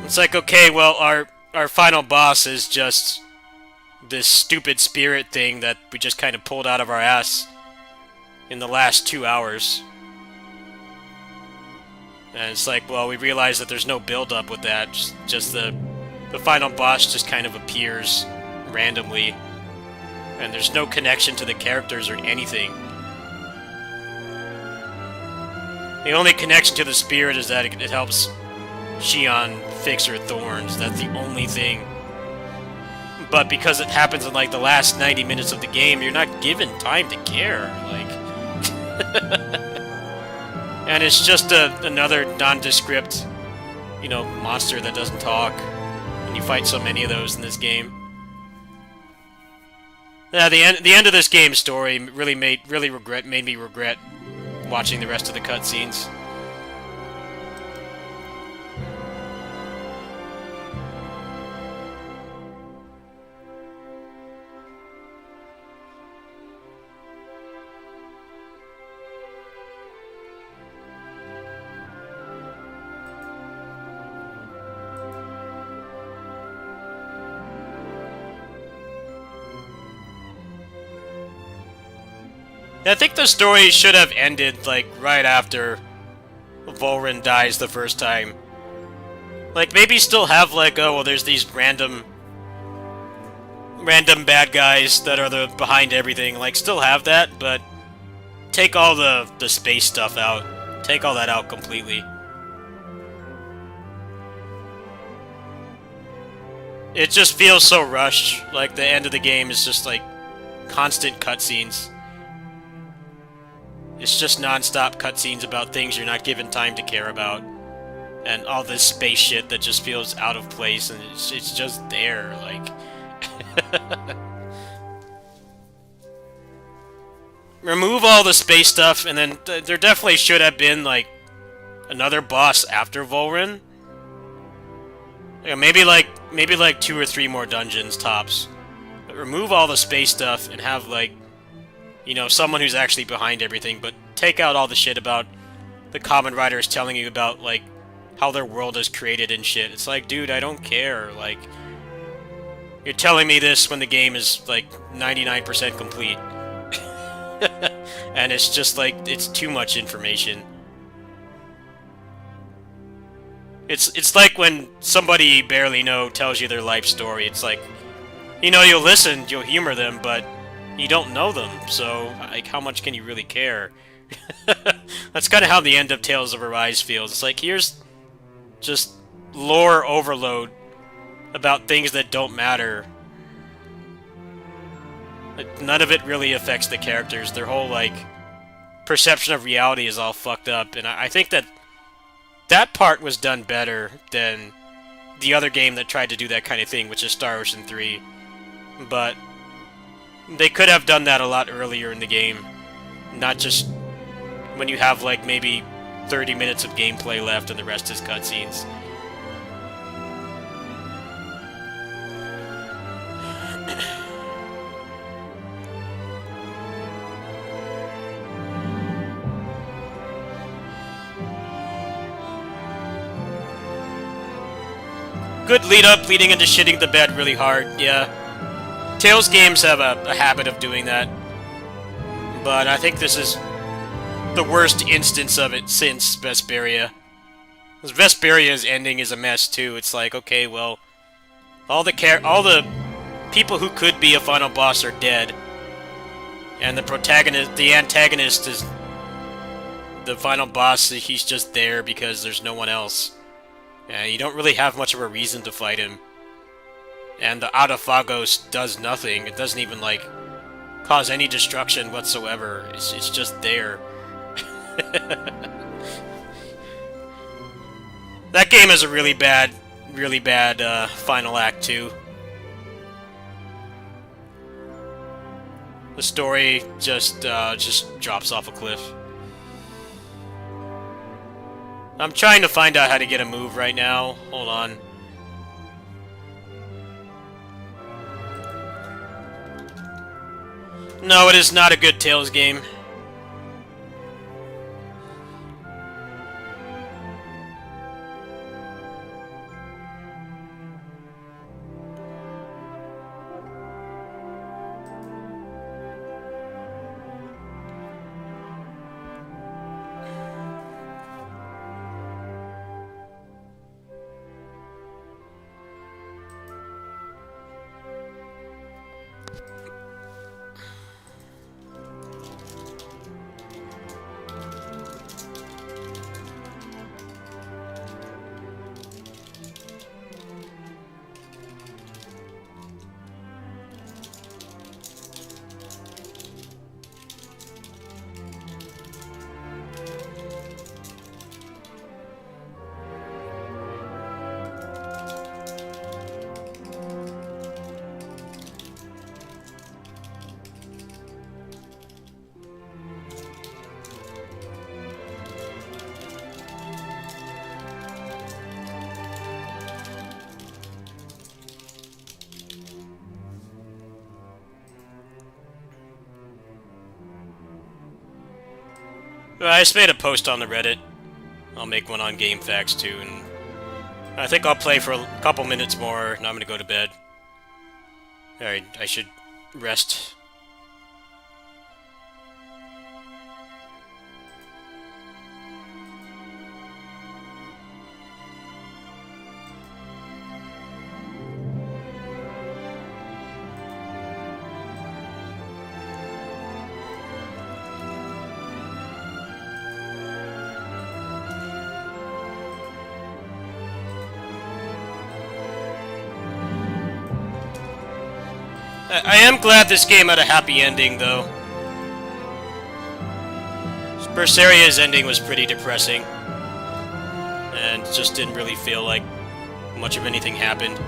It's like, okay, well, our final boss is just this stupid spirit thing that we just kind of pulled out of our ass in the last 2 hours. And it's like, well, we realize that there's no build-up with that. Just the final boss just kind of appears randomly. And there's no connection to the characters or anything. The only connection to the spirit is that it helps Shion fix her thorns. That's the only thing. But because it happens in like the last 90 minutes of the game, you're not given time to care. Like, and it's just another nondescript, you know, monster that doesn't talk. And you fight so many of those in this game. Yeah, the end of this game's story really made me regret watching the rest of the cutscenes. I think the story should have ended, like, right after Volrin dies the first time. Like, maybe still have, like, oh, well, there's these random bad guys that are behind everything. Like, still have that, but take all the space stuff out. Take all that out completely. It just feels so rushed. Like, the end of the game is just, like, constant cutscenes. It's just non-stop cutscenes about things you're not given time to care about. And all this space shit that just feels out of place, and it's just there, like... Remove all the space stuff, and then there definitely should have been, like, another boss after Volrin. Yeah, maybe like 2 or 3 more dungeons, tops. But remove all the space stuff and have, like, you know, someone who's actually behind everything, but take out all the shit about the Kamen Riders telling you about, like, how their world is created and shit. It's like, dude, I don't care. Like, you're telling me this when the game is, like, 99% complete. And it's just, like, it's too much information. It's like when somebody you barely know tells you their life story. It's like, you know, you'll listen, you'll humor them, but you don't know them, so, like, how much can you really care? That's kind of how the end of Tales of Arise feels. It's like, here's just lore overload about things that don't matter. Like, none of it really affects the characters. Their whole, like, perception of reality is all fucked up, and I think that part was done better than the other game that tried to do that kind of thing, which is Star Ocean 3. But they could have done that a lot earlier in the game, not just when you have, like, maybe 30 minutes of gameplay left and the rest is cutscenes. Good lead up, leading into shitting the bed really hard, yeah. Tales games have a habit of doing that. But I think this is the worst instance of it since Vesperia. Because Vesperia's ending is a mess too. It's like, okay, well, all the people who could be a final boss are dead. And the antagonist is the final boss. He's just there because there's no one else. And you don't really have much of a reason to fight him. And the Autophagos does nothing. It doesn't even, like, cause any destruction whatsoever. It's just there. That game has a really bad final act, too. The story just drops off a cliff. I'm trying to find out how to get a move right now. Hold on. No, it is not a good Tales game. I just made a post on the Reddit. I'll make one on GameFAQs too, and I think I'll play for a couple minutes more, and I'm gonna go to bed. Alright, I should rest. I am glad this game had a happy ending, though. Berseria's ending was pretty depressing. And just didn't really feel like much of anything happened.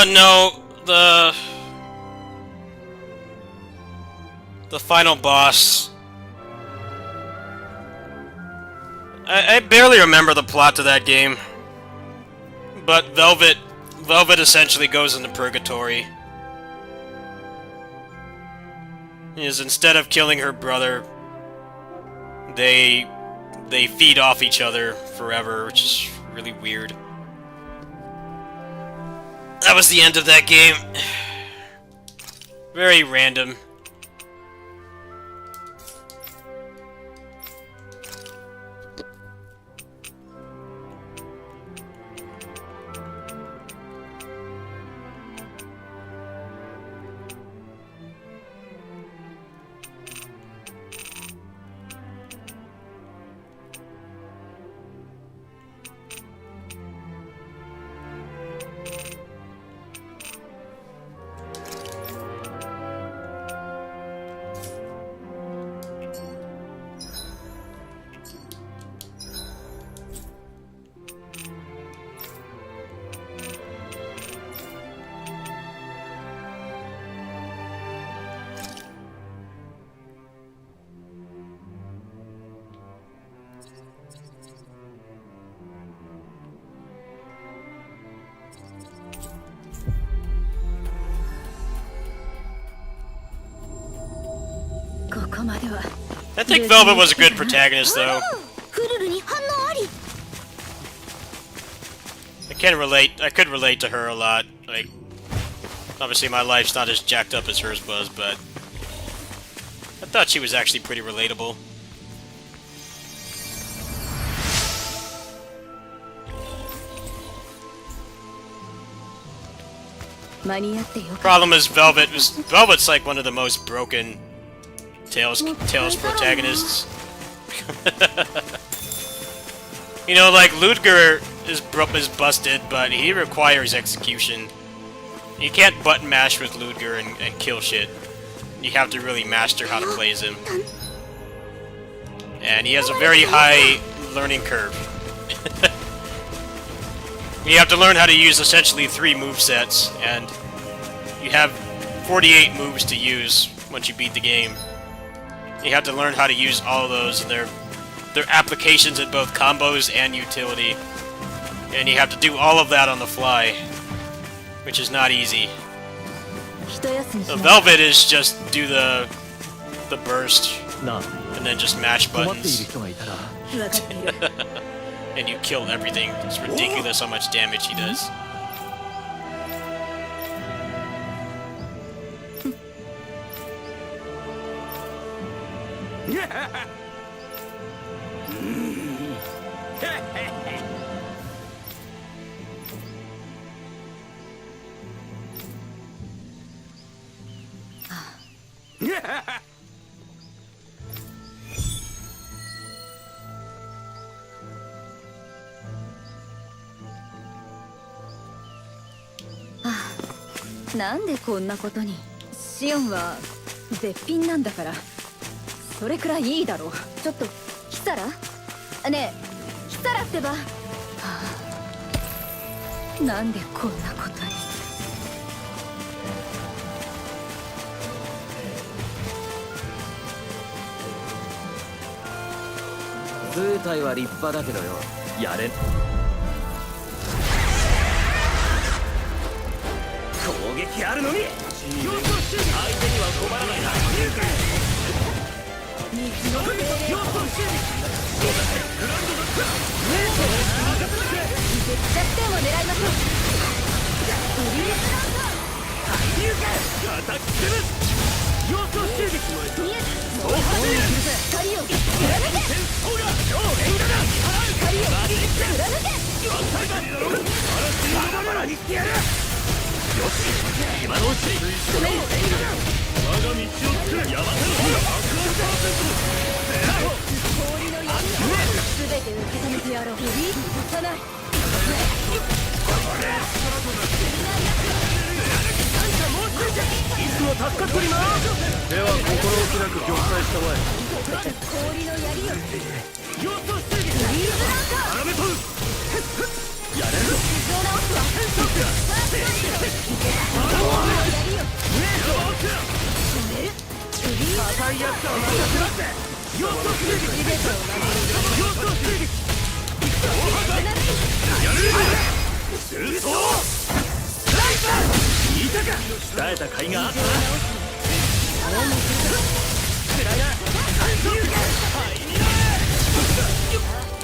No, the final boss. I barely remember the plot to that game, but Velvet essentially goes into purgatory. Is instead of killing her brother, they feed off each other forever, which is really weird. That was the end of that game. Very random. I think Velvet was a good protagonist, though. フルルに反応あり。 I could relate to her a lot. Like, obviously my life's not as jacked up as hers was, but I thought she was actually pretty relatable. 間に合ってよかっ Problem is Velvet's like one of the most broken Tails protagonists. You know, like Ludger is busted, but he requires execution. You can't button mash with Ludger and kill shit. You have to really master how to play as him. And he has a very high learning curve. You have to learn how to use essentially 3 movesets, and you have 48 moves to use once you beat the game. You have to learn how to use all of those, and their applications in both combos and utility. And you have to do all of that on the fly, which is not easy. た。一休みし So な Velvet is just do the burst なあ and then just mash 困っている buttons 人がいたら分かっている。 and you kill everything. It's ridiculous how much damage he does. Yeah! なんでこんなことに。シオンは絶品なんだから、それくらいいいだろう。ちょっとキサラ、ねえキサラってば、はあ、なんでこんなことに。図体は立派だけどよ、やれ。攻撃あるのみ。相手には困らないな。水の上でグランドドッ絶弱点を狙いましょう。フリーズランド。アタックセブン。要衝襲撃。見えた。光を貫け。ほら超連打だ。光を貫け。バラバラにしてやる。よし今のうちに我が道を作るヤマタの氷の闇すべて受け止めてやろう。フリーズさせない。いつも助かっておりますでは心置きなく玉砕したまえ氷の槍よ。要衝襲撃フリーズランドアラメトルやれるぞ傷を直すわ。赤いやつは任せろって要衝襲撃要衝襲撃やれるぞ重装いたか鍛えた甲斐があったなつらいな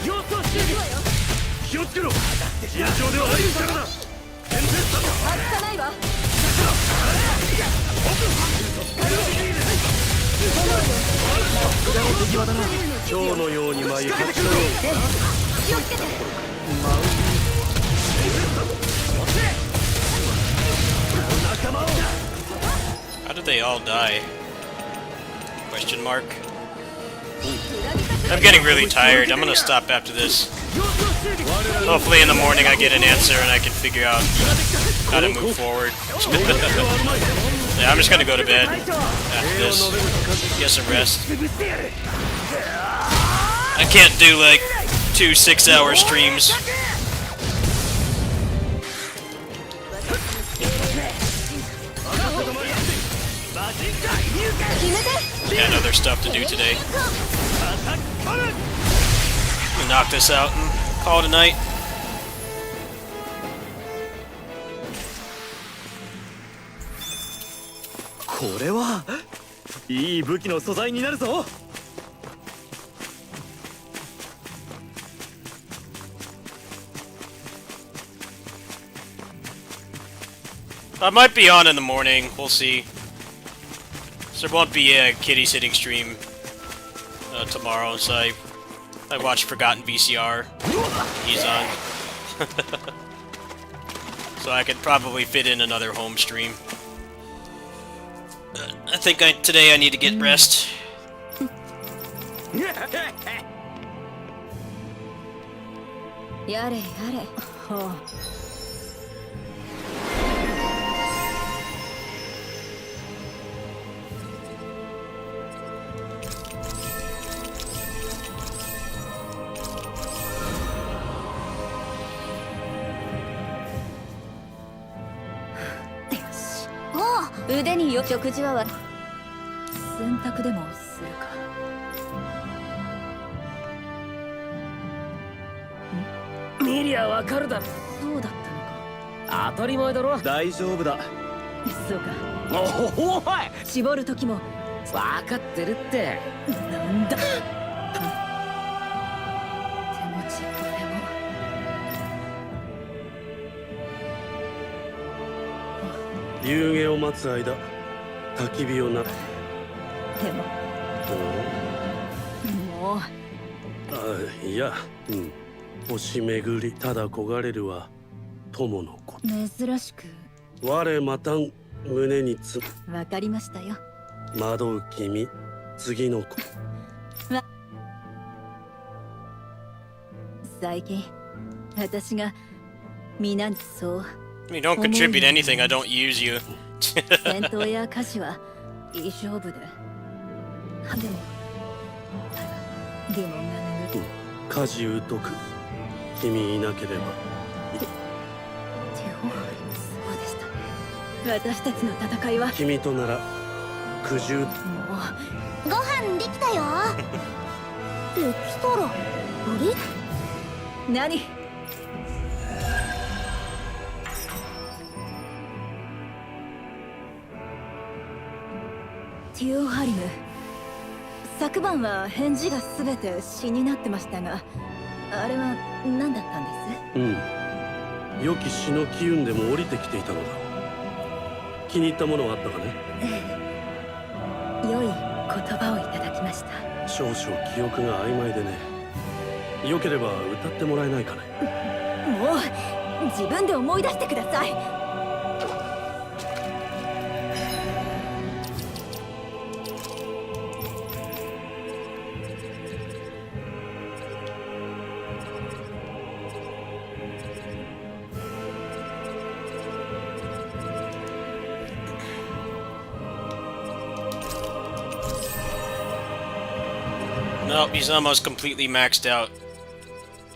要衝襲撃気をつけろ慎重ではありんからだ外さないわ。今日のように舞い発射ろ気をつけて。仲間を How did they all die? Question mark. I'm getting really tired. I'm gonna stop after this. Hopefully in the morning I get an answer and I can figure out how to move forward. Yeah, I'm just gonna go to bed after this. Get some rest. I can't do like 2 6-hour streams. And other stuff to do today. We'll knock this out and call it a night. これはいい武器の素材になるぞ I might be on in the morning. We'll see. So there won't be a kitty sitting stream tomorrow. So I watched Forgotten VCR. He's on. so I could probably fit in another home stream. I think today I need to get rest.やれやれ。はあ。腕によ食事は洗濯でもするか。見りゃわかるだろ。そうだったのか。当たり前だろ。大丈夫だ。そうか。おおい、絞る時もわかってるって。なんだ。手持ちこれも。夕げを待つ間、焚き火をな。でももうあ、いや、星巡り、ただ焦がれるは友の子。珍しく。我またん胸につ。わかりましたよ。惑う君、次の子。最近私が皆にそう。You don't contribute anything, I don't use you. 戦闘や歌詞はいい勝負で。でも疑問が眠る。家事疎く、君いなければ。そうでした。私たちの戦いは君となら苦渋。もご飯できたよ。できたらあれ？う何？ティオハリム、昨晩は返事が全て詩になってましたが、あれは何だったんです？良き詩の機運でも降りてきていたのだ。気に入ったものはあったかね？良い言葉をいただきました。少々記憶が曖昧でね。よければ歌ってもらえないかね？もう自分で思い出してください。Nope, he's almost completely maxed out.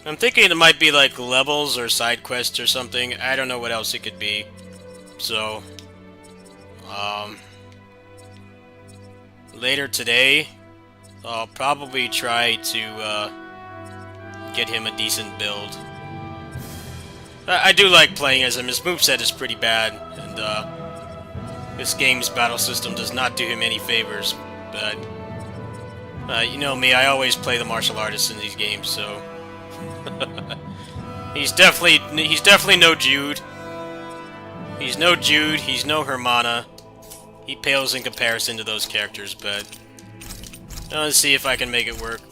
I'm thinking it might be like levels or side quests or something. I don't know what else it could be. So, later today, I'll probably try to get him a decent build. I do like playing as him. His moveset is pretty bad, and this game's battle system does not do him any favors. But you know me, I always play the martial artists in these games, so he's definitely no Jude. He's no Jude, he's no Hermana. He pales in comparison to those characters, but let's see if I can make it work.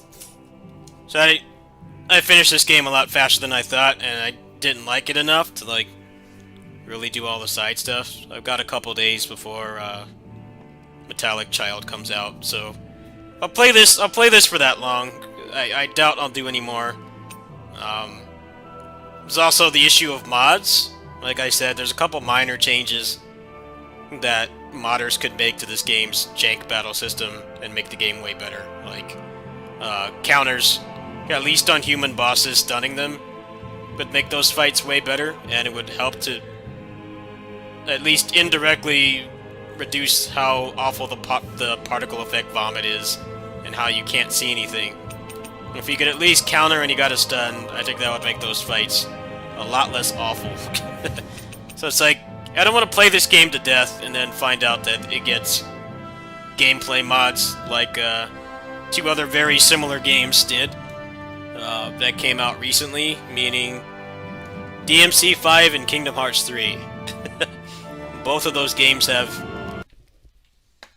So I finished this game a lot faster than I thought, and I didn't like it enough to like really do all the side stuff. I've got a couple days before Metallic Child comes out, so I'll play this for that long. I doubt I'll do any more. There's also the issue of mods. Like I said, there's a couple minor changes that modders could make to this game's jank battle system and make the game way better. Like, counters, at least on human bosses, stunning them would make those fights way better, and it would help to at least indirectly reduce how awful the particle effect vomit is, and how you can't see anything. If you could at least counter and you got a stun, I think that would make those fights a lot less awful. So it's like, I don't want to play this game to death and then find out that it gets gameplay mods like two other very similar games did that came out recently, meaning DMC 5 and Kingdom Hearts 3. Both of those games have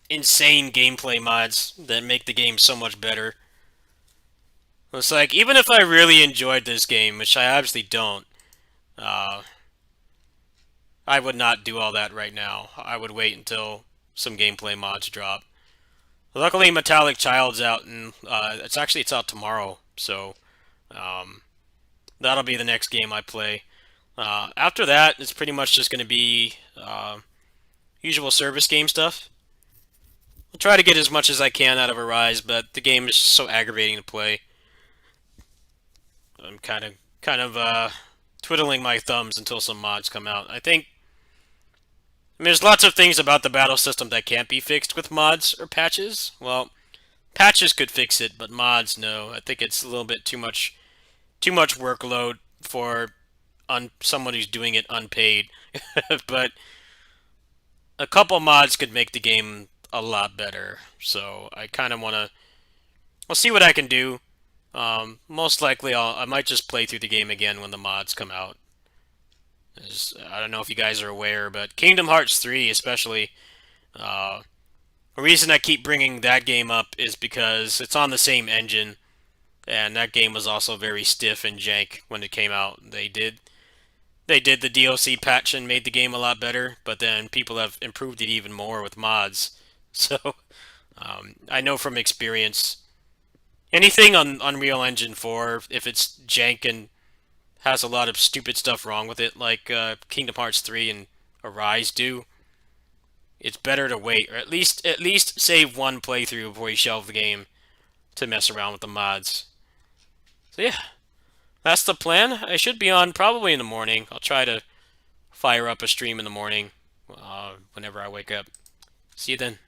insane gameplay mods that make the game so much better. It's like, even if I really enjoyed this game, which I obviously don't, I would not do all that right now. I would wait until some gameplay mods drop. Luckily, Metallic Child's out, and it's out tomorrow, so that'll be the next game I play. After that, it's pretty much just going to be usual service game stuff. I'll try to get as much as I can out of Arise, but the game is so aggravating to play. I'm kind of twiddling my thumbs until some mods come out. I mean, there's lots of things about the battle system that can't be fixed with mods or patches. Well, patches could fix it, but mods, no. I think it's a little bit too much workload for someone who's doing it unpaid. But a couple mods could make the game a lot better. So I kind of want to. I'll see what I can do. Most likely, I might just play through the game again when the mods come out. I don't know if you guys are aware, but Kingdom Hearts 3 especially, a reason I keep bringing that game up is because it's on the same engine, and that game was also very stiff and jank when it came out. They did the DLC patch and made the game a lot better, but then people have improved it even more with mods. So I know from experience, anything on Unreal Engine 4, if it's jank and has a lot of stupid stuff wrong with it, like Kingdom Hearts 3 and Arise do, it's better to wait, or at least save one playthrough before you shelve the game to mess around with the mods. So yeah, that's the plan. I should be on probably in the morning. I'll try to fire up a stream in the morning whenever I wake up. See you then.